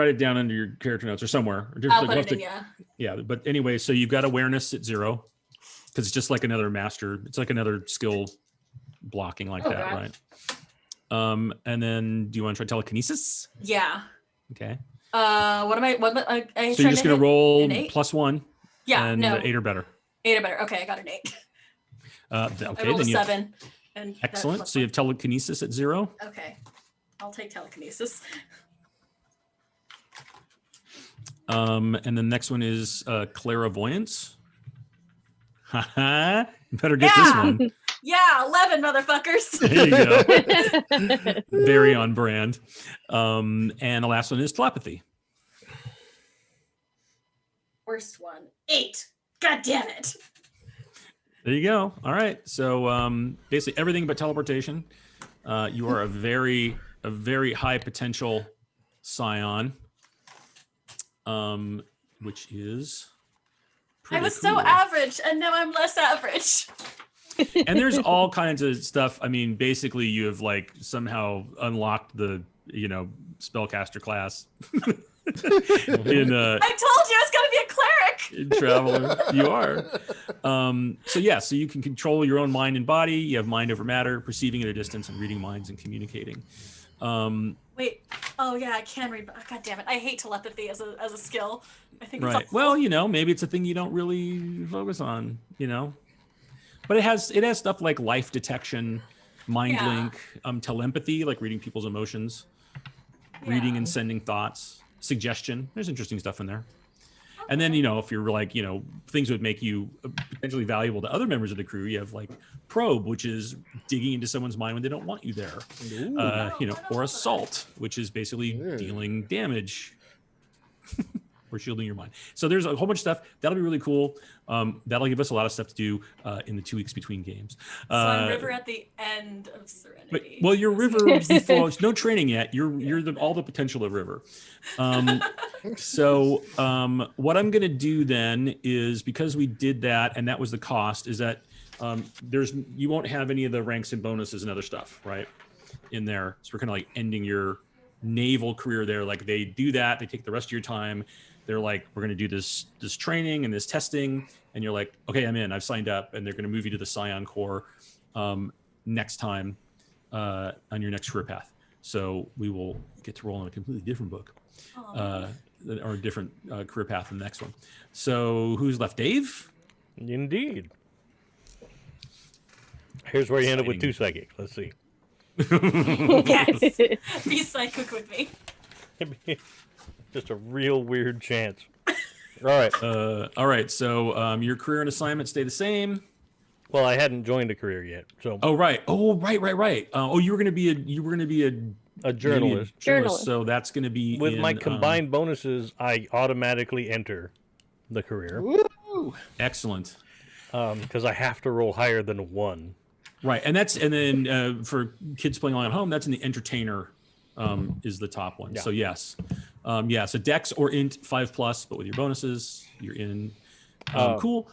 it down under your character notes or somewhere. I'll put it in, yeah. Yeah, but anyway, so you've got awareness at 0 because it's just like another master. It's like another skill blocking like that, God. right? And then do you want to try telekinesis? Yeah. Okay. What am I so you're just going to roll +1. Yeah, and no. 8 or better. 8 or better. Okay, I got an 8. Okay, I rolled a 7. And excellent. So you have telekinesis at 0. Okay. I'll take telekinesis. And the next one is clairvoyance. Haha. You better get this one. Yeah, 11 motherfuckers. There you go. Very on brand. And the last one is telepathy. Worst one. 8. God damn it. There you go. All right. So basically everything but teleportation. You are a very high potential psion, which is I was cool. so average, and now I'm less average. And there's all kinds of stuff. I mean, basically, you have like somehow unlocked the spellcaster class in I told you I was gonna be a cleric. in Traveler. You are. So you can control your own mind and body. You have mind over matter, perceiving at a distance, and reading minds and communicating. Wait. Oh yeah, I can read. God damn it! I hate telepathy as a skill. I think Right. It's Well, maybe it's a thing you don't really focus on. But it has stuff like life detection, mind link, telepathy, like reading people's emotions, reading and sending thoughts, suggestion. There's interesting stuff in there. And then, if you're like, things would make you potentially valuable to other members of the crew, you have like probe, which is digging into someone's mind when they don't want you there. Or assault, which is basically dealing damage or shielding your mind. So there's a whole bunch of stuff. That'll be really cool. That'll give us a lot of stuff to do in the 2 weeks between games. So I'm River at the end of Serenity. You're River before. No training yet. You're all the potential of River. So what I'm going to do then is, because we did that and that was the cost, is that you won't have any of the ranks and bonuses and other stuff in there. So we're kind of like ending your naval career there. Like they do that. They take the rest of your time. They're like, we're going to do this training and this testing. And you're like, okay, I'm in. I've signed up. And they're going to move you to the Scion Corps next time on your next career path. So we will get to roll on a completely different book or a different career path in the next one. So who's left? Dave? Indeed. Here's where you end up with 2 psychics. Let's see. Yes. Be psychic with me. Just a real weird chance. All right. So your career and assignment stay the same. Well, I hadn't joined a career yet, so. Oh right. You were going to be a journalist. So that's going to be with my combined bonuses. I automatically enter the career. Woo! Excellent. Because I have to roll higher than 1. Right, and then for kids playing along at home, that's in the entertainer is the top one. Yeah. So yes, so Dex or Int 5+, but with your bonuses, you're in. Cool,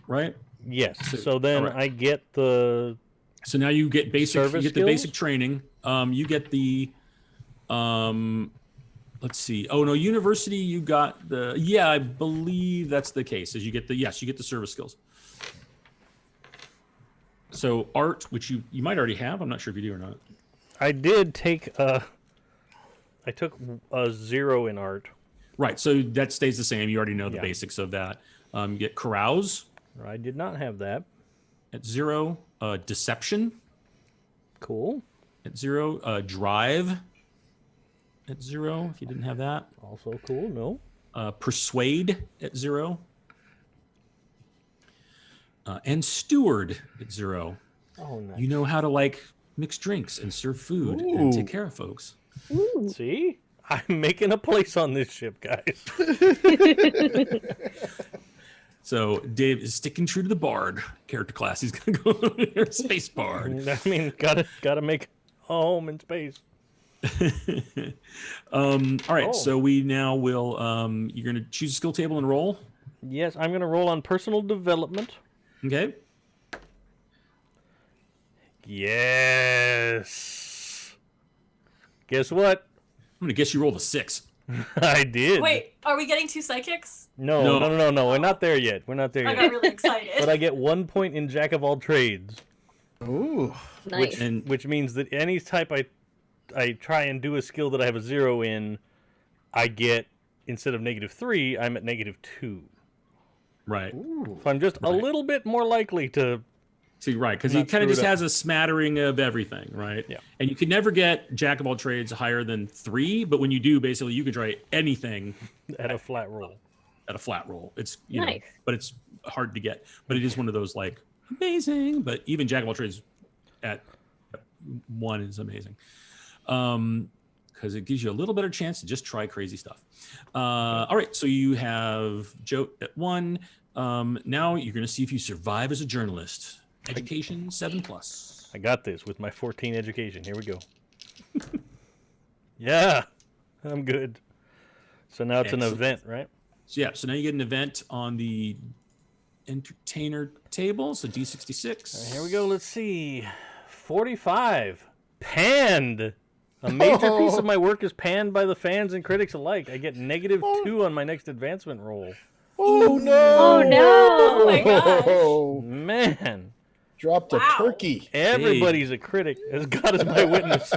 right? Yes. So then I get the. So now you get basic. Service You get the skills? basic training. You get the. Let's see. Oh no, university. You got the. Yeah, I believe that's the case. Is you get the service skills. So art, which you might already have. I'm not sure if you do or not. I did take I took a 0 in art. Right. So that stays the same. You already know the Yeah. basics of that. You get carouse I did not have that. at 0. Deception Cool. at 0. Drive at 0. If you didn't have that. Also cool. No. Persuade at 0. And steward at 0. Oh, nice. You know how to mix drinks and serve food and take care of folks. See? I'm making a place on this ship, guys. So Dave is sticking true to the bard character class. He's gonna go here, space bard. I mean, gotta make a home in space. All right, Oh. so we now will. You're gonna choose a skill table and roll. Yes, I'm gonna roll on personal development. Okay. Yes. Guess what? I'm gonna guess you rolled a 6. I did. Wait, are we getting 2 psychics? No. We're not there yet. I got really excited. But I get 1 point in Jack of all trades, Ooh. Nice. which means that any type I try and do a skill that I have a 0 in, I get, instead of -3, I'm at -2. Right. Ooh. So I'm just a Right. little bit more likely to. See, right, because he Not kind of screw it just up. has a smattering of everything, right? Yeah. And you can never get Jack of all trades higher than 3, but when you do, basically, you can try anything At a flat roll. at a flat roll. It's you know, Nice. but it's hard to get. But it is one of those amazing. But even Jack of all trades at 1 is amazing, because it gives you a little better chance to just try crazy stuff. All right, so you have Joe at 1. Now you're going to see if you survive as a journalist. Education 7+. I got this with my 14 education. Here we go. Yeah, I'm good. So now it's Excellent. an event, right? So yeah, so now you get an event on the entertainer table. So D66. All right, here we go. Let's see. 45. Panned. A major piece of my work is panned by the fans and critics alike. I get -2 on my next advancement roll. Oh no! Oh no! Oh my gosh. Man. Dropped a turkey. Everybody's a critic, as God is my witness.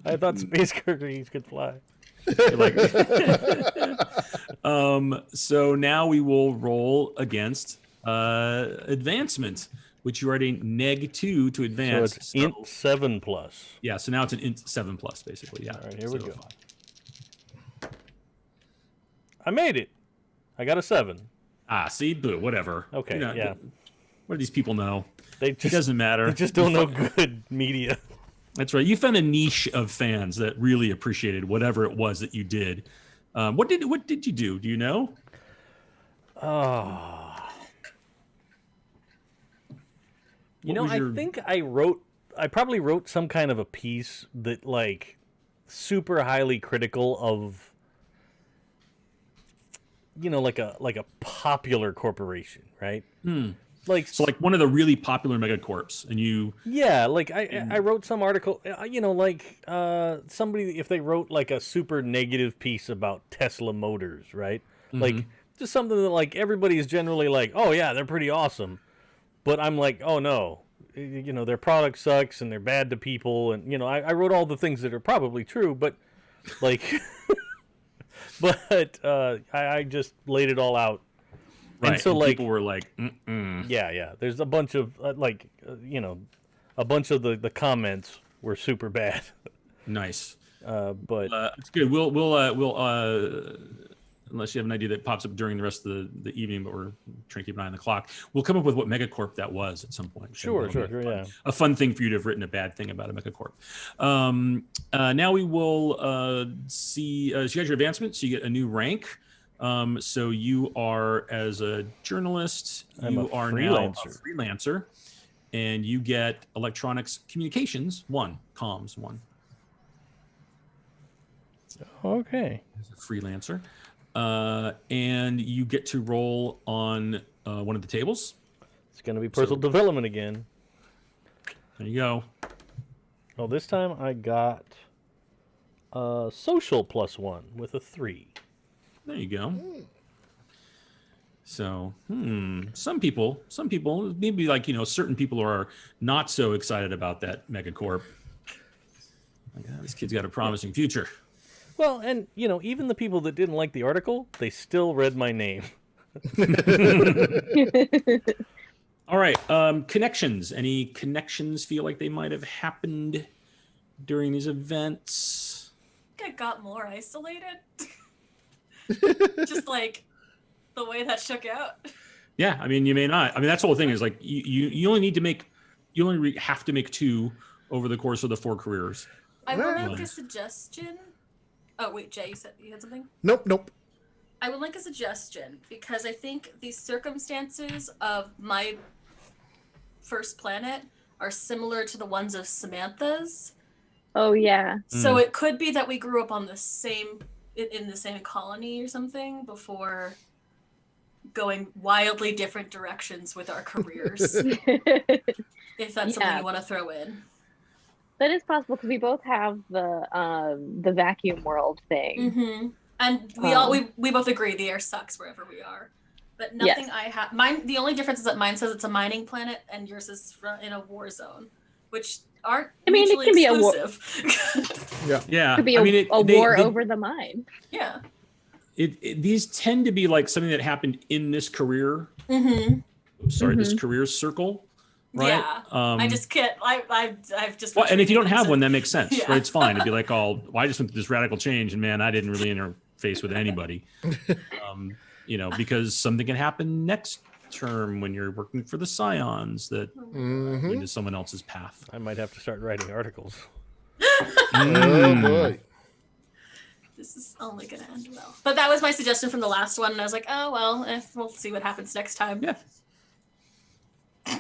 I thought space cookies could fly. So now we will roll against advancement, which you are at a -2 to advance. So it's int 7+. Yeah, so now it's an int 7+, basically. Yeah. All right, here we go. 5. I made it. I got a 7. Ah, see, boo, whatever. Okay, You know, yeah. What do these people know? It doesn't matter. They just don't know good media. That's right. You found a niche of fans that really appreciated whatever it was that you did. What did you do? Do you know? You know, I think I probably wrote some kind of a piece that, like, super highly critical of, you know, like a popular corporation, right? Like, So like one of the really popular megacorps, and you... Yeah, like I wrote some article, you know, like somebody, if they wrote like a super negative piece about Tesla Motors, right? Like just something that like everybody is generally like, oh yeah, they're pretty awesome. But I'm like, oh no, you know, their product sucks and they're bad to people. And, you know, I wrote all the things that are probably true, but like, but I just laid it all out. Right. And so, and like, people were like, mm-mm. Yeah. There's a bunch of you know, a bunch of the comments were super bad. Nice. But It's good. We'll unless you have an idea that pops up during the rest of the evening, but we're trying to keep an eye on the clock. We'll come up with what megacorp that was at some point. Sure, yeah. A fun thing for you to have written a bad thing about a megacorp. Now we will see. So you got your advancement, so you get a new rank. So you are, as a journalist, you are now a freelancer, and you get electronics communications 1, comms 1. okay. As a freelancer. And you get to roll on one of the tables. It's going to be personal development again. There you go. Oh, this time I got social +1 with a 3. There you go. So, some people, maybe like, you know, certain people are not so excited about that megacorp. Like, this kid's got a promising future. Well, and, you know, even the people that didn't like the article, they still read my name. All right. Connections. Any connections feel like they might have happened during these events? I think I got more isolated. Just like the way that shook out. Yeah, I mean, you may not. I mean, that's the whole thing is like you only need to make, you only have to make 2 over the course of the 4 careers. I will make a suggestion. Oh wait, Jay, you said you had something? Nope. I will make a suggestion because I think the circumstances of my first planet are similar to the ones of Samantha's. Oh yeah. So it could be that we grew up on the same in the same colony or something before going wildly different directions with our careers. If that's something you want to throw in. That is possible because we both have the vacuum world thing. Mm-hmm. And we both agree the air sucks wherever we are. But nothing I have mine. The only difference is that mine says it's a mining planet and yours is in a war zone, which aren't. I mean, it can be a war. Yeah. It could be a war over the mine. Yeah. These tend to be like something that happened in this career. Mm-hmm. This career circle. Right? Yeah. I just can't. I've just. Well, and if you don't have one, that makes sense. Right? It's fine. It'd be like, well, I just went through this radical change, and man, I didn't really interface with anybody. You know, because something can happen next term when you're working for the Scions that into someone else's path. I might have to start writing articles. Oh boy. This is only going to end well. But that was my suggestion from the last one, and I was like, oh well, we'll see what happens next time. Yeah.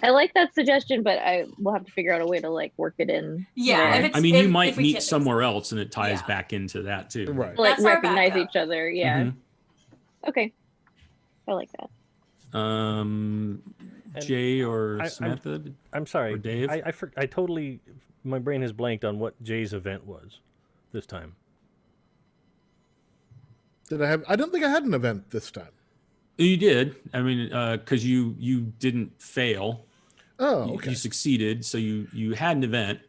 I like that suggestion, but I will have to figure out a way to like work it in. Yeah. I mean, you might meet somewhere else, and it ties back into that too. Right. Like That's our recognize backup. each other. Yeah. Okay. I like that. Jay or I'm Samantha? I'm sorry, Or Dave? I totally, my brain has blanked on what Jay's event was this time. Did I have? I don't think I had an event this time. You did. I mean, because you didn't fail. Oh, You- okay. You succeeded, so you had an event.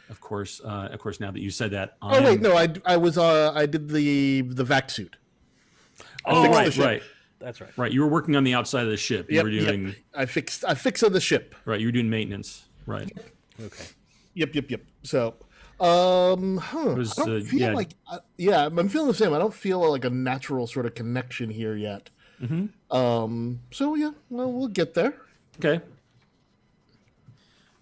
Of course, now that you said that. Oh wait, no, I was I did the vac suit. Oh, fixed the right, ship. right, That's right. right. You were working on the outside of the ship. You Yep, were doing yep. I fixed the ship. right. You were doing maintenance. Right. Okay. Yep. So, was, I don't feel yeah. like, I'm feeling the same. I don't feel like a natural sort of connection here yet. So yeah, well, we'll get there. Okay.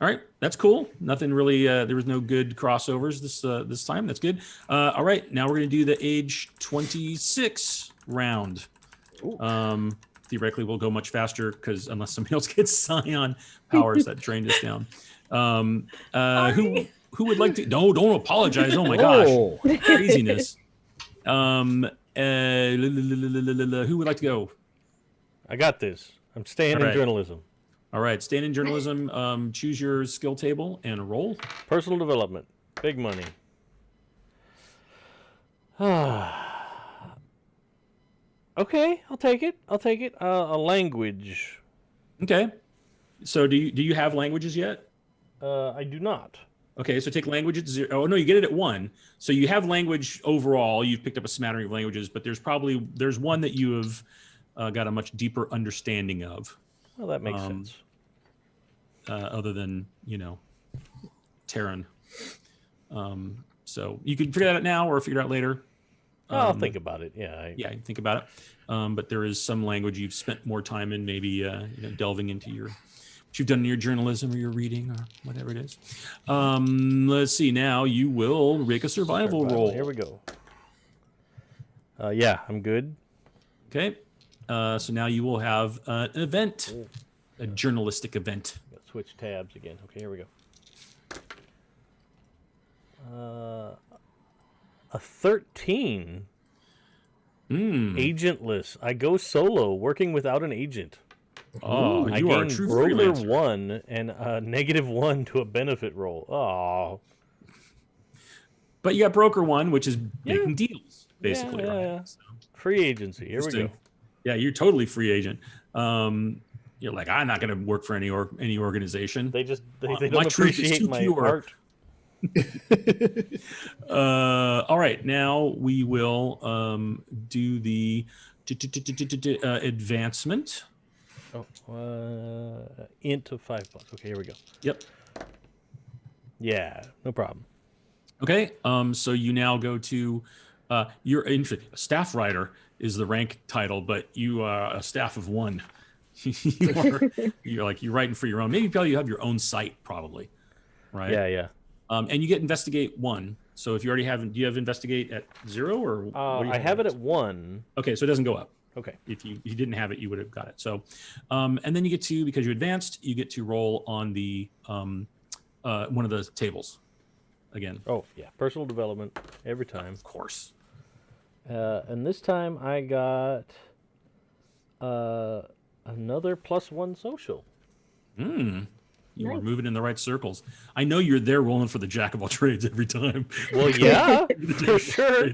All right, that's cool. Nothing really. There was no good crossovers this time. That's good. All right, now we're gonna do the age 26 round. Theoretically, we'll go much faster because unless somebody else gets Scion powers that drained us down. Who would like to? No, don't apologize. Oh my gosh, Oh, craziness. Who would like to go? I got this. I'm staying All in right. journalism. All right, staying in journalism. Choose your skill table and roll. Personal development. Big money. Okay, I'll take it. A language. Okay. So do you have languages yet? I do not. Okay, so take language at 0. Oh no, you get it at 1. So you have language overall. You've picked up a smattering of languages, but there's one that you have got a much deeper understanding of, Well, that makes sense. other than Terran. So you can figure that out now or figure it out later. I'll think about it. Yeah. Yeah, think about it. But there is some language you've spent more time in, maybe delving into what you've done in your journalism or your reading or whatever it is. Let's see. Now you will make a survival roll. Here we go. Yeah, I'm good. Okay. So now you will have an event, a journalistic event. Gotta switch tabs again. Okay, here we go. A 13. Agentless. I go solo, working without an agent. Oh, I you are a gain true broker freelancer. 1 and -1 to a benefit roll. Oh. But you got broker 1, which is making deals, basically. Yeah, right? yeah. So, Free agency. Here we go. interesting. Yeah, you're totally free agent. You're like, I'm not going to work for any organization. They just they My don't truth is appreciate too my pure. art. All right, now we will do the advancement. Oh, int of 5+. Okay, here we go. Yep. Yeah, no problem. Okay. So you now go to your staff writer is the rank title, but you are a staff of 1. you're writing for your own. Maybe probably you have your own site, probably. Right. Yeah. And you get investigate 1. So if you already have, do you have investigate at 0 or? What do you I have it at 1. Okay, so it doesn't go up. Okay. If you didn't have it, you would have got it. So, and then you get to, because you advanced, you get to roll on the one of the tables again. Oh, yeah. Personal development every time. Of course. And this time I got another +1 social. You are moving in the right circles. I know you're there rolling for the jack of all trades every time. Well, yeah, for sure.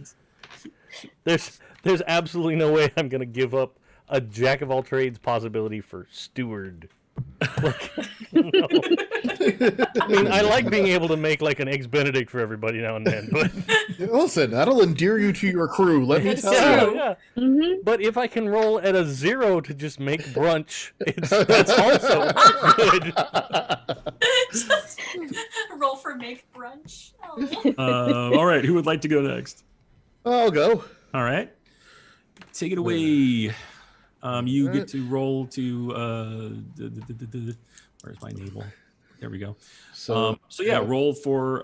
There's absolutely no way I'm going to give up a jack of all trades possibility for steward. Like, no. I mean, I like being able to make like an eggs Benedict for everybody now and then, but listen, that'll endear you to your crew. Let me tell you. yeah. Mm-hmm. But if I can roll at a 0 to just make brunch, that's also good. Just roll for make brunch. Oh. All right, who would like to go next? I'll go. All right, take it away. You get to roll to where's my navel? There we go. So yeah, roll for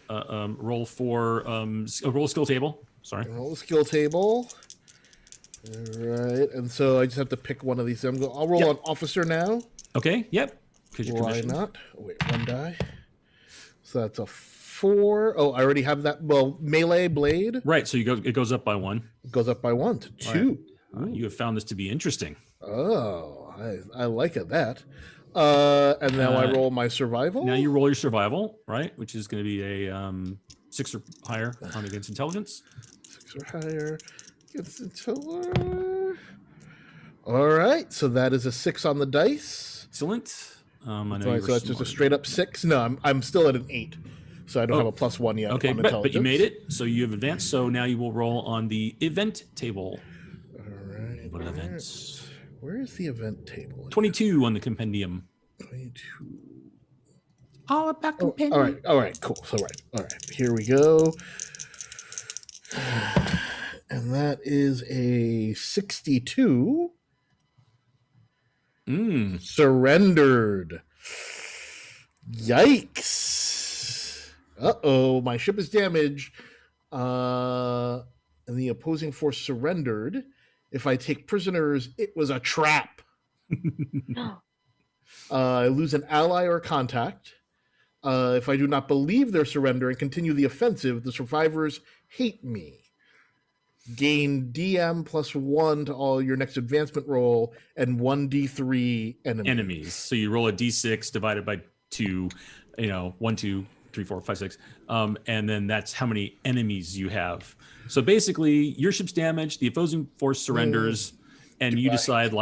roll skill table. Sorry. Roll the skill table. All right, and so I just have to pick one of these. I'll roll on officer now. Okay. Yep. Because you're Why commissioned. not? Oh, wait, 1 die. So that's a 4. Oh, I already have that. Well, melee blade Right. So it goes up by 1. goes up by 1 to 2. You have found this to be interesting. Oh, I like it, that. And now I roll my survival. Now you roll your survival, right? Which is going to be a 6 or higher on against intelligence. 6 or higher against intelligence. All right, so that is a 6 on the dice. Excellent. I know So that's just a straight up 6. No, I'm still at an 8, so I don't have a +1 yet. Okay, on but you made it, so you have advanced. So now you will roll on the event table. All right. What events? Where is the event table? 22 on the compendium. 22. All about Oh, compendium. all right, cool. So all right, here we go. And that is a 62. Surrendered. Yikes. Uh-oh, my ship is damaged. And the opposing force surrendered. If I take prisoners, it was a trap. I lose an ally or contact. If I do not believe their surrender and continue the offensive, the survivors hate me. Gain DM +1 to all your next advancement roll and 1d3 enemies. So you roll a d6 divided by 2, 1, 2, 3, 4, 5, 6. And then that's how many enemies you have. So basically, your ship's damaged, the opposing force surrenders, and you decide,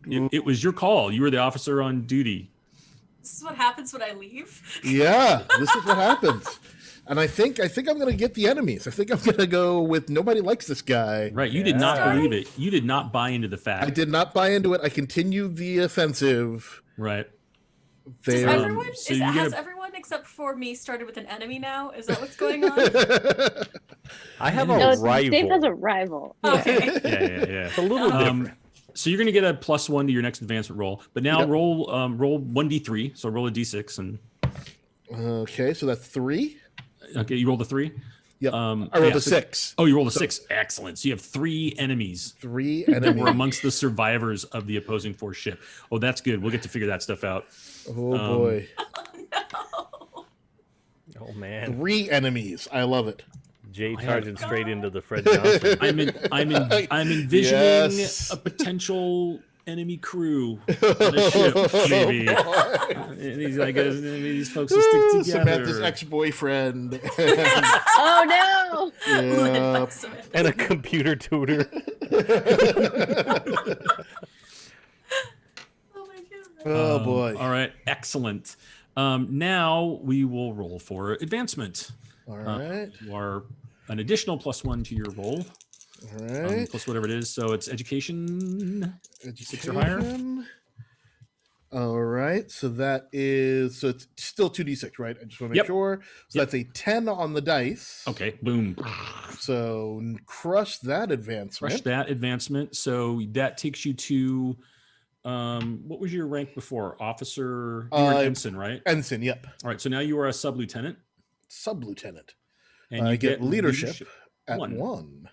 it was your call. You were the officer on duty. This is what happens when I leave. Yeah, this is what happens. And I think I'm going to get the enemies. I think I'm going to go with nobody likes this guy. Right, you did not believe it. You did not buy into the fact. I did not buy into it. I continued the offensive. Right. Has everyone except for me started with an enemy now? Is that what's going on? I have No, a rival. Dave has a rival. Okay. Yeah. It's a little different. So you're going to get a +1 to your next advancement roll. But now roll 1d3. So roll a d6 and. Okay, so that's 3. Okay, you rolled a 3. Yep. I rolled a 6. Oh, you rolled a 6. Excellent. So you have 3 enemies. 3 That enemies. were amongst the survivors of the opposing force ship. Oh, that's good. We'll get to figure that stuff out. Oh boy. Oh man. 3 enemies. I love it. Jay charging straight into the Fred Johnson. I'm envisioning Yes. a potential enemy crew on a ship, maybe. And he's like, these folks will stick together. Samantha's ex-boyfriend. Oh no! Led by Yeah. Samantha. And a computer tutor. Oh my god. Oh boy. All right, excellent. Now we will roll for advancement. All right. You are an additional +1 to your roll, All right. plus whatever it is. So it's education. 6 or higher. Education. All right. So it's still 2d6, right? I just want to make sure. So that's a 10 on the dice. Okay, boom. So crush that advancement. Crush that advancement. So that takes you to what was your rank before? Officer, you were an ensign, right? Ensign, yep. All right, so now you are a sub-lieutenant. Sub-lieutenant. And I you get leadership at 1.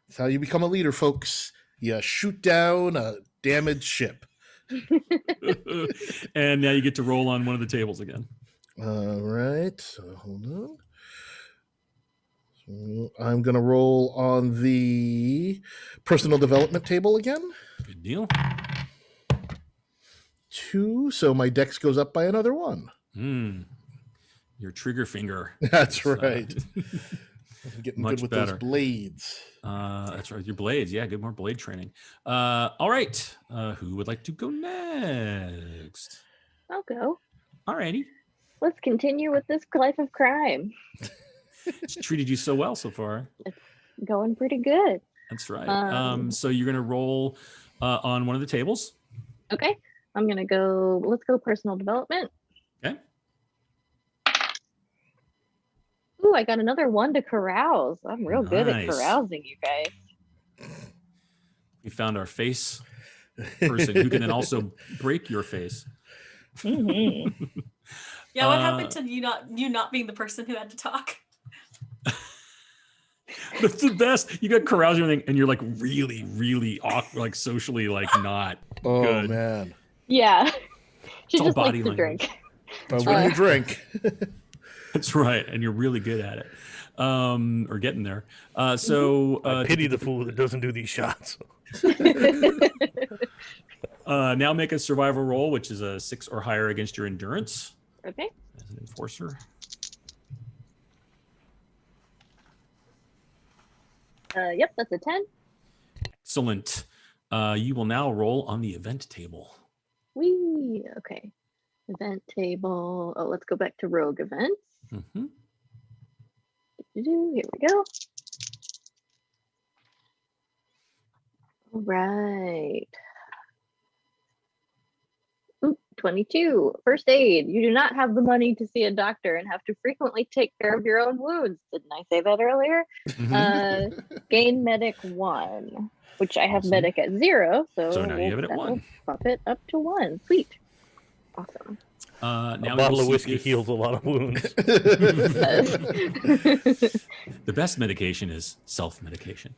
That's how you become a leader, folks. You shoot down a damaged ship. And now you get to roll on one of the tables again. All right. So hold on. So I'm going to roll on the personal development table again. Good deal. 2. So my dex goes up by another 1. Your trigger finger. That's right. I'm getting much good with better. those blades. That's right. Your blades. Yeah, good more blade training. All right. Who would like to go next? I'll go. Alrighty. Let's continue with this life of crime. It's treated you so well so far. Going pretty good. That's right. So you're gonna roll on one of the tables. Okay. I'm gonna go. Let's go personal development. Okay. Ooh, I got another 1 to carouse. I'm real good at Nice. carousing, you guys. We found our face person who can then also break your face. Mm-hmm. Yeah, what happened to you not being the person who had to talk? That's the best. You got carousing and everything, and you're like really, really awkward, like socially, like not Oh, good. Yeah. She all just body likes to language. drink. When you drink. That's right, and you're really good at it, or getting there. So I pity the fool that doesn't do these shots. now make a survival roll, which is a 6 or higher against your endurance Okay. as an enforcer. Yep, that's a 10. Excellent. You will now roll on the event table. Whee! Okay. Event table. Oh, let's go back to rogue events. Mm-hmm. Here we go. All right. Ooh, 22. First aid. You do not have the money to see a doctor and have to frequently take care of your own wounds. Didn't I say that earlier? Gain medic 1, which I have Awesome. medic at 0. So now you have it at that 1. will Bump it up to 1. Sweet. Awesome. Now A bottle we'll of see whiskey if- heals a lot of wounds. The best medication is self-medication.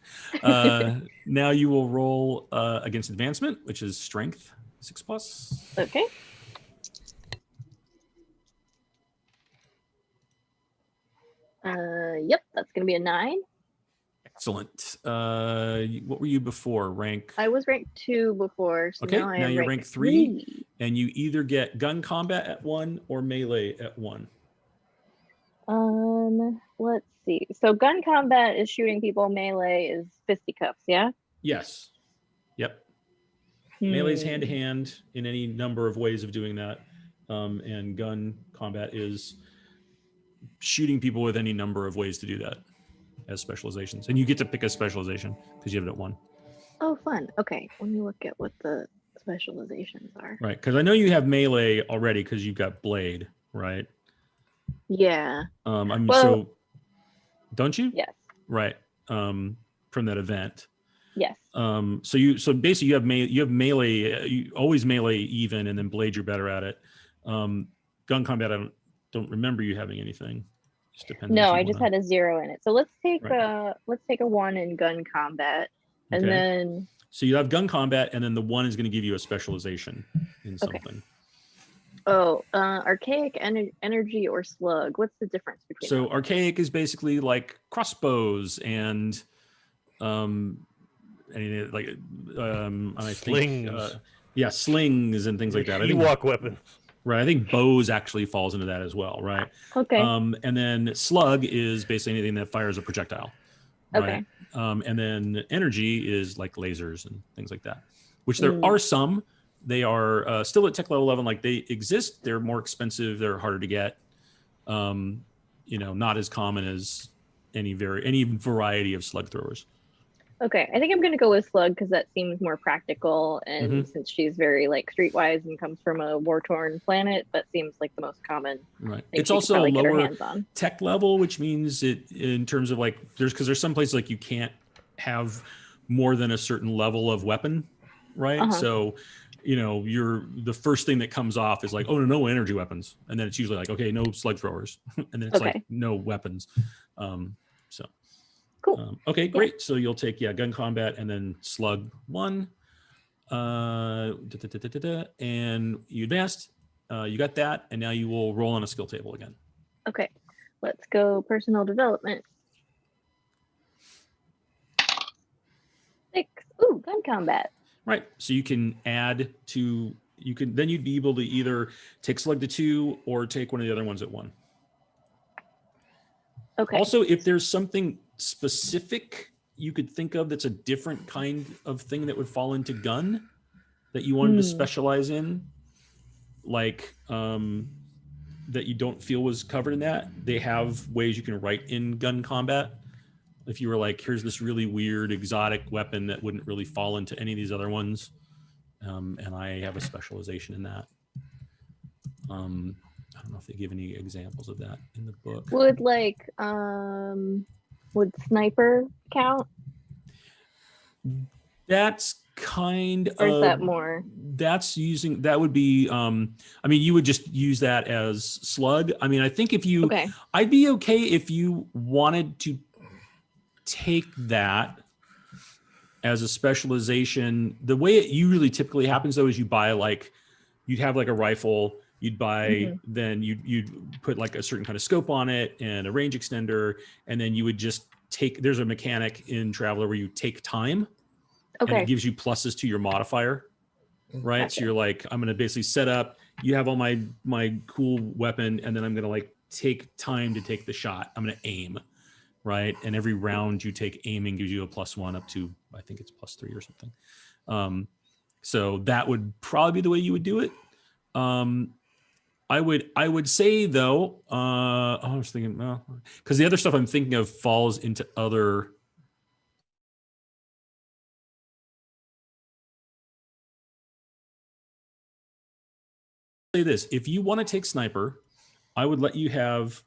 Now you will roll against advancement, which is strength 6+. Okay. Yep, that's gonna be a 9. Excellent. What were you before? Rank? I was rank 2 before, so Okay, now I now am you're rank rank 3. And you either get gun combat at 1 or melee at 1. Let's see. So gun combat is shooting people. Melee is fisticuffs. Yeah. Yes. Yep. Melee's Hmm. hand to hand in any number of ways of doing that, and gun combat is shooting people with any number of ways to do that as specializations. And you get to pick a specialization because you have it at 1. Oh, fun. Okay, let me look at what the specializations are. Right, because I know you have melee already because you've got blade, right? Yeah. I'm Well- so don't you? Yes. Right. From that event. Yes. So basically you have melee, you always melee even, and then blade you're better at it. Gun combat, I don't remember you having anything. Just depends. No, I just had a 0 in it. So let's take Right. a 1 in gun combat, and Okay. then So you have gun combat, and then the 1 is going to give you a specialization in something. archaic energy or slug. What's the difference between So them? archaic is basically like crossbows and anything like I think Slings. slings and things like that. I think Ewok weapons. right. I think bows actually falls into that as well, right? Okay. And then slug is basically anything that fires a projectile. Okay. Right? And then energy is like lasers and things like that, which there are some. They are still at tech level 11. Like they exist. They're more expensive. They're harder to get. Not as common as any variety of slug throwers. Okay, I think I'm gonna go with slug because that seems more practical, and Mm-hmm. since she's very like streetwise and comes from a war-torn planet, that seems like the most common Right. thing It's she could also probably get her lower hands on. tech level, which means it in terms of like there's some places like you can't have more than a certain level of weapon, right? Uh-huh. So, you're the first thing that comes off is like, oh no energy weapons, and then it's usually like, okay, no slug throwers, and then it's like Okay. no weapons. Cool. Okay, great. So you'll take gun combat and then slug 1. And you advanced. You got that, and now you will roll on a skill table again. Okay, let's go personal development. 6. Ooh, gun combat. Right. So you can add to then you'd be able to either take slug to 2 or take one of the other ones at 1. Okay. Also, if there's something specific you could think of that's a different kind of thing that would fall into gun that you wanted to specialize in, like that you don't feel was covered in that, they have ways you can write in gun combat. If you were like, here's this really weird exotic weapon that wouldn't really fall into any of these other ones, and I have a specialization in that. I don't know if they give any examples of that in the book. Would sniper count, That's kind or is of that more? that would be you would just use that as slug. I think if you Okay. I'd be okay if you wanted to take that as a specialization. The way it usually typically happens though is you buy you'd have like a rifle You'd buy, then you'd put like a certain kind of scope on it and a range extender, and then you would just there's a mechanic in Traveler where you take time, and it gives you pluses to your modifier, right? Gotcha. So you're like, I'm going to basically set up, you have all my cool weapon, and then I'm going to like take time to take the shot. I'm going to aim, right? And every round you take aiming gives you a +1 up to, I think it's +3 or something. So that would probably be the way you would do it. I would say though, I was thinking, well, because the other stuff I'm thinking of falls into other. Say this: if you want to take sniper, I would let you have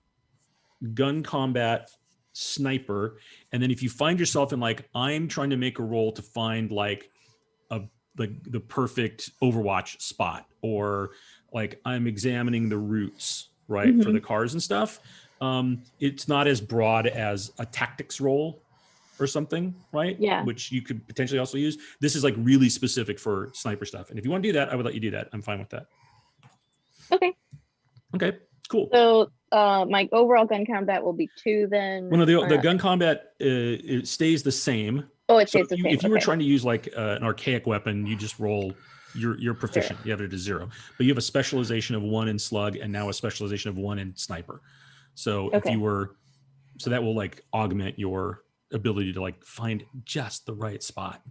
gun combat sniper, and then if you find yourself in like, I'm trying to make a roll to find like the perfect Overwatch spot, or like I'm examining the routes, right, for the cars and stuff. It's not as broad as a tactics roll or something, right? Yeah. Which you could potentially also use. This is like really specific for sniper stuff. And if you want to do that, I would let you do that. I'm fine with that. Okay. Okay, cool. So my overall gun combat will be 2 then. Well, no, the gun combat it stays the same. Oh, it So stays the same. if you were trying to use like an archaic weapon, you just roll. You're proficient. You have it to 0, but you have a specialization of 1 in slug and now a specialization of 1 in sniper. So if you were, so that will like augment your ability to like find just the right spot.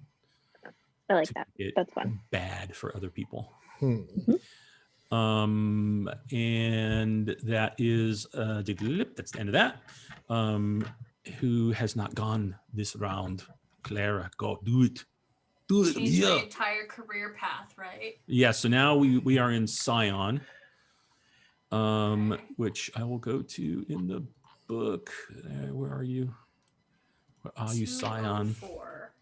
I like that. That's fun. Bad for other people. Mm-hmm. And that is that's the end of that. Who has not gone this round? Clara, go do it. Change the entire career path, right? Yeah, so now we are in Psion, which I will go to in the book. Where are you? Where are you, Psion? 204.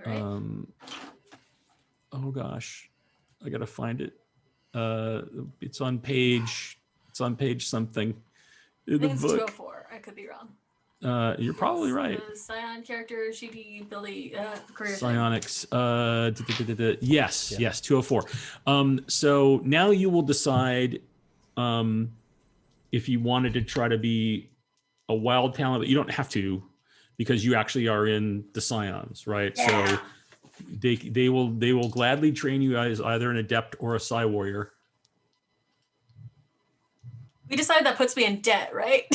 Right? Oh gosh, I gotta find it. It's on page something in the I think it's book. 204. I could be wrong. You're probably right. Scion character, GD, ability, career. Psionics. Yes, 204. So now you will decide if you wanted to try to be a wild talent, but you don't have to because you actually are in the Scions, right? Yeah. So they will gladly train you as either an adept or a Psi warrior. We decided that puts me in debt, right?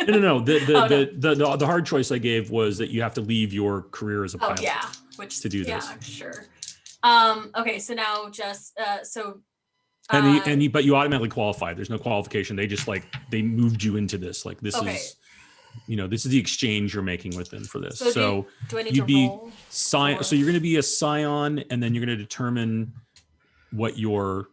No. The hard choice I gave was that you have to leave your career as a pilot. Oh yeah, which to do this. Yeah, sure. Okay, so now just but you automatically qualify. There's no qualification. They just like they moved you into this. Like this is, this is the exchange you're making with them for this. So do I need you'd to be roll? So you're going to be a Scion, and then you're going to determine what your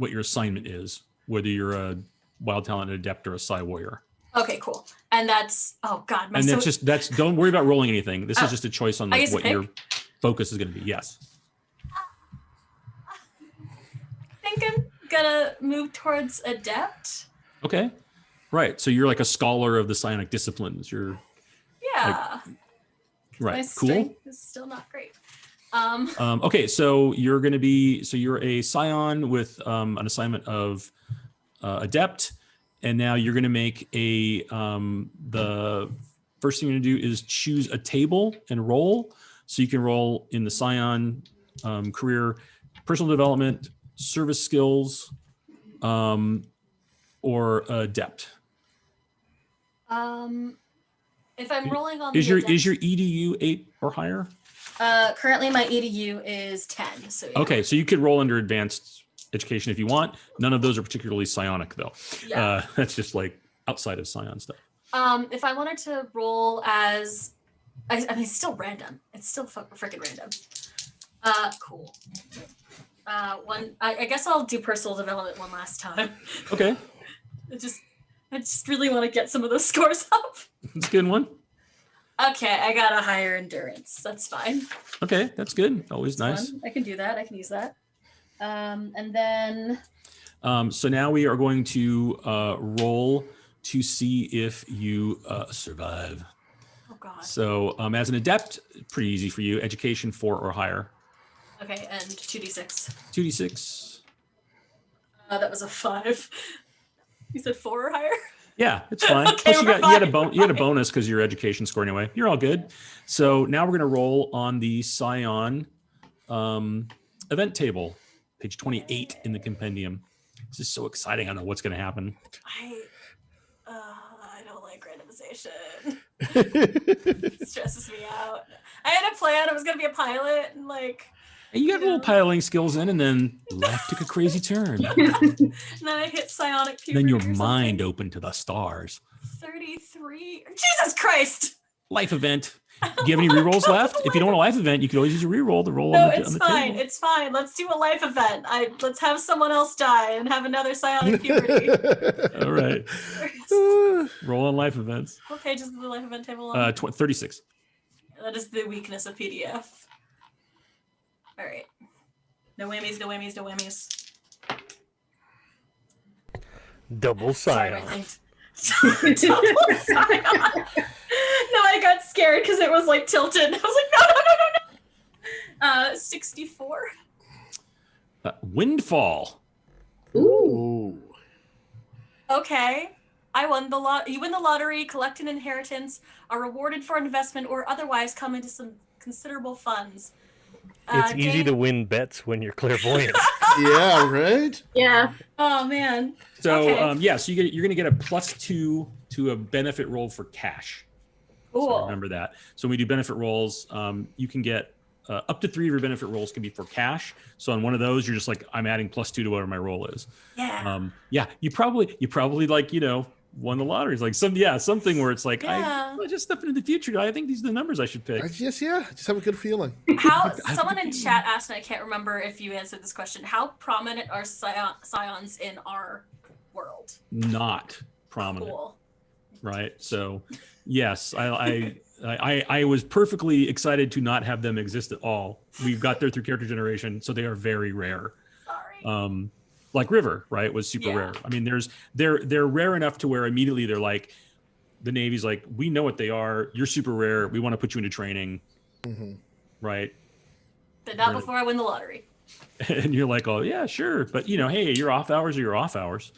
assignment is, whether you're a wild talent, adept, or a Psi warrior. Okay, cool. And that's don't worry about rolling anything. This is just a choice on like what your focus is going to be. Yes. I think I'm gonna move towards adept. Okay. Right. So you're like a scholar of the psionic disciplines. You're right. My Cool. strength is still not great. Okay. So you're a Scion with an assignment of adept, and now you're going to make the first thing you're going to do is choose a table and roll. So you can roll in the Scion career, personal development, service skills, or adept. If I'm rolling on is your EDU 8 or higher? Currently my EDU is 10. So yeah. Okay, so you could roll under advanced education if you want. None of those are particularly psionic though. Yeah. That's just like outside of Scion stuff. If I wanted to roll as, I mean, it's still random. It's still freaking random. Cool. I guess I'll do personal development one last time. Okay. I just really want to get some of those scores up. That's a good one. Okay, I got a higher endurance. That's fine. Okay, that's good. Always nice. I can do that. I can use that. And then. So now we are going to roll to see if you survive. Oh God. So as an adept, pretty easy for you. Education 4 or higher. Okay, and 2d6. 2d6. That was a 5. You said 4 or higher? Yeah, it's fine. Okay, Plus you we're had fine. a bonus because your education score anyway. You're all good. So now we're gonna roll on the Scion event table, page 28 in the compendium. This is so exciting. I don't know what's gonna happen. I don't like randomization. It stresses me out. I had a plan. I was gonna be a pilot, and like. And you got little piloting skills in, and then life took a crazy turn. And then I hit psionic puberty. Then your or mind something. opened to the stars. 33. Jesus Christ! Life event. Do you have any rerolls left? If you don't want a life event, you could always use a reroll to roll No, on the it's on the fine. table. It's fine. Let's do a life event. Let's have someone else die and have another psionic puberty. All right. Roll on life events. What page is the life event table on? 36. That is the weakness of PDF. All right. No whammies, no whammies, no whammies. Double Sorry, Scion. my thing. Double Scion. No, I got scared because it was like tilted. I was like, no. 64. Windfall. Ooh. Okay. I won the lot. You win the lottery, collect an inheritance, are rewarded for investment, or otherwise come into some considerable funds. It's easy to win bets when you're clairvoyant. Yeah, right? Yeah. Oh man. So Okay. so you're going to get a +2 to a benefit roll for cash. Cool. So remember that. So when we do benefit rolls, you can get up to 3 of your benefit rolls can be for cash. So on one of those, you're just like, I'm adding +2 to whatever my roll is. Yeah. Yeah. You probably like, won the lottery. It's like something where it's like, Yeah. I just stepped into the future. I think these are the numbers I should pick. I just have a good feeling. How someone in chat asked, and I can't remember if you answered this question. How prominent are scions in our world? Not prominent. Cool. Right. So yes, I was perfectly excited to not have them exist at all. We got there through character generation, so they are very rare. Sorry. Like River, right, was super Yeah. rare. I mean, they're rare enough to where immediately they're like, the Navy's like, we know what they are. You're super rare. We want to put you into training, right? But not before I win the lottery. And you're like, oh yeah, sure, but hey, your off hours are your off hours.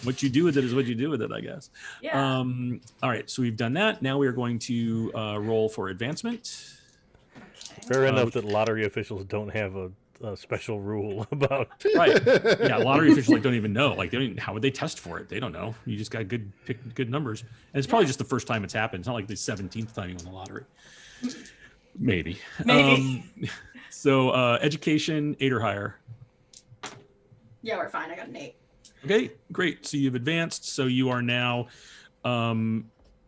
What you do with it is what you do with it, I guess. Yeah. All right, so we've done that. Now we are going to roll for advancement. Fair enough that lottery officials don't have a special rule about. Right. Yeah, lottery officials don't even know. Like, how would they test for it? They don't know. You just got pick good numbers, and it's probably just the first time it's happened. It's not like the 17th time you won the lottery. Maybe. So education 8 or higher. Yeah, we're fine. I got an 8. Okay, great. So you've advanced. So you are now as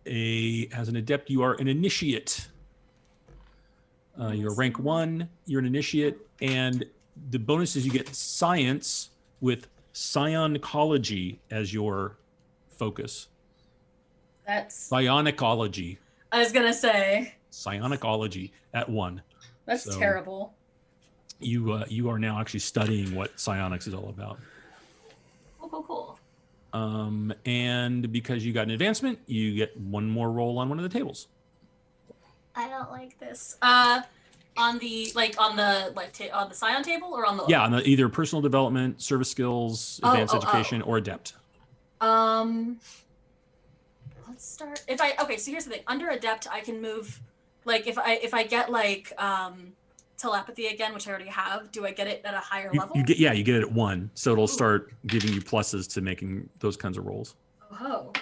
an adept, you are an initiate. You're rank 1, you're an initiate, and the bonus is you get science with psionicology as your focus. That's. Psionicology. I was gonna say. Psionicology at 1. That's So- terrible. You are now actually studying what psionics is all about. Cool. And because you got an advancement, you get one more roll on one of the tables. I don't like this. On the scion table or on the. Yeah, on either personal development, service skills, advanced education, or adept. Let's start. So here's the thing. Under adept, I can move. Like if I get like telepathy again, which I already have, do I get it at a higher level? You get it at 1, so it'll start giving you pluses to making those kinds of rolls. Oh,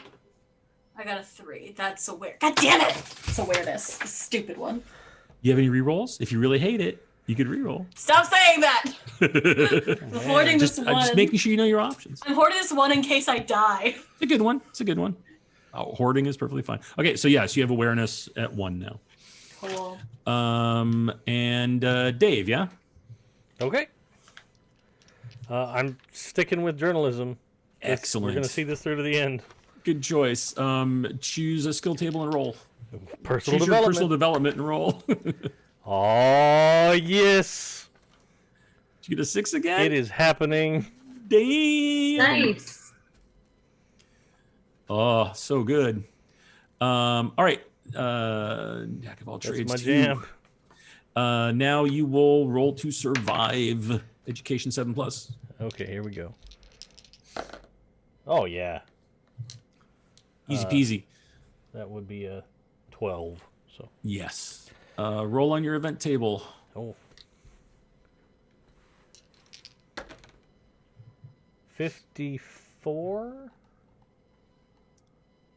I got a 3. That's aware. God damn it! It's awareness. The stupid one. You have any rerolls? If you really hate it, you could reroll. Stop saying that. I'm hoarding this I'm one. just making sure you know your options. I'm hoarding this one in case I die. It's a good one. Oh, hoarding is perfectly fine. Okay, so yes, you have awareness at 1 now. Cool. And Dave, yeah? Okay. I'm sticking with journalism. Excellent. We're going to see this through to the end. Good choice. Choose a skill table and roll. Personal Choose your development. personal development and roll. Oh, yes. Did you get a 6 again? It is happening. Damn. Nice. Oh, so good. All right. Jack of all That's trades. my 2. jam. Now you will roll to survive. Education 7+. Okay, here we go. Oh yeah, Easy peasy. that would be a 12. So Yes. Roll on your event table. oh. 54.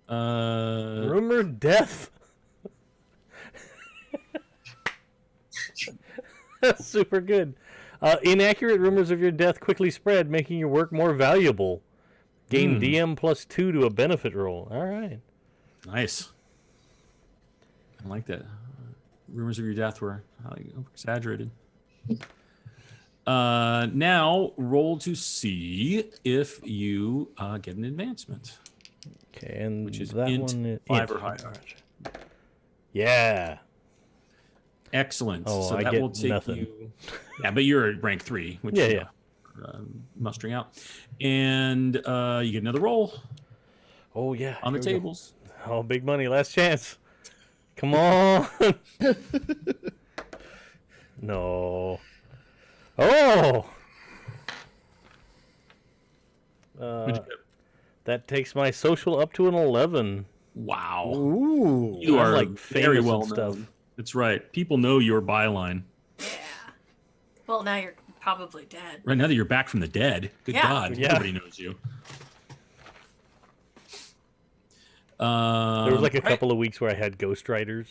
Rumored death. That's super good. Inaccurate rumors of your death quickly spread, making your work more valuable. Gain DM +2 to a benefit roll. All right. Nice. I like that. Rumors of your death were exaggerated. Now roll to see if you get an advancement. Okay, and Which is that int one is 5 int. or higher. Yeah. Excellent. Oh, so I that get will take nothing. you. Yeah, but you're at rank 3, which Yeah, you yeah. know, mustering out, and you get another roll Oh yeah. on the Here we go. tables. Oh, big money. Last chance. Come on. No. Oh. What'd you get? That takes my social up to an 11. Wow, Ooh. you I'm, are like, very famous well and stuff. known. That's right. People know your byline. Yeah. Well, now you're probably dead. Right now that you're back from the dead, good Yeah. God, Yeah. everybody knows you. There was like a Right. couple of weeks where I had ghostwriters.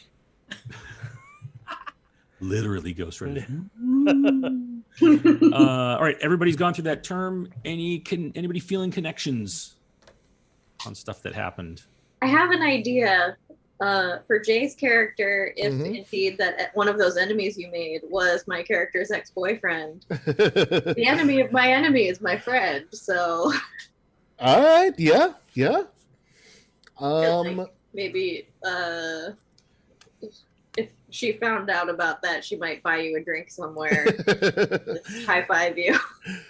Literally Ghost Rider. All right, everybody's gone through that term. Anybody feeling connections on stuff that happened? I have an idea for Jay's character if indeed that one of those enemies you made was my character's ex-boyfriend. The enemy of my enemy is my friend, so All right. Yeah. Yeah. like, maybe if she found out about that, she might buy you a drink somewhere. Just high five you.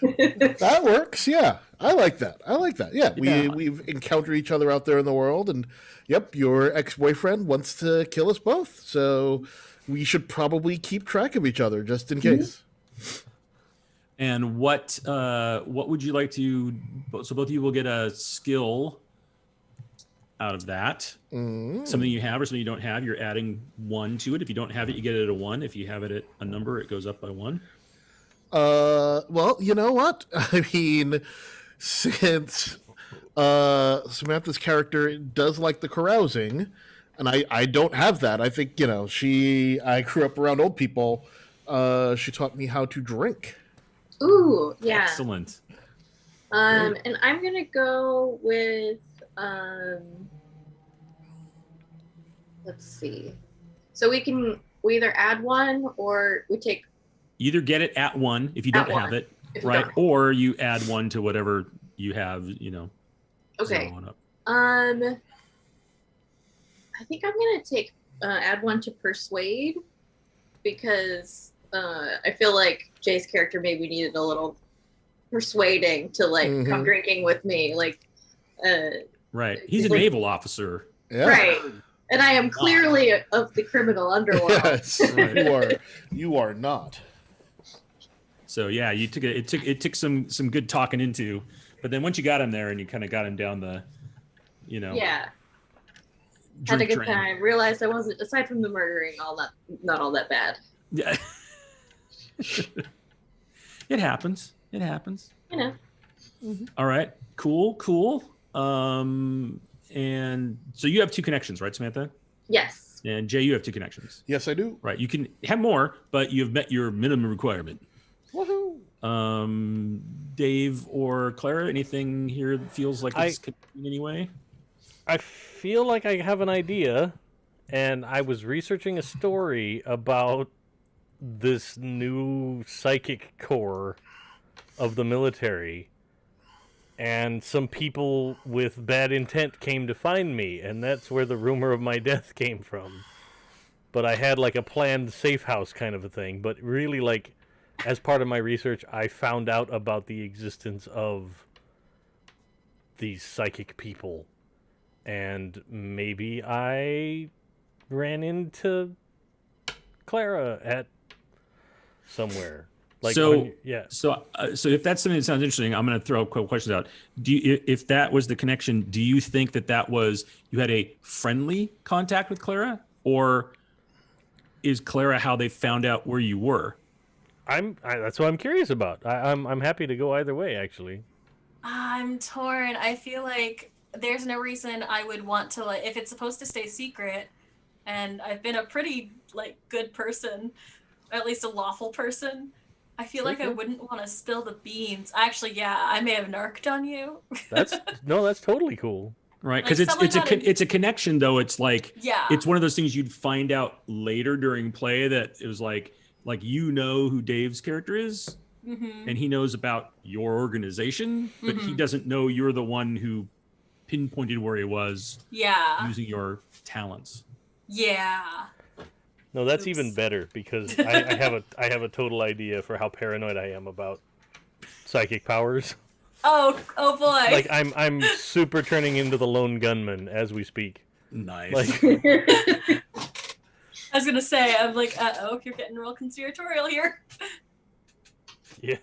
That works. Yeah, I like that. I like that. Yeah, Yeah. we've encountered each other out there in the world, and yep, your ex-boyfriend wants to kill us both. So we should probably keep track of each other just in case. And what would you like to? So both of you will get a skill out of that. Something you have or something you don't have, you're adding 1 to it. If you don't have it, you get it at a 1. If you have it at a number, it goes up by 1. Well, you know what? I mean, since Samantha's character does like the carousing, and I don't have that. I think, I grew up around old people. She taught me how to drink. Ooh, yeah. Excellent. And I'm gonna go with let's see. So we either add 1 or we take Either get it at 1 if you At don't have 1, it, if you right? don't. Or you add 1 to whatever you have, Okay. 0 up. I think I'm gonna take add 1 to persuade because I feel like Jay's character maybe needed a little persuading to come drinking with me, Right. He's a like- naval officer. Yeah. right. And I am clearly of the criminal underworld. Yes, you are not. So yeah, it took some good talking into, but then once you got him there and you kind of got him down the, Yeah. Had a drink good train. time. Realized I wasn't, aside from the murdering, not all that bad. Yeah. It happens. It happens. All right. Cool. And so you have 2 connections, right, Samantha? Yes. And Jay, you have 2 connections. Yes, I do. Right. You can have more, but you've met your minimum requirement. Woohoo! Dave or Clara, anything here that feels like it's connected in any way? I feel like I have an idea, and I was researching a story about this new psychic corps of the military, and some people with bad intent came to find me, and that's where the rumor of my death came from. But I had like a planned safe house kind of a thing, but really, like, as part of my research, I found out about the existence of these psychic people. And maybe I ran into Clara at somewhere. Like, So yeah. So if that's something that sounds interesting, I'm going to throw a couple questions out. If that was the connection, do you think that was you had a friendly contact with Clara, or is Clara how they found out where you were? That's what I'm curious about. I'm happy to go either way, actually. I'm torn. I feel like there's no reason I would want to, like, if it's supposed to stay secret, and I've been a pretty, like, good person, or at least a lawful person, I feel like I wouldn't want to spill the beans. Actually, yeah, I may have narked on you. That's totally cool. Right, Like, because someone got it's a connection though. It's like Yeah. it's one of those things you'd find out later during play that it was like you know who Dave's character is, Mm-hmm. and he knows about your organization, but he doesn't know you're the one who pinpointed where he was Yeah. using your talents. Yeah. No, that's Oops. even better because I have a total idea for how paranoid I am about psychic powers. Oh boy. Like I'm super turning into the lone gunman as we speak. Nice. Like, I was gonna say, I'm like, you're getting real conspiratorial here. yeah.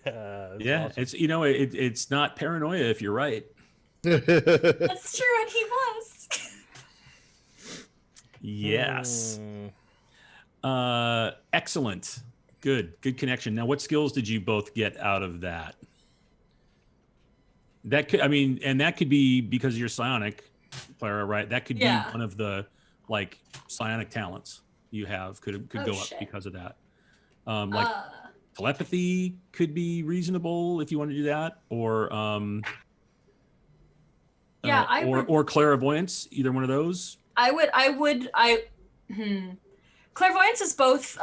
Yeah, awesome. it's it's not paranoia if you're right. That's true, and he was. Yes. Mm, Excellent. Good connection. Now, what skills did you both get out of that? That could, and that could be because you're psionic, Clara, right? That could be one of the like psionic talents you have could go up because of that. Like telepathy could be reasonable if you want to do that, or or clairvoyance, either one of those. Clairvoyance is both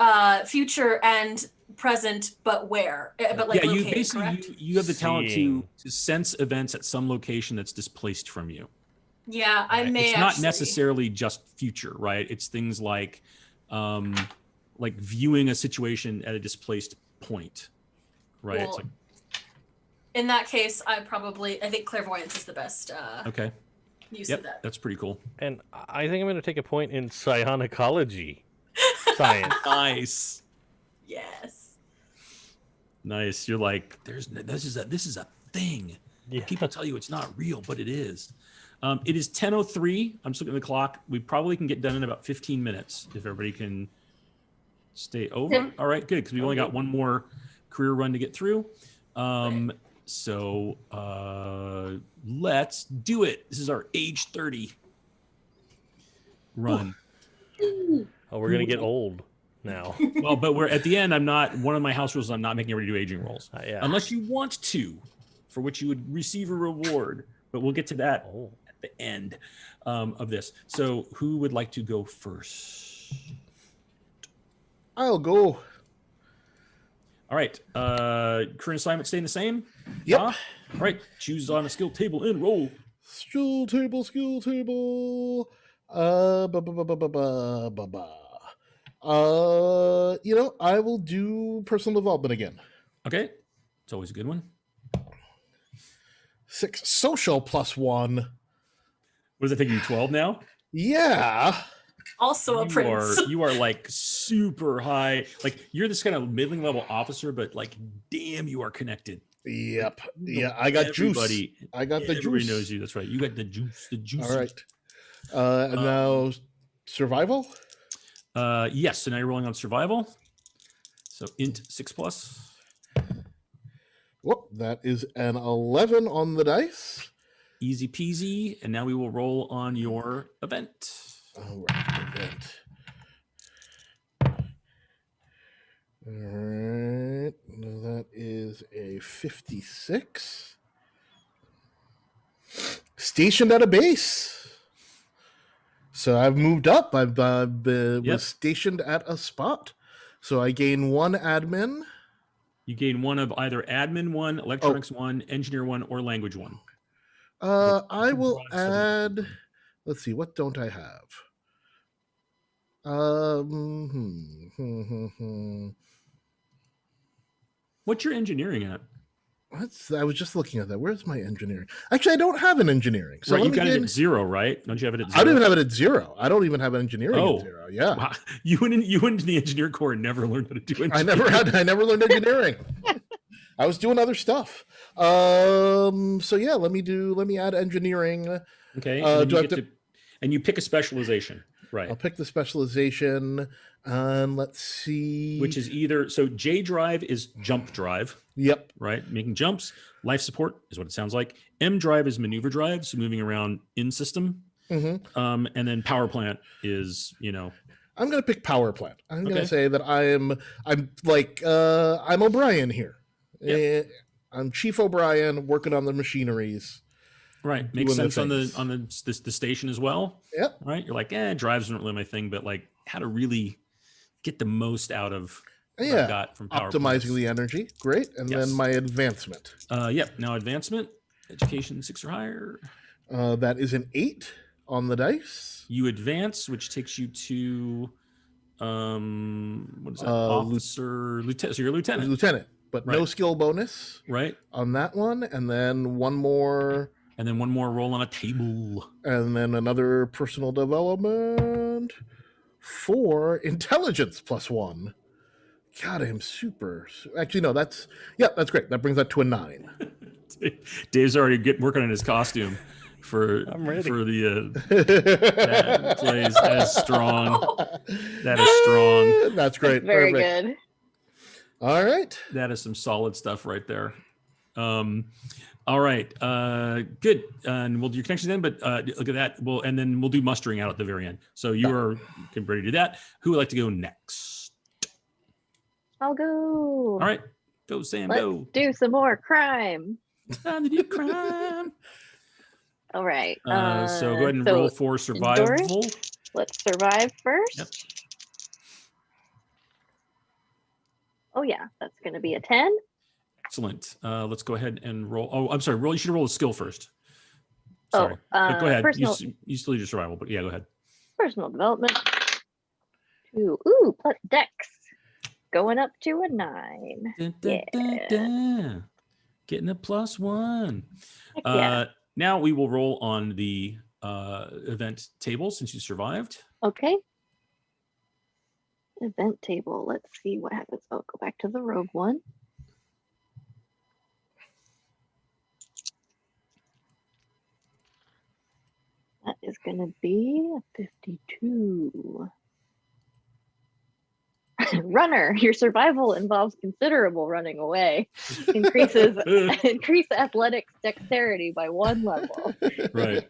future and present, but where? But like you located, basically correct? you have the talent Seeing. to sense events at some location that's displaced from you. Yeah, I Right? may. It's not actually... necessarily just future, right? It's things like viewing a situation at a displaced point, right? Well, it's like, in that case, I think clairvoyance is the best okay, use of that. that's pretty cool. and I think I'm going to take a point in psionicology science. Nice. Yes. Nice. You're like, this is a thing. Yeah. People tell you it's not real, but it is. It is 10:03. I'm just looking at the clock. We probably can get done in about 15 minutes if everybody can stay over. Yeah. All right, good, because we've only got one more career run to get through. So let's do it. This is our age 30 run. Oh, we're going to get old now. Well, but we're at the end. One of my house rules is I'm not making everybody do aging rolls. Yeah. Unless you want to, for which you would receive a reward. But we'll get to that at the end of this. So who would like to go first? I'll go. All right. Current assignment staying the same? Yep. All right. Choose on a skill table and roll. Skill table. I will do personal development again. Okay. It's always a good one. 6 social +1. What does that take you, 12 now? Yeah. Also a prince. You are like super high. Like you're this kind of middling level officer, but like, damn, you are connected. Yep. Yeah, I got everybody, juice. I got the juice. Everybody knows you. That's right. You got the juice. The juice. All right. And now survival? Yes. So now you're rolling on survival. So int 6+. Whoop, that is an 11 on the dice. Easy peasy. And now we will roll on your event. All right, event. All right. Now that is a 56. Stationed at a base. So I've moved up. I was stationed at a spot. So I gain 1 admin. You gain 1 of either admin 1, electronics 1, engineer 1, or language 1. I will add. Let's see. What don't I have? What's your engineering at? I was just looking at that. Where's my engineering? Actually, I don't have an engineering. So right, let you me got get it at 0, right? Don't you have it at 0? I don't even have it at 0. I don't even have engineering Oh. at 0. Yeah. Wow. You went into the engineer corps and never learned how to do I engineering. never learned engineering. I was doing other stuff. So yeah, let me add engineering. Okay. And you pick a specialization. Right. I'll pick the specialization, and let's see. Which is either, so J drive is jump drive. Yep. Right. Making jumps. Life support is what it sounds like. M drive is maneuver drive, so moving around in system. Mm-hmm. And then power plant is, I'm gonna pick power plant. I'm gonna say that I'm O'Brien here. Yep. I'm Chief O'Brien working on the machineries. Right. Makes doing sense on the station as well. Yep. Right. You're like, drives aren't really my thing, but like how to really get the most out of what I've got from power optimizing plants. the energy. Great. And then my advancement. Yep. Now advancement, education 6 or higher. That is an 8 on the dice. You advance, which takes you to what is that? Officer, lieutenant. So you're a lieutenant. Lieutenant, but no skill bonus. Right. On that one, and then one more. And then one more roll on a table. And then another personal development for intelligence +1. God, I'm super. Actually, no, that's great. That brings that to a 9. Dave's already working on his costume for the that plays as strong. That is strong. That's great. Very good. All right. That is some solid stuff right there. All right. Good. And we'll do your connections then, but look at that. And then we'll do mustering out at the very end. So you are ready to do that. Who would like to go next? I'll go. All right. Go, Sam. Let's go. do some more crime. Time to do crime. All right. So go ahead and roll for survival. Endurance. Let's survive first. Yep. Oh yeah, that's going to be a 10. Excellent. Let's go ahead and roll. Oh, I'm sorry. You should roll a skill first. Sorry. Oh, but go ahead. Personal, you still need your survival, but yeah, go ahead. Personal development. 2. Ooh, plus dex. Going up to a 9. Dun, dun, dun, dun. Getting a +1. Yeah. Now we will roll on the event table since you survived. Okay. Event table. Let's see what happens. I'll go back to the rogue one. That is going to be a 52. Runner, your survival involves considerable running away. Increase athletics dexterity by 1 level. Right.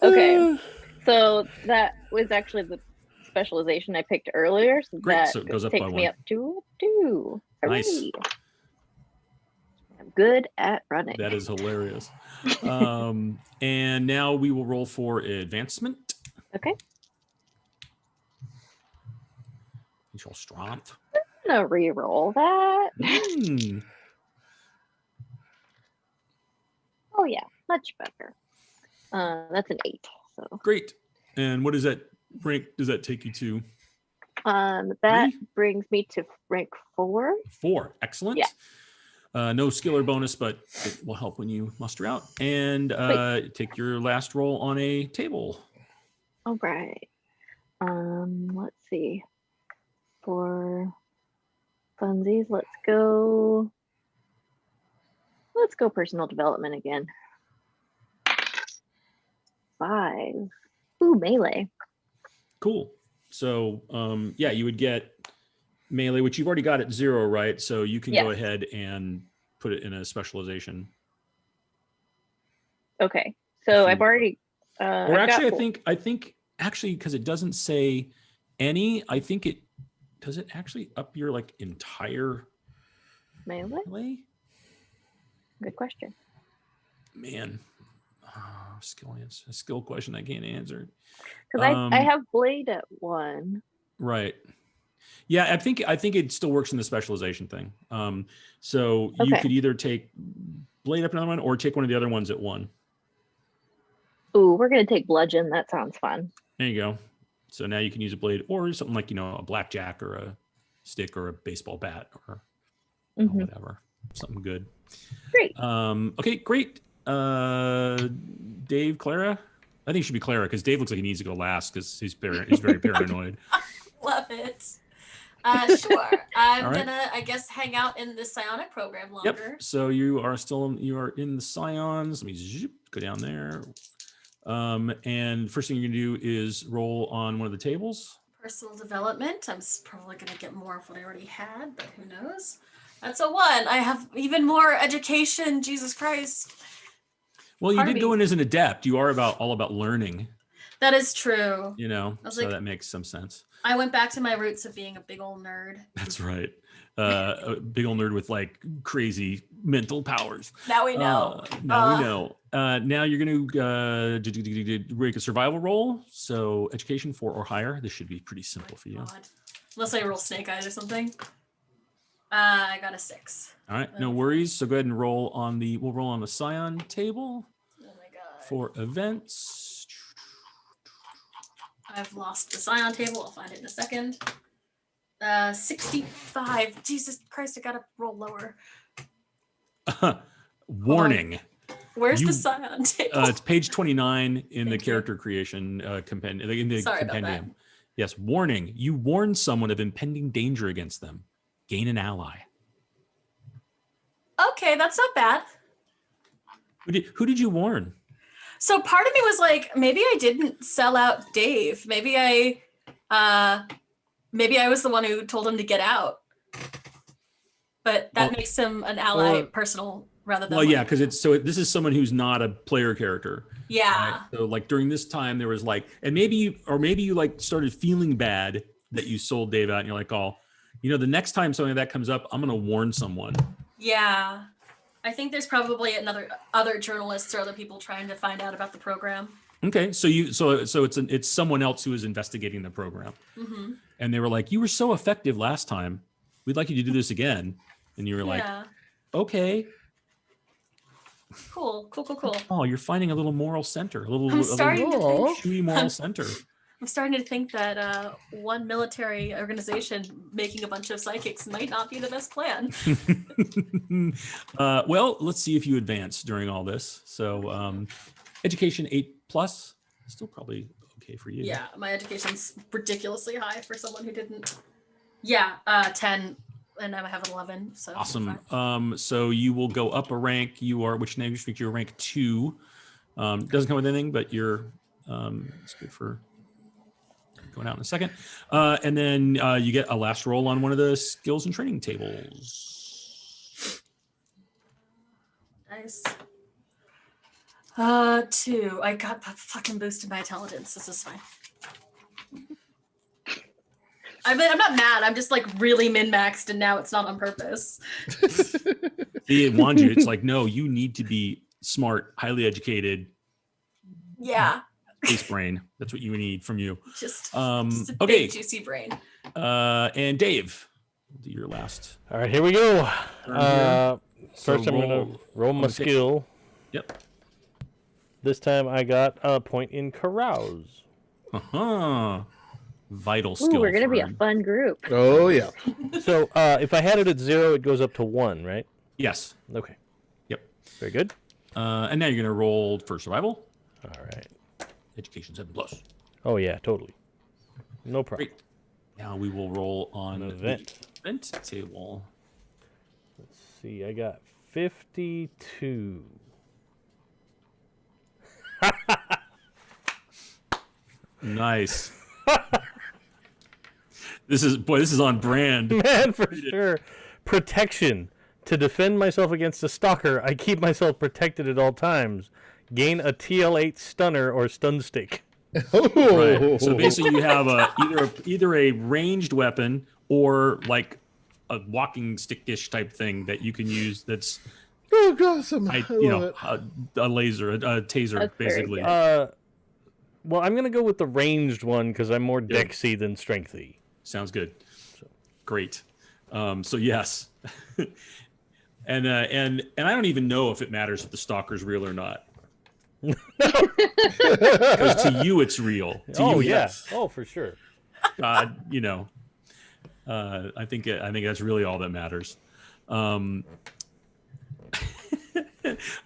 Okay. So that was actually the specialization I picked earlier. So Great. that So it goes up takes by me 1. up to 2. Nice. Hooray. I'm good at running. That is hilarious. And now we will roll for advancement. Okay. Control strength. I'm gonna re-roll that. Oh yeah, much better. That's an 8. So Great. And what does that rank? Does that take you to? that brings me to rank 4. 4. Excellent. Yeah. No skill or bonus, but it will help when you muster out. And take your last roll on a table. All right. Let's see. For funsies, let's go personal development again. 5. Ooh, melee. Cool. So yeah, you would get melee, which you've already got at 0, right? So you can go ahead and put it in a specialization. Okay. So I've already or actually I think actually, because it doesn't say any, I think it does it actually up your like entire melee? Good question. Man. A skill question I can't answer. Because I have blade at 1. Right. Yeah, I think it still works in the specialization thing. So you could either take blade up another one or take one of the other ones at 1. Ooh, we're gonna take bludgeon. That sounds fun. There you go. So now you can use a blade or something like, a blackjack or a stick or a baseball bat or whatever. Something good. Great. Okay, great. Dave, Clara. I think it should be Clara because Dave looks like he needs to go last because he's very paranoid. Love it. Sure. I'm All right. gonna, I guess, hang out in the psionic program longer. Yep. So you are in the Scions. Let me go down there. And first thing you're gonna do is roll on one of the tables. Personal development. I'm probably gonna get more of what I already had, but who knows? That's a 1. I have even more education. Jesus Christ. Well, you Pardon did go me. in as an adept. You are all about learning. That is true. You know, was so like- that makes some sense. I went back to my roots of being a big old nerd. That's right. A big old nerd with like crazy mental powers. Now we know. Now we know. Now you're going to make a survival roll. So education 4 or higher. This should be pretty simple for you. God. Unless I roll snake eyes or something. I got a 6. All right, no worries. So go ahead and roll on we'll roll on the Scion table Oh my god. for events. I've lost the Scion table. I'll find it in a second. 65. Jesus Christ, I gotta roll lower. Warning. Where's You- the Scion table? It's page 29 in the Thank you. character creation compendium. In the Sorry about that. compendium. Yes, warning. You warn someone of impending danger against them. Gain an ally. Okay, that's not bad. Who did you warn? So part of me was like, maybe I didn't sell out Dave. Maybe I was the one who told him to get out. But that Well- makes him an ally, Well- personal rather than. Well, yeah, like- because this is someone who's not a player character. Yeah. Right? So like during this time there was like, and maybe you like started feeling bad that you sold Dave out and you're like, oh, the next time something like that comes up, I'm gonna warn someone. Yeah. I think there's probably other journalists or other people trying to find out about the program. Okay, so it's someone else who is investigating the program, Mm-hmm. and they were like, you were so effective last time, we'd like you to do this again, and you were like, Yeah. okay. Cool. Oh, you're finding a little moral center, a little starting to think- chewy moral center. I'm starting to think that one military organization making a bunch of psychics might not be the best plan. Well, let's see if you advance during all this. So, education 8+, still probably okay for you. Yeah, my education's ridiculously high for someone who didn't. Yeah, 10, and I have an 11. So Awesome. fine. So you will go up a rank. Which makes you rank 2. Doesn't come with anything, but you're it's good for going out in a second. And then you get a last roll on one of the skills and training tables. Nice. 2. I got fucking boosted my intelligence. This is fine. I'm not mad. I'm just like really min-maxed, and now it's not on purpose. They want you. It's like, no, you need to be smart, highly educated, Yeah, space brain. That's what you need from you. just Um, a okay. big juicy brain. And Dave, do your last. All right, here we go. Turn here. First, So I'm going to roll my on the ta- skill. Yep. This time I got a point in carouse. Vital Ooh, skill. we're gonna be for- a fun group. Oh yeah. So if I had it at 0, it goes up to 1, right? Yes. Okay. Yep. Very good. And now you're going to roll for survival. All right. Education 7+. Oh, yeah, totally. No problem. Great. Now we will roll on An the event. event table. Let's see, I got 52. Nice. This is on brand. Man, for sure. Protection. To defend myself against a stalker, I keep myself protected at all times. Gain a TL8 stunner or stun stick. Right. So basically, you have either a ranged weapon or like a walking stick-ish type thing that you can use. That's Oh, awesome. I love it. a laser, a taser, That's very basically. good. Well, I'm going to go with the ranged one because I'm more Good. Dexy than Strengthy. Sounds good. Great. So yes. And I don't even know if it matters if the stalker's real or not. Because to you it's real. To Oh, you, yeah. yes. Oh, for sure. I think that's really all that matters.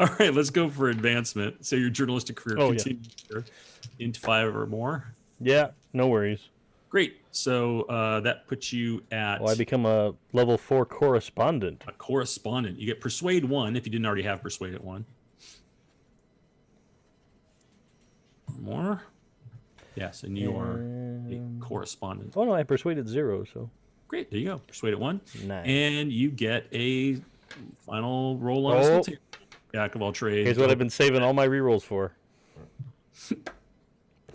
All right, let's go for advancement. So your journalistic career Oh, yeah. continues here into 5 or more. Yeah, no worries. Great. So that puts you at Well, I become a level 4 correspondent. a correspondent. You get Persuade 1 if you didn't already have Persuade at 1. More? Yes, and you are a correspondent. Oh no, I persuaded 0, so Great. There you go. Persuade at 1. nice. And you get a final roll on a skill table. Jack of all trades. Here's what I've been saving all my rerolls for.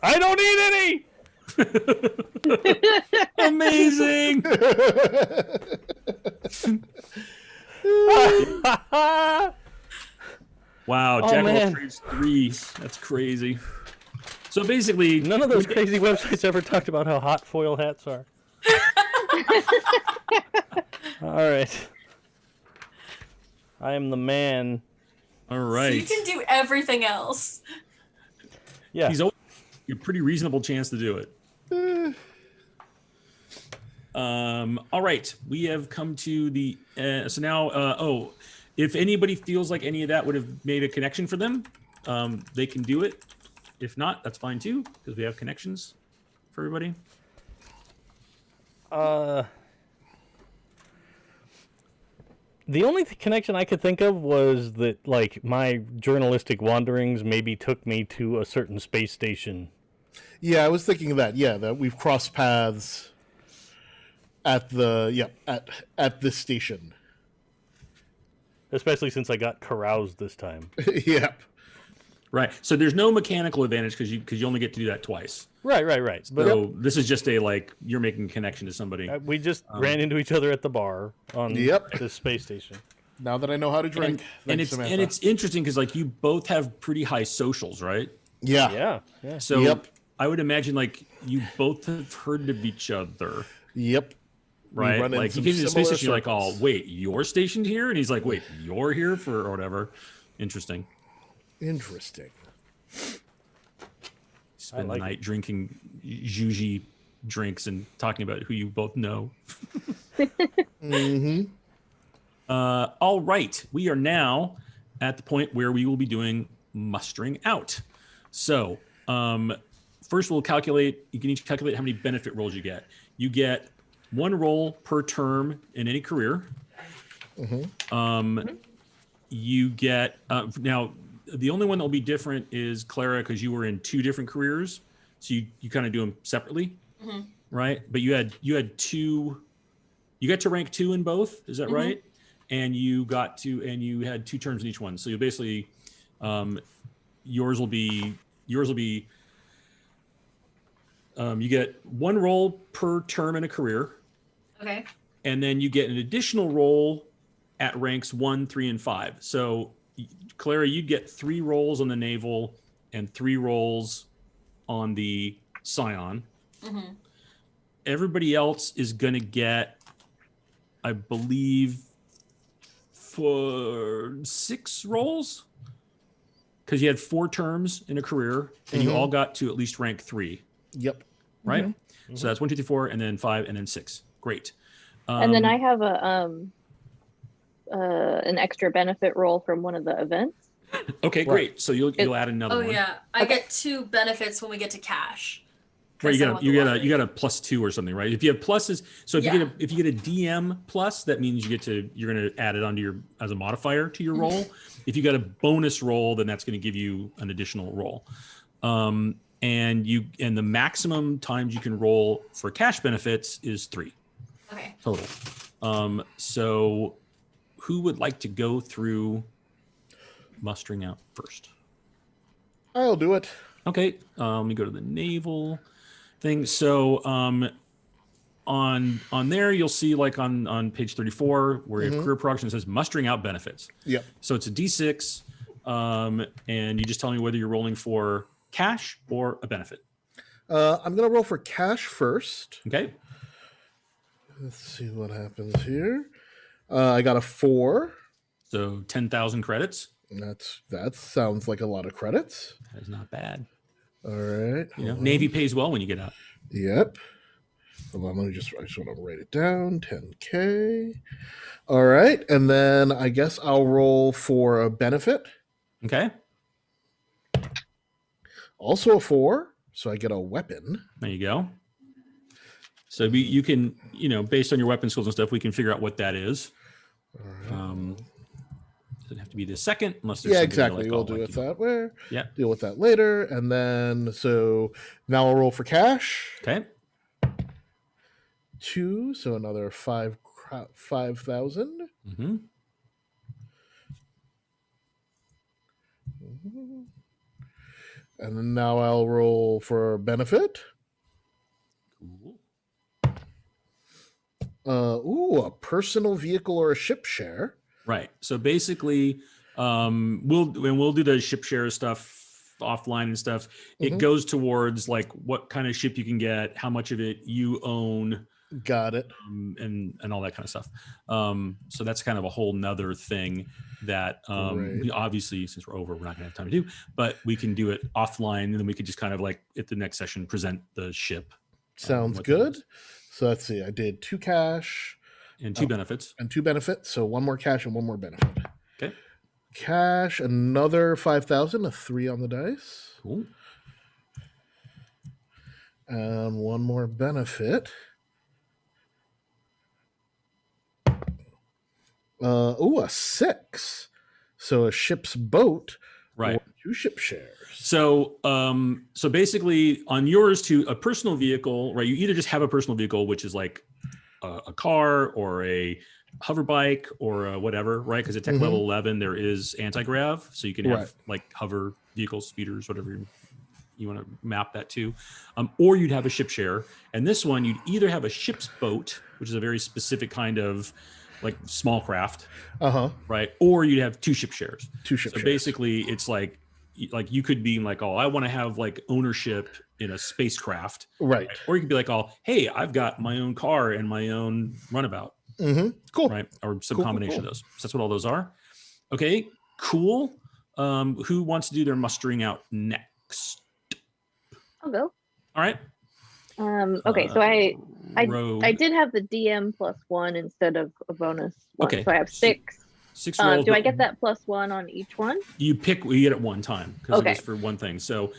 I don't need any. Amazing. Wow, Oh, Jack of all man. trades 3. That's crazy. So basically, None of those crazy websites ever talked about how hot foil hats are. All right. I am the man. all So right. you can do everything else. Yeah. He's always a pretty reasonable chance to do it. All right, we have come to the so now. If anybody feels like any of that would have made a connection for them, they can do it. If not, that's fine too, because we have connections for everybody. The only connection I could think of was that, like, my journalistic wanderings maybe took me to a certain space station. Yeah, I was thinking of that. Yeah, that we've crossed paths at the at this station. Especially since I got caroused this time. Yep. Right. So there's no mechanical advantage because you only get to do that twice. Right. But So this is just a like you're making a connection to somebody. we just ran into each other at the bar on this space station. Now that I know how to drink, And thanks, Samantha. it's interesting because like you both have pretty high socials, right? yeah. Yeah. So Yep. I would imagine like you both have heard of each other, Yep. right? run in Like you some get to the space similar station, you're like, oh circles. wait, you're stationed here, and he's like, wait, you're here for or whatever. Interesting. Interesting. Spend like the night drinking juji drinks and talking about who you both know. Mm-hmm. All right, we are now at the point where we will be doing mustering out. So first we'll calculate, you can each calculate how many benefit rolls you get. You get 1 roll per term in any career. You get, now the only one that will be different is Clara, because you were in 2 different careers. So you kind of do them separately, right? But you had 2, you got to rank 2 in both, is that right? And you had 2 terms in each one. So you basically, yours will be you get 1 roll per term in a career, Okay. and then you get an additional roll at ranks 1, 3, and 5. So Clara, you get 3 rolls on the naval and 3 rolls on the Psion. Everybody else is going to get, I believe, for 6 rolls, because you had 4 terms in a career and you all got to at least rank 3, Yep. right? So that's 1, 2, 3, 4, and then 5, and then 6. Great. And then I have an extra benefit roll from one of the events. Okay, great. So you'll add another Oh one. yeah, I get 2 benefits when we get to cash. Right, 'Cause I want the you lottery. got a +2 or something, right? If you have pluses, so if you get a DM plus, that means you're gonna add it onto your as a modifier to your roll. If you got a bonus roll, then that's gonna give you an additional roll. And the maximum times you can roll for cash benefits is 3 Okay. total. So who would like to go through mustering out first? I'll do it. Okay, let me go to the naval thing. So on there, you'll see like on page 34 where you have career progression, it says mustering out benefits. Yep. So it's a D6, and you just tell me whether you're rolling for cash or a benefit. I'm gonna roll for cash first. Okay. Let's see what happens here. I got a 4. So 10,000 credits. That sounds like a lot of credits. That is not bad. All right. You know, Navy pays well when you get out. Yep. Hold on, I just want to write it down. 10K. All right, and then I guess I'll roll for a benefit. Okay. Also a 4, so I get a weapon. There you go. So you can, based on your weapon skills and stuff, we can figure out what that is. Doesn't have to be the second, unless there's exactly. We'll do it that way. Yeah. Deal with that later, and then so now I'll roll for cash. Okay. 2, so another 5,000. Mm-hmm. And then now I'll roll for benefit. Cool. A personal vehicle or a ship share. Right. So basically, we'll do the ship share stuff offline and stuff. It goes towards like what kind of ship you can get, how much of it you own. Got it. And all that kind of stuff. So that's kind of a whole nother thing that we obviously, since we're over, we're not gonna have time to do, but we can do it offline, and then we could just kind of like at the next session present the ship. Sounds good. So let's see. I did 2 cash and 2 benefits. And 2 benefits. So 1 more cash and 1 more benefit. Okay. Cash, another 5,000, a 3 on the dice. Cool. And 1 more benefit. A 6. So a ship's boat. Right. 2 ship shares. So basically on yours to a personal vehicle, right? You either just have a personal vehicle, which is like a car or a hover bike or whatever, right? Because at tech level 11, there is anti-grav. So you can have like hover vehicles, speeders, whatever you want to map that to. Or you'd have a ship share. And this one, you'd either have a ship's boat, which is a very specific kind of like small craft, right? Or you'd have 2 ship shares. 2 ship shares. So basically, it's like you could be like, oh, I want to have like ownership in a spacecraft, right? Or you could be like, oh, hey, I've got my own car and my own runabout, cool, right? Or some combination of those. So that's what all those are. Okay, cool. Who wants to do their mustering out next? I'll go. All right. Okay, so I did have the DM +1 instead of a bonus 1. Okay. So I have 6. 6 rolls. Do I get that +1 on each one? You get it at one time because it was for one thing. So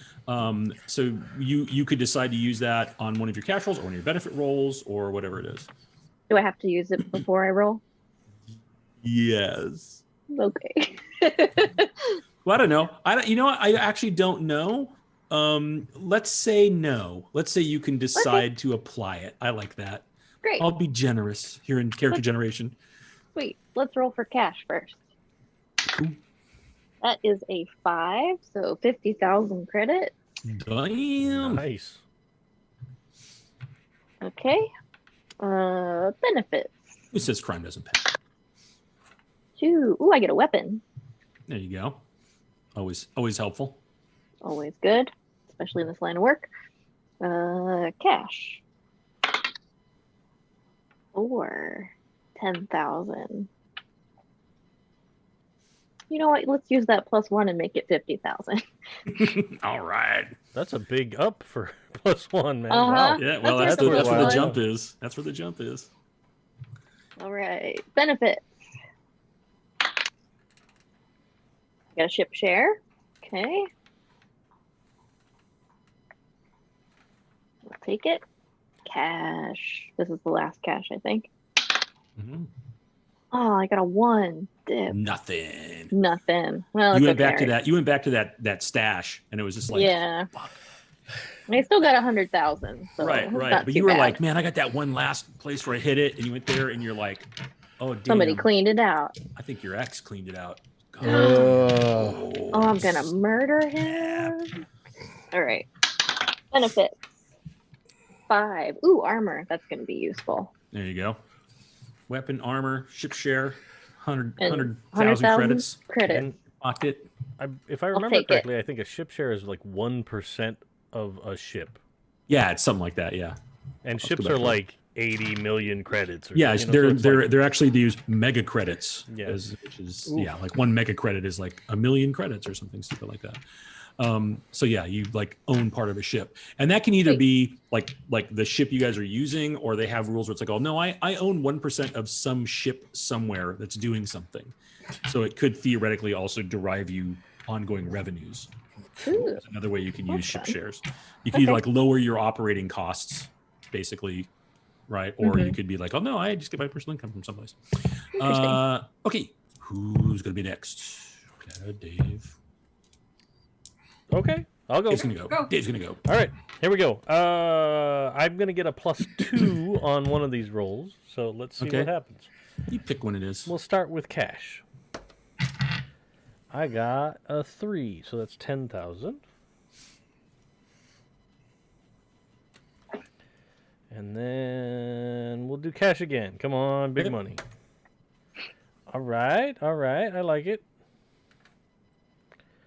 so you could decide to use that on one of your cash rolls or one of your benefit rolls or whatever it is. Do I have to use it before I roll? Yes. Okay. Well, I don't know. I actually don't know. Let's say no. Let's say you can decide to apply it. I like that. Great. I'll be generous here in character generation. Sweet. Let's roll for cash first. Cool. That is a 5, so 50,000 credits. Damn. Nice. Okay. Benefits. Who says crime doesn't pay? 2. Ooh, I get a weapon. There you go. Always helpful. Always good, especially in this line of work. Cash. 4. 10,000. You know what? Let's use that +1 and make it 50,000. All right. That's a big up for +1, man. Wow. Yeah, well, that's where the jump is. That's where the jump is. All right. Benefits. Got a ship share. Okay. We'll take it. Cash. This is the last cash, I think. Oh, I got a 1. Dip. Nothing. Well, you went back to that. You went back to that stash, and it was just like, yeah. Fuck. I still got 100,000. So right. But you were like, man, I got that one last place where I hit it, and you went there, and you're like, oh, damn. Somebody cleaned it out. I think your ex cleaned it out. Oh, I'm gonna murder him. All right. Benefits. 5. Ooh, armor. That's gonna be useful. There you go. Weapon, armor, ship share, 100,000 credits. And pocket. If I remember correctly, I think a ship share is like 1% of a ship. Yeah, it's something like that. Yeah. And ships are like 80 million credits. Or yeah, so they're actually these mega credits. Yeah. Which is like 1 mega credit is like 1 million credits or something stupid like that. So yeah, you like own part of a ship, and that can either Wait. be like the ship you guys are using, or they have rules where it's like, oh no, I own 1% of some ship somewhere that's doing something. So it could theoretically also derive you ongoing revenues. Ooh. That's another way you can use That's ship fun. shares. You can either Okay. like lower your operating costs, basically, right? Or you could be like, oh no, I just get my personal income from someplace. Interesting. Okay, who's gonna be next? Dave. Okay, I'll go. Dave's gonna go. Go. Dave's gonna go. All right, here we go. I'm gonna get a +2 on one of these rolls, so let's see Okay. what happens. You pick when it is. We'll start with cash. I got a 3, so that's 10,000. And then we'll do cash again. Come on, big Okay. money. All right, I like it.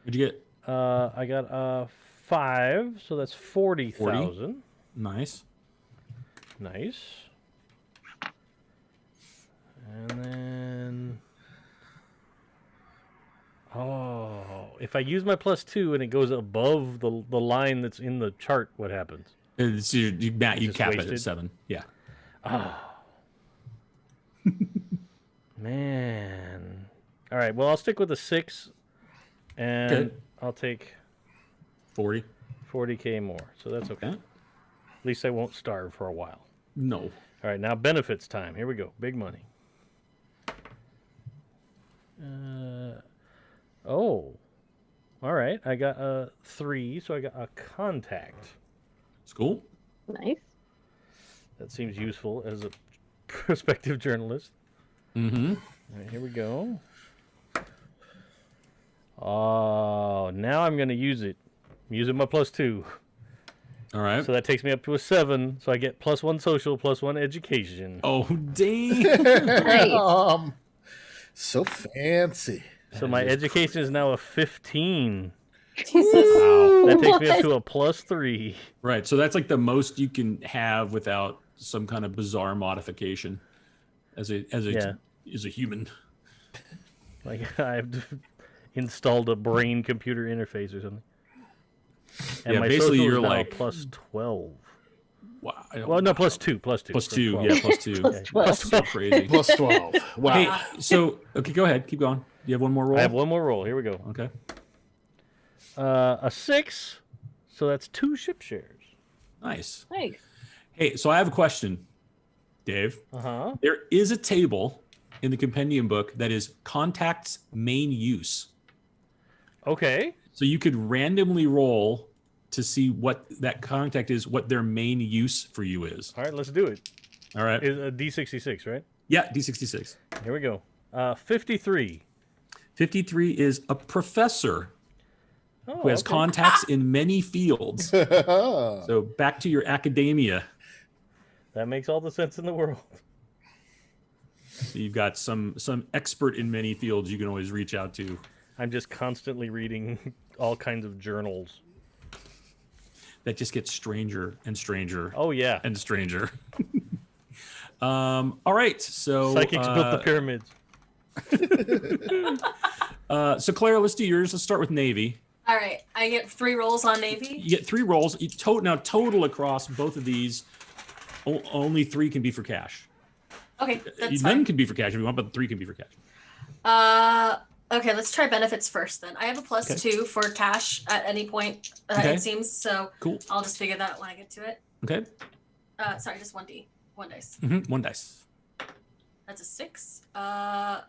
What'd you get? I got a 5, so that's 40,000. Nice. Nice. And then, if I use my +2 and it goes above the line that's in the chart, what happens? It's, you cap just it at wasted? 7. Yeah. Man. All right. Well, I'll stick with the 6, and Okay. I'll take 40. 40K more. So that's okay. Okay. At least I won't starve for a while. No. All right. Now benefits time. Here we go. Big money. Oh. All right. I got a 3, so I got a contact. It's cool. Nice. That seems useful as a prospective journalist. Mm-hmm. All right, here we go. Oh, now I'm going to use it. I'm using my +2. All right. So that takes me up to a 7. So I get +1 social, +1 education. Oh, dang. Nice. So fancy. So my education is now a 15. Jesus. Wow. That takes me up What? to a +3. Right. So that's like the most you can have without some kind of bizarre modification as a Yeah. as a human. Like I've installed a brain computer interface or something. And Yeah, my basically social you're is now like- +12. Wow. Well, no, +2. Plus for 2. 12. Yeah, plus 2. Plus 12. That's so crazy. Plus 12. Wow. Hey, so okay, go ahead. Keep going. Do you have one more roll? I have one more roll. Here we go. Okay. A 6. So that's 2 ship shares. Nice. Nice. Hey, so I have a question, Dave. Uh-huh. There is a table in the compendium book that is contacts main use. Okay. So you could randomly roll to see what that contact is, what their main use for you is. All right, let's do it. All right. It's a D66, right? Yeah, D66. Here we go. 53. 53 is a professor Oh, who has okay. contacts in many fields. So back to your academia. That makes all the sense in the world. So you've got some expert in many fields you can always reach out to. I'm just constantly reading all kinds of journals. That just gets stranger and stranger Oh, yeah. and stranger. All right, so Psychics built the pyramids. So Clara, let's do yours. Let's start with Navy. All right, I get 3 rolls on Navy. You get 3 rolls. Now total across both of these, only 3 can be for cash. Okay, that's None fine. can be for cash if you want, but 3 can be for cash. Okay, let's try benefits first then. I have a +2 for cash at any point, Okay. it seems, so Cool. I'll just figure that out when I get to it. Okay. Sorry, just 1D. 1 dice. 1 dice. That's a 6. Oh.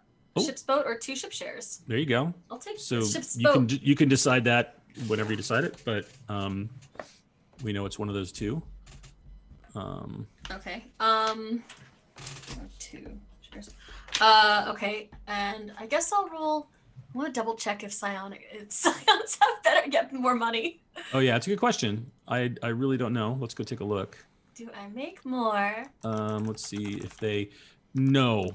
Ship's boat or 2 ship shares. There you go. I'll take So the ship's you boat. can decide that whenever you decide it, but we know it's one of those 2. Okay. 2 shares. Okay, and I guess I'll roll. I want to double check if Psionics have better, get more money. Oh yeah, that's a good question. I really don't know. Let's go take a look. Do I make more? Let's see if they. No,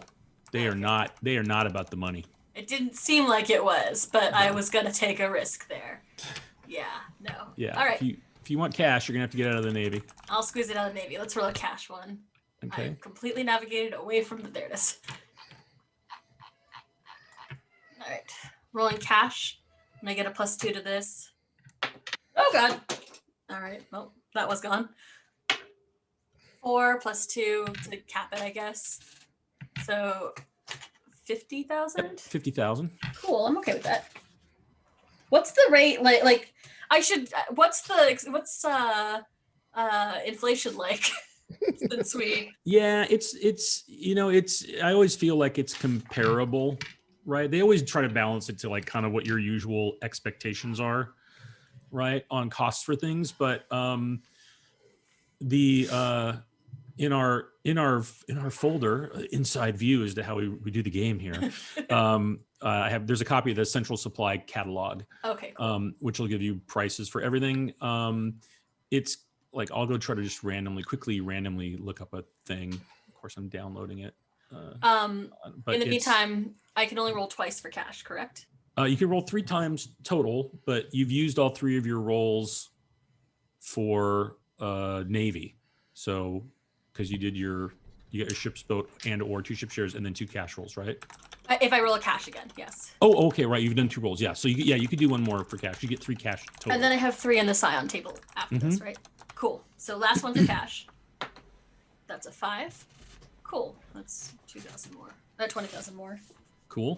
they are not. They are not about the money. It didn't seem like it was, but I was gonna take a risk there. Yeah, no. Yeah. All right, If you want cash, you're gonna have to get out of the Navy. I'll squeeze it out of the Navy. Let's roll a cash one. Okay. I completely navigated away from the there it is. All right, rolling cash, and I get a +2 to this. Oh god. All right. Well, that was gone. 4 plus 2 to cap it, I guess. So 50,000. 50,000. Cool. I'm okay with that. What's the rate like? I should. What's inflation like? Since we. Yeah, it's I always feel like it's comparable, right? They always try to balance it to like kind of what your usual expectations are, right, on costs for things. But in our folder, inside view as to how we do the game here. There's a copy of the Central Supply catalog. Okay. Cool. Which will give you prices for everything. It's like I'll go try to just randomly look up a thing. Of course, I'm downloading it. But in the meantime, I can only roll twice for cash, correct? You can roll 3 times total, but you've used all 3 of your rolls for Navy. So, because you got your ship's boat and or 2 ship shares and then 2 cash rolls, right? If I roll a cash again, yes. Oh, okay, right. You've done 2 rolls, yeah. So you could do 1 more for cash. You get 3 cash total. And then I have 3 on the Scion table after this, right? Cool. So last one's a cash. That's a 5. Cool. That's 2,000 more. 20,000 more. Cool.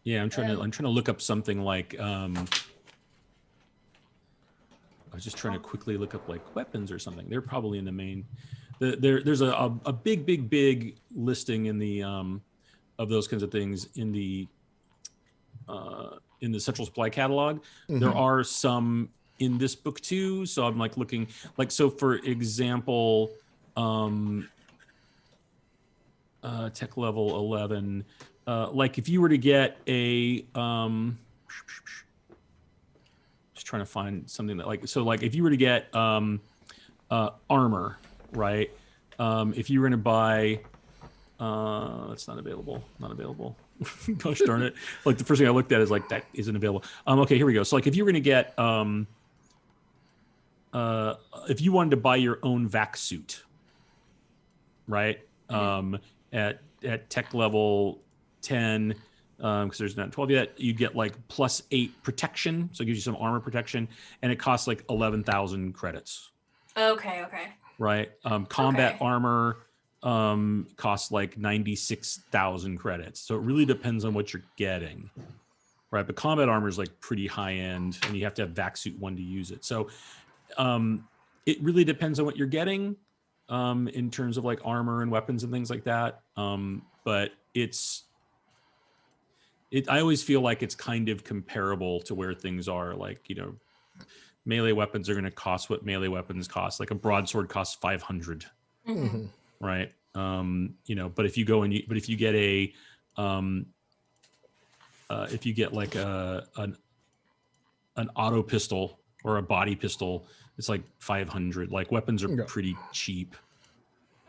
Yeah, I'm trying to look up something like I was just trying to quickly look up like weapons or something. They're probably in the main. There's a big listing in the of those kinds of things in the Central Supply catalog. There are some in this book too. So I'm like looking like, so for example, tech level 11, like if you were to get a, just trying to find something that like, so like if you were to get armor, right? If you were going to buy, that's not available. Gosh darn it. Like the first thing I looked at is like, that isn't available. Okay, here we go. So like if you were going to get, if you wanted to buy your own vac suit, right? At tech level 10, because there's not 12 yet, you get like +8 protection. So it gives you some armor protection, and it costs like 11,000 credits. Okay. Right. Combat armor costs like 96,000 credits. So it really depends on what you're getting. Right. But combat armor is like pretty high end, and you have to have vac suit 1 to use it. So it really depends on what you're getting in terms of like armor and weapons and things like that. But I always feel like it's kind of comparable to where things are. Like, melee weapons are going to cost what melee weapons cost. Like a broadsword costs 500, right? But if you go and if you get like an auto pistol or a body pistol, it's like 500. Like weapons are pretty cheap,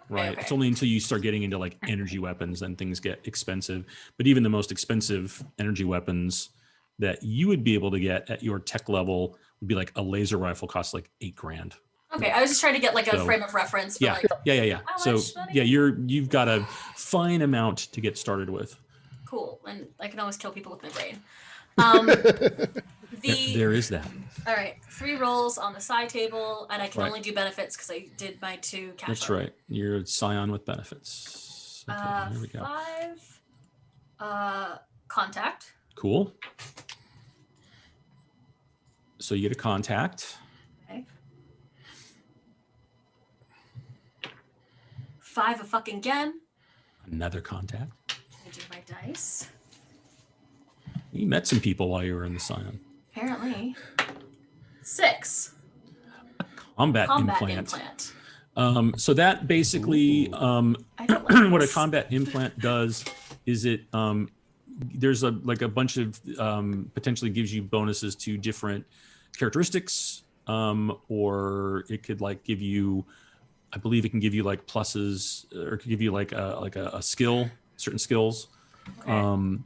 right? Okay. It's only until you start getting into like energy weapons then things get expensive. But even the most expensive energy weapons that you would be able to get at your tech level would be like a laser rifle costs like $8,000. Okay, I was just trying to get like a frame of reference. For yeah. So yeah, you've got a fine amount to get started with. Cool, and I can always kill people with my brain. There is that. All right, 3 rolls on the side table, and I can only do benefits because I did my 2 cash. That's right. You're a Scion with benefits. Okay, there we go. 5. Contact. Cool. So you get a contact. Okay. 5 a fucking again. Another contact. I do my dice. You met some people while you were in the Scion. Apparently. 6. Combat implant. So that basically, what a combat implant does is it, there's a bunch of, potentially gives you bonuses to different characteristics, or it could like give you, I believe it can give you like pluses, or it could give you like a skill, certain skills. Okay.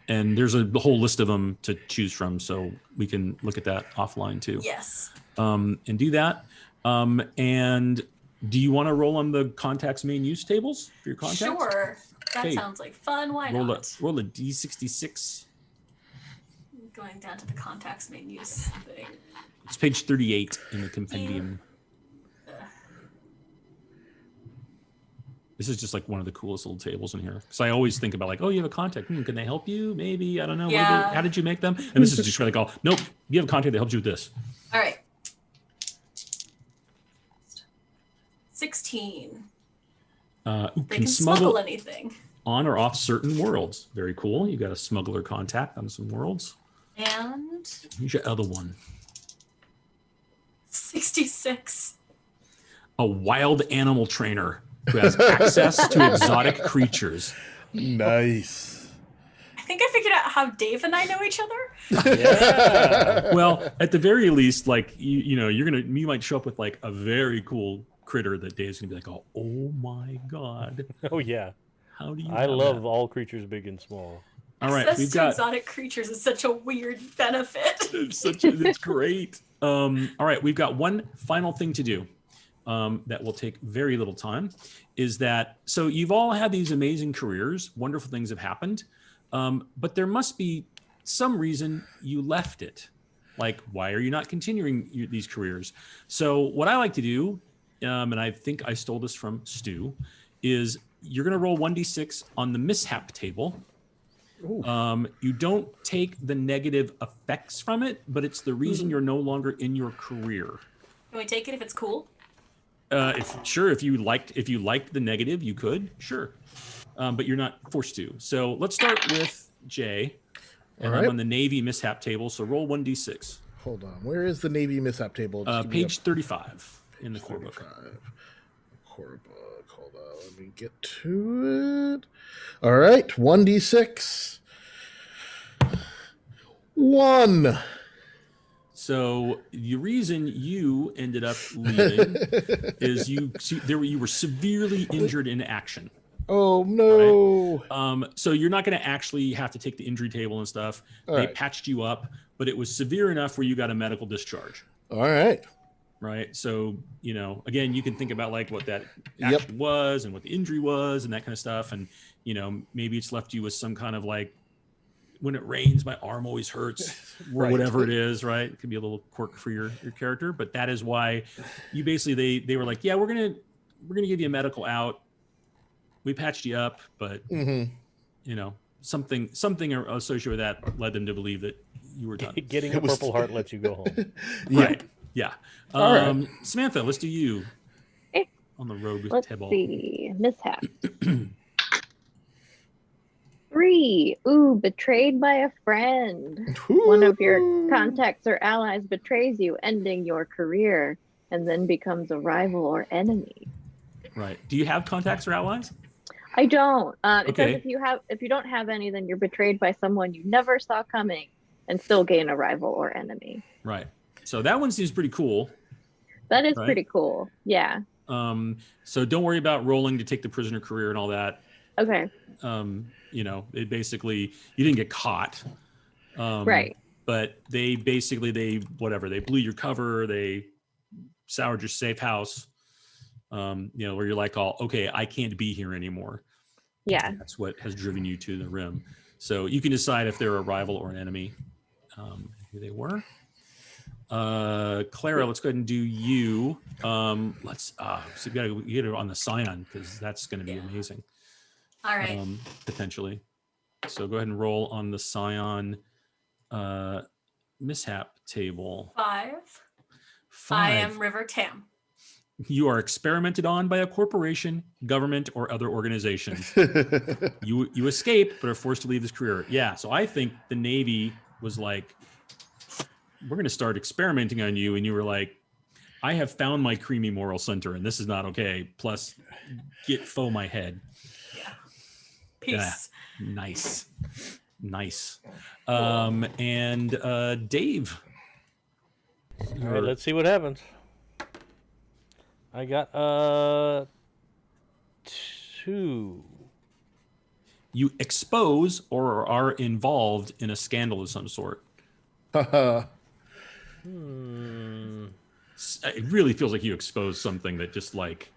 And there's a whole list of them to choose from, so we can look at that offline too. Yes. And do that. And do you want to roll on the contacts main use tables for your contacts? Sure. That sounds like fun. Why not? Roll a D66. going down to the contacts menus thing. It's page 38 in the compendium. This is just like one of the coolest little tables in here. Because I always think about like, oh, you have a contact. Can they help you? Maybe. I don't know. Yeah. How did you make them? And this is just like, oh, nope. You have a contact that helps you with this. All right. 16. They can smuggle anything. On or off certain worlds. Very cool. You got a smuggler contact on some worlds. And Here's your other one. 66. A wild animal trainer who has access to exotic creatures. Nice. I think I figured out how Dave and I know each other. Yeah. Well, at the very least, like you might show up with like a very cool critter that Dave's gonna be like, oh my god. Oh yeah. How do you? I love all creatures, big and small. All right, Access we've to got. exotic creatures is such a weird benefit. It's great. All right, we've got one final thing to do that will take very little time. Is that so? You've all had these amazing careers, wonderful things have happened, but there must be some reason you left it. Like, why are you not continuing these careers? So, what I like to do, and I think I stole this from Stu, is you're going to roll 1d6 on the mishap table. You don't take the negative effects from it, but it's the reason you're no longer in your career. Can we take it if it's cool? If you liked the negative, you could, sure, but you're not forced to. So let's start with Jay, and All right. I'm on the Navy mishap table. So roll 1d6. Hold on. Where is the Navy mishap table? Just give me Page 35 in the core book. 35. Core book. Hold on. Let me get to it. All right. 1d6. 1. So the reason you ended up leaving is you were severely injured in action. Oh no. So you're not going to actually have to take the injury table and stuff. All they right. patched you up, but it was severe enough where you got a medical discharge. All right. Right. So, again, you can think about like what that Yep. action was and what the injury was and that kind of stuff. And, maybe it's left you with some kind of like, when it rains, my arm always hurts or Right. whatever it is. Right. It could be a little quirk for your character, but that is why you basically, they were like, yeah, we're going to give you a medical out. We patched you up, but something associated with that led them to believe that you were done. Getting a Purple Heart lets you go home. Right. Yeah. All right. Samantha, let's do you Okay. on the road with Let's Tebal. see. Mishap. 3. Ooh, betrayed by a friend. One of your contacts or allies betrays you, ending your career, and then becomes a rival or enemy. Right. Do you have contacts or allies? I don't. It Okay. says if you don't have any, then you're betrayed by someone you never saw coming, and still gain a rival or enemy. Right. So that one seems pretty cool. That is Right. pretty cool. Yeah. So don't worry about rolling to take the prisoner career and all that. Okay. It basically, you didn't get caught. Right. But they blew your cover. They soured your safe house. Where you're like, okay, I can't be here anymore. Yeah. That's what has driven you to the rim. So you can decide if they're a rival or an enemy. Who they were. Clara, let's go ahead and do you. So you gotta get it on the Scion because that's going to be amazing. All right. Potentially. So go ahead and roll on the Scion mishap table. 5. 5. I am River Tam. You are experimented on by a corporation, government, or other organization. You escape, but are forced to leave this career. Yeah, so I think the Navy was like, we're going to start experimenting on you. And you were like, I have found my creamy moral center, and this is not okay. Plus, get foe my head. Peace. Yeah, nice. And Dave. All right, let's see what happens. I got 2. You expose or are involved in a scandal of some sort. It really feels like you exposed something that just like...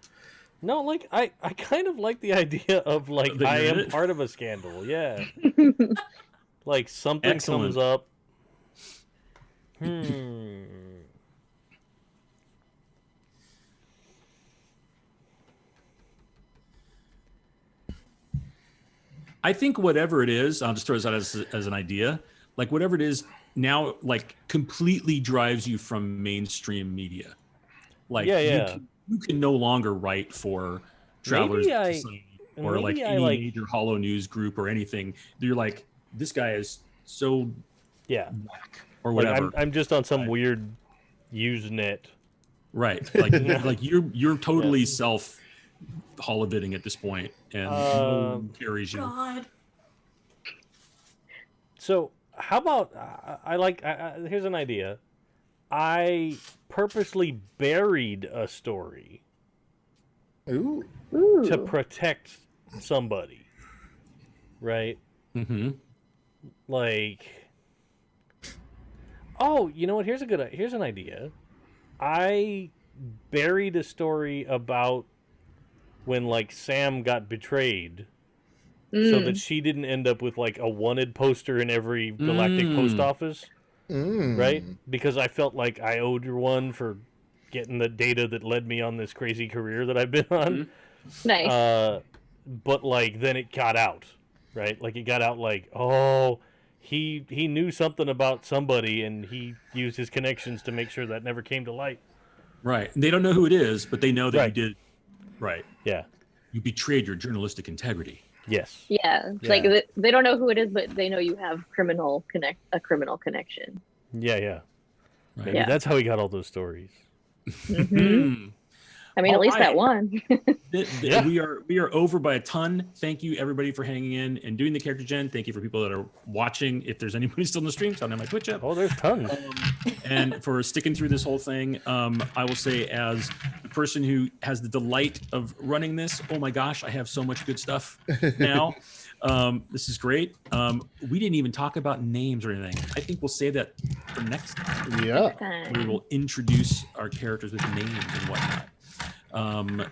No, like I kind of like the idea of like That I you're in am it? part of a scandal. Yeah. Like something Excellent. comes up. I think whatever it is, I'll just throw this out as an idea. Like whatever it is now, like completely drives you from mainstream media. Like you can no longer write for Travelers Society or like any major Hollow News group or anything. You're like, this guy is so whack or whatever. Like I'm just on some weird Usenet. Right. Like like you're totally self holobiting at this point, and no one carries you. God. So how about here's an idea. I purposely buried a story to protect somebody, right? Mm-hmm. Like, oh, you know what? Here's an idea. I buried a story about when like Sam got betrayed, so that she didn't end up with like a wanted poster in every galactic post office, right? Because I felt like I owed her one for getting the data that led me on this crazy career that I've been on. Nice. But like then it got out, right? Like it got out like, oh, he knew something about somebody and he used his connections to make sure that never came to light. Right. And they don't know who it is, but they know that you did. Right. Yeah. You betrayed your journalistic integrity. Yes. Yeah. Like they don't know who it is, but they know you have a criminal connection. Yeah. Right. Maybe that's how he got all those stories. Mm-hmm. I mean, at least that one. We are over by a ton. Thank you everybody for hanging in and doing the character gen. Thank you for people that are watching. If there's anybody still in the stream, tell them my Twitch up. Oh, there's tons. And for sticking through this whole thing, I will say as the person who has the delight of running this, oh my gosh, I have so much good stuff now. This is great. We didn't even talk about names or anything. I think we'll save that for next time. Yeah. We will introduce our characters with names and whatnot.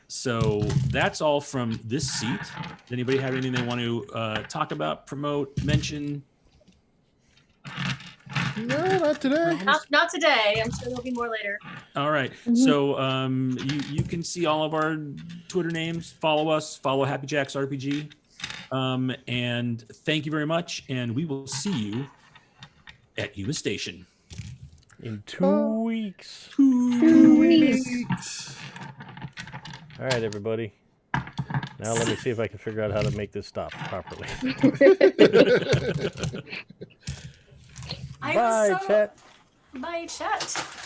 So that's all from this seat. Does anybody have anything they want to talk about, promote, mention? No, not today. Not today. I'm sure there'll be more later. All right. So you can see all of our Twitter names. Follow us. Follow Happy Jacks RPG. And thank you very much. And we will see you at Yuma Station in 2 weeks. 2 weeks. All right, everybody. Now let me see if I can figure out how to make this stop properly. Bye, chat. Bye, chat.